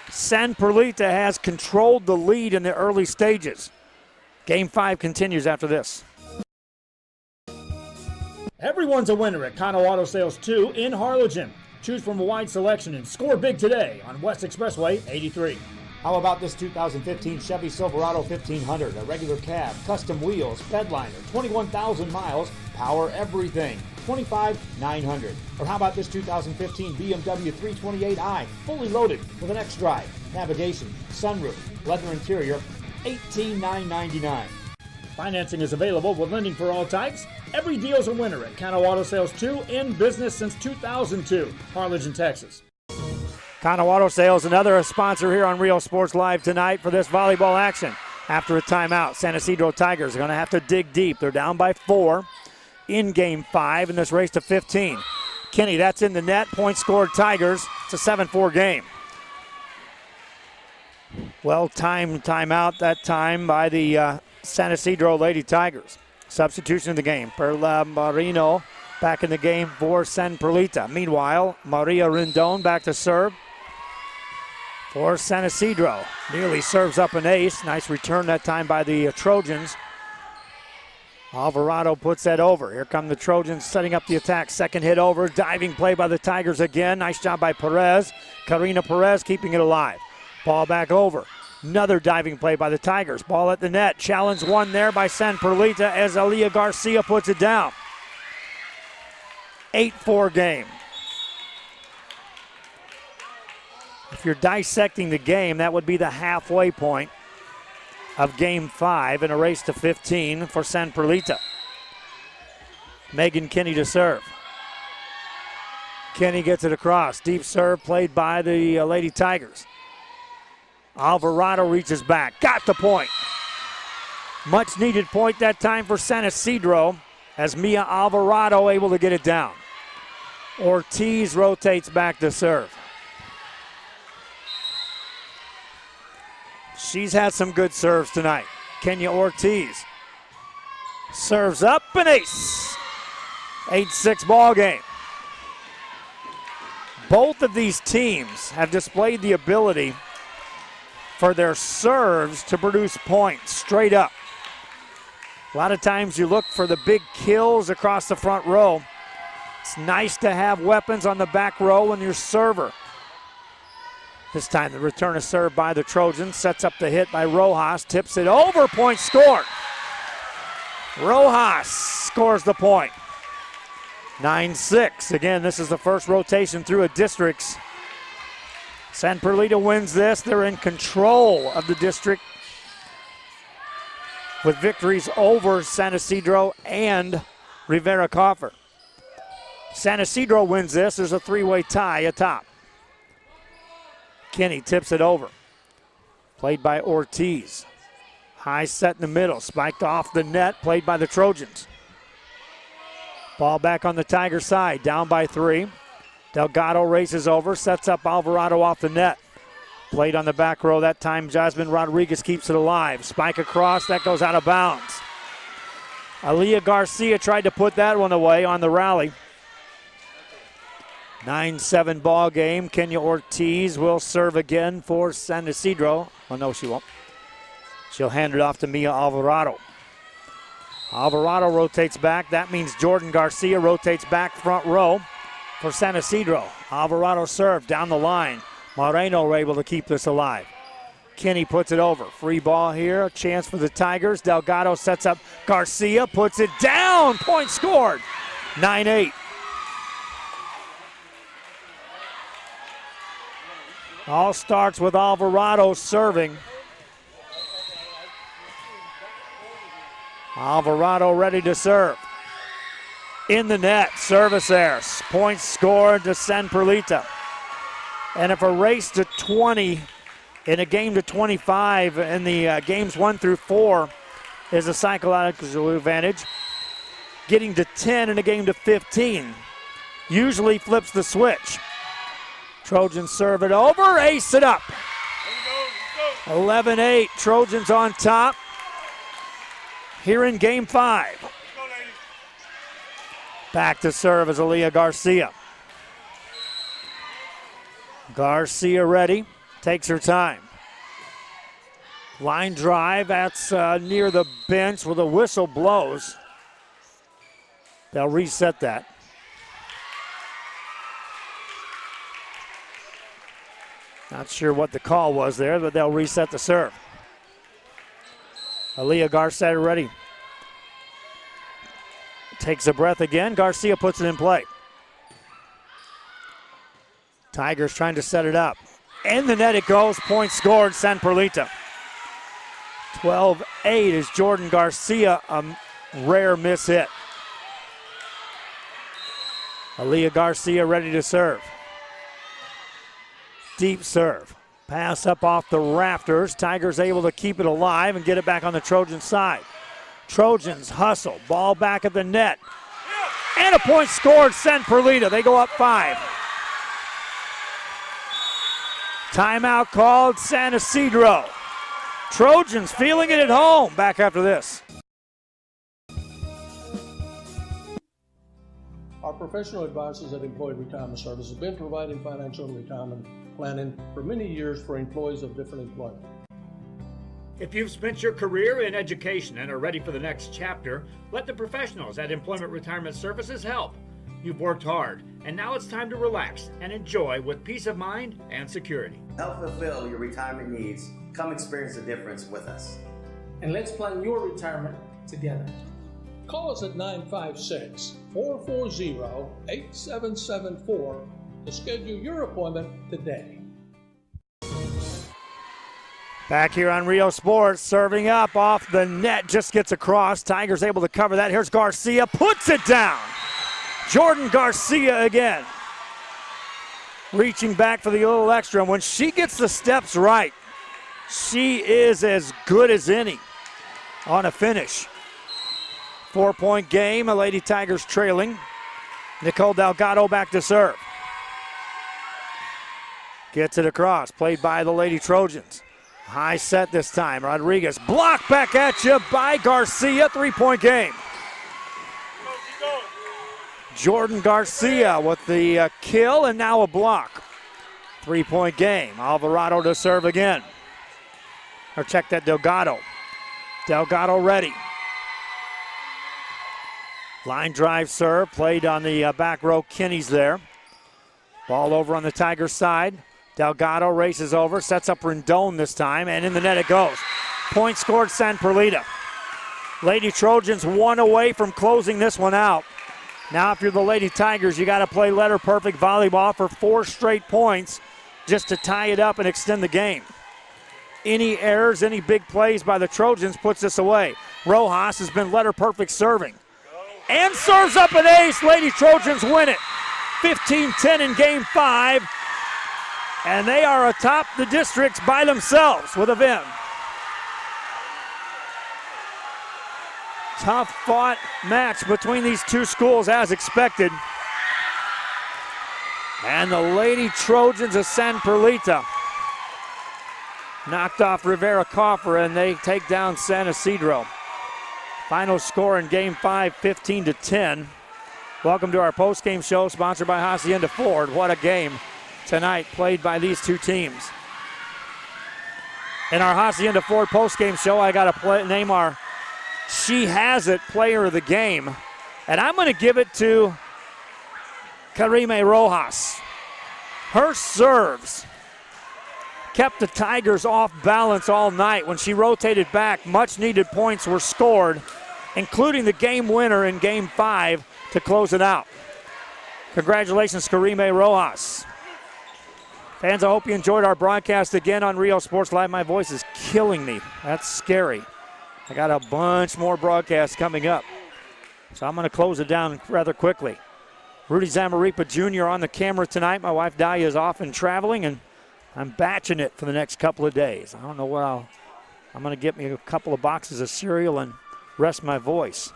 San Perlita has controlled the lead in the early stages. Game 5 continues after this. Everyone's a winner at Kano Auto Sales 2 in Harlingen. Choose from a wide selection and score big today on West Expressway 83. How about this 2015 Chevy Silverado 1500, a regular cab, custom wheels, bedliner, 21,000 miles, power everything, $25,900. Or how about this 2015 BMW 328i, fully loaded with an X-Drive, navigation, sunroof, leather interior, $18,999. Financing is available with lending for all types. Every deal's a winner at Kano Auto Sales 2, in business since 2002, Harlingen, Texas. Kano Auto Sales, another sponsor here on Real Sports Live tonight for this volleyball action. After a timeout, San Isidro Tigers are going to have to dig deep. They're down by 4 in Game 5 in this race to 15. Kenny, that's in the net. Point scored Tigers. It's a 7-4 game. Well-timed timeout that time by the San Isidro Lady Tigers. Substitution in the game. Perla Marino back in the game for San Perlita. Meanwhile, Maria Rendon back to serve for San Isidro. Nearly serves up an ace. Nice return that time by the Trojans. Alvarado puts that over. Here come the Trojans setting up the attack. Second hit over. Diving play by the Tigers again. Nice job by Perez. Karina Perez keeping it alive. Ball back over. Another diving play by the Tigers. Ball at the net. Challenge won there by San Perlita as Aaliyah Garcia puts it down. 8-4 game. If you're dissecting the game, that would be the halfway point of Game 5 in a race to 15 for San Perlita. Megan Kinney to serve. Kinney gets it across. Deep serve played by the Lady Tigers. Alvarado reaches back. Got the point. Much needed point that time for San Isidro as Mia Alvarado able to get it down. Ortiz rotates back to serve. She's had some good serves tonight. Kenya Ortiz serves up an ace. 8-6 ball game. Both of these teams have displayed the ability for their serves to produce points straight up. A lot of times you look for the big kills across the front row. It's nice to have weapons on the back row when you're server. This time the return is served by the Trojans. Sets up the hit by Rojas. Tips it over. Point scored. Rojas scores the point. 9-6. Again, this is the first rotation through a districts. San Perlita wins this. They're in control of the district with victories over San Isidro and Rivera Coffer. San Isidro wins this. There's a three-way tie atop. Kinney tips it over. Played by Ortiz. High set in the middle. Spiked off the net. Played by the Trojans. Ball back on the Tiger side. Down by 3. Delgado races over. Sets up Alvarado off the net. Played on the back row. That time Jasmine Rodriguez keeps it alive. Spike across. That goes out of bounds. Aaliyah Garcia tried to put that one away on the rally. 9-7 ball game. Kenya Ortiz will serve again for San Isidro. Oh, no, she won't. She'll hand it off to Mia Alvarado. Alvarado rotates back. That means Jordan Garcia rotates back front row for San Isidro. Alvarado served down the line. Moreno were able to keep this alive. Kinney puts it over. Free ball here. A chance for the Tigers. Delgado sets up Garcia. Puts it down. Point scored. 9-8. All starts with Alvarado serving. Alvarado ready to serve. In the net. Service there. Points scored to San Perlita. And if a race to 20 in a game to 25 in the games 1 through 4 is a psychological advantage, getting to 10 in a game to 15 usually flips the switch. Trojans serve it over, ace it up. 11-8, Trojans on top here in game 5. Back to serve is Aaliyah Garcia. Garcia ready, takes her time. Line drive, that's near the bench where the whistle blows. They'll reset that. Not sure what the call was there, but they'll reset the serve. Aaliyah Garcia ready. Takes a breath again. Garcia puts it in play. Tigers trying to set it up. In the net it goes. Point scored, San Perlita. 12-8 is Jordan Garcia, a rare miss hit. Aaliyah Garcia ready to serve. Deep serve. Pass up off the rafters. Tigers able to keep it alive and get it back on the Trojan side. Trojans hustle. Ball back at the net. And a point scored, San Perlita. They go up 5. Timeout called, San Isidro. Trojans feeling it at home. Back after this. Our professional advisors at Employee Retirement Services have been providing financial and retirement planning for many years for employees of different employment. If you've spent your career in education and are ready for the next chapter, let the professionals at Employment Retirement Services help. You've worked hard, and now it's time to relax and enjoy with peace of mind and security. Help fulfill your retirement needs. Come experience the difference with us. And let's plan your retirement together. Call us at 956-440-8774 to schedule your appointment today. Back here on Rio Sports, serving up off the net, just gets across. Tigers able to cover that. Here's Garcia, puts it down. Jordan Garcia again. Reaching back for the little extra. And when she gets the steps right, she is as good as any on a finish. 4-point game, Lady Tigers trailing. Nicole Delgado back to serve. Gets it across, played by the Lady Trojans. High set this time. Rodriguez blocked back at you by Garcia. 3-point game. Jordan Garcia with the kill and now a block. 3-point game. Alvarado to serve again. Or check that Delgado. Delgado ready. Line drive serve. Played on the back row. Kinney's there. Ball over on the Tigers side. Delgado races over, sets up Rendon this time, and in the net it goes. Point scored, San Perlita. Lady Trojans one away from closing this one out. Now if you're the Lady Tigers, you got to play letter perfect volleyball for 4 straight points just to tie it up and extend the game. Any errors, any big plays by the Trojans puts this away. Rojas has been letter perfect serving. And serves up an ace. Lady Trojans win it. 15-10 in game 5. And they are atop the districts by themselves with a win. Tough fought match between these two schools as expected. And the Lady Trojans of San Perlita knocked off Rivera Coffer, and they take down San Isidro. Final score in game 5, 15-10. Welcome to our post-game show sponsored by Hacienda Ford. What a game tonight played by these two teams. In our Hacienda Ford post-game show, I got to name our She Has It player of the game. And I'm going to give it to Karime Rojas. Her serves kept the Tigers off balance all night. When she rotated back, much-needed points were scored, including the game winner in Game 5 to close it out. Congratulations, Karime Rojas. Fans, I hope you enjoyed our broadcast again on Rio Sports Live. My voice is killing me. That's scary. I got a bunch more broadcasts coming up, so I'm going to close it down rather quickly. Rudy Zamaripa Jr. on the camera tonight. My wife Dahlia is off and traveling, and I'm batching it for the next couple of days. I don't know what I'm going to get me a couple of boxes of cereal and rest my voice.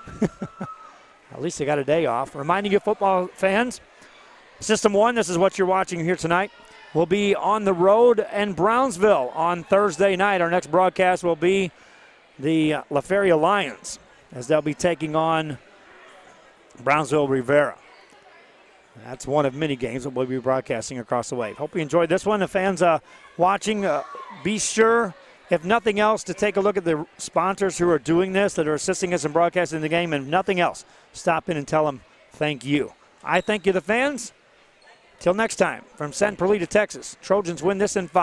At least I got a day off. Reminding you, football fans, System 1, this is what you're watching here tonight. We'll be on the road in Brownsville on Thursday night. Our next broadcast will be the La Feria Lions, as they'll be taking on Brownsville Rivera. That's one of many games that we'll be broadcasting across the way. Hope you enjoyed this one. The fans watching, be sure, if nothing else, to take a look at the sponsors who are doing this, that are assisting us in broadcasting the game, and nothing else, stop in and tell them thank you. I thank you, the fans. Till next time, from San Perlita, Texas, Trojans win this in 5.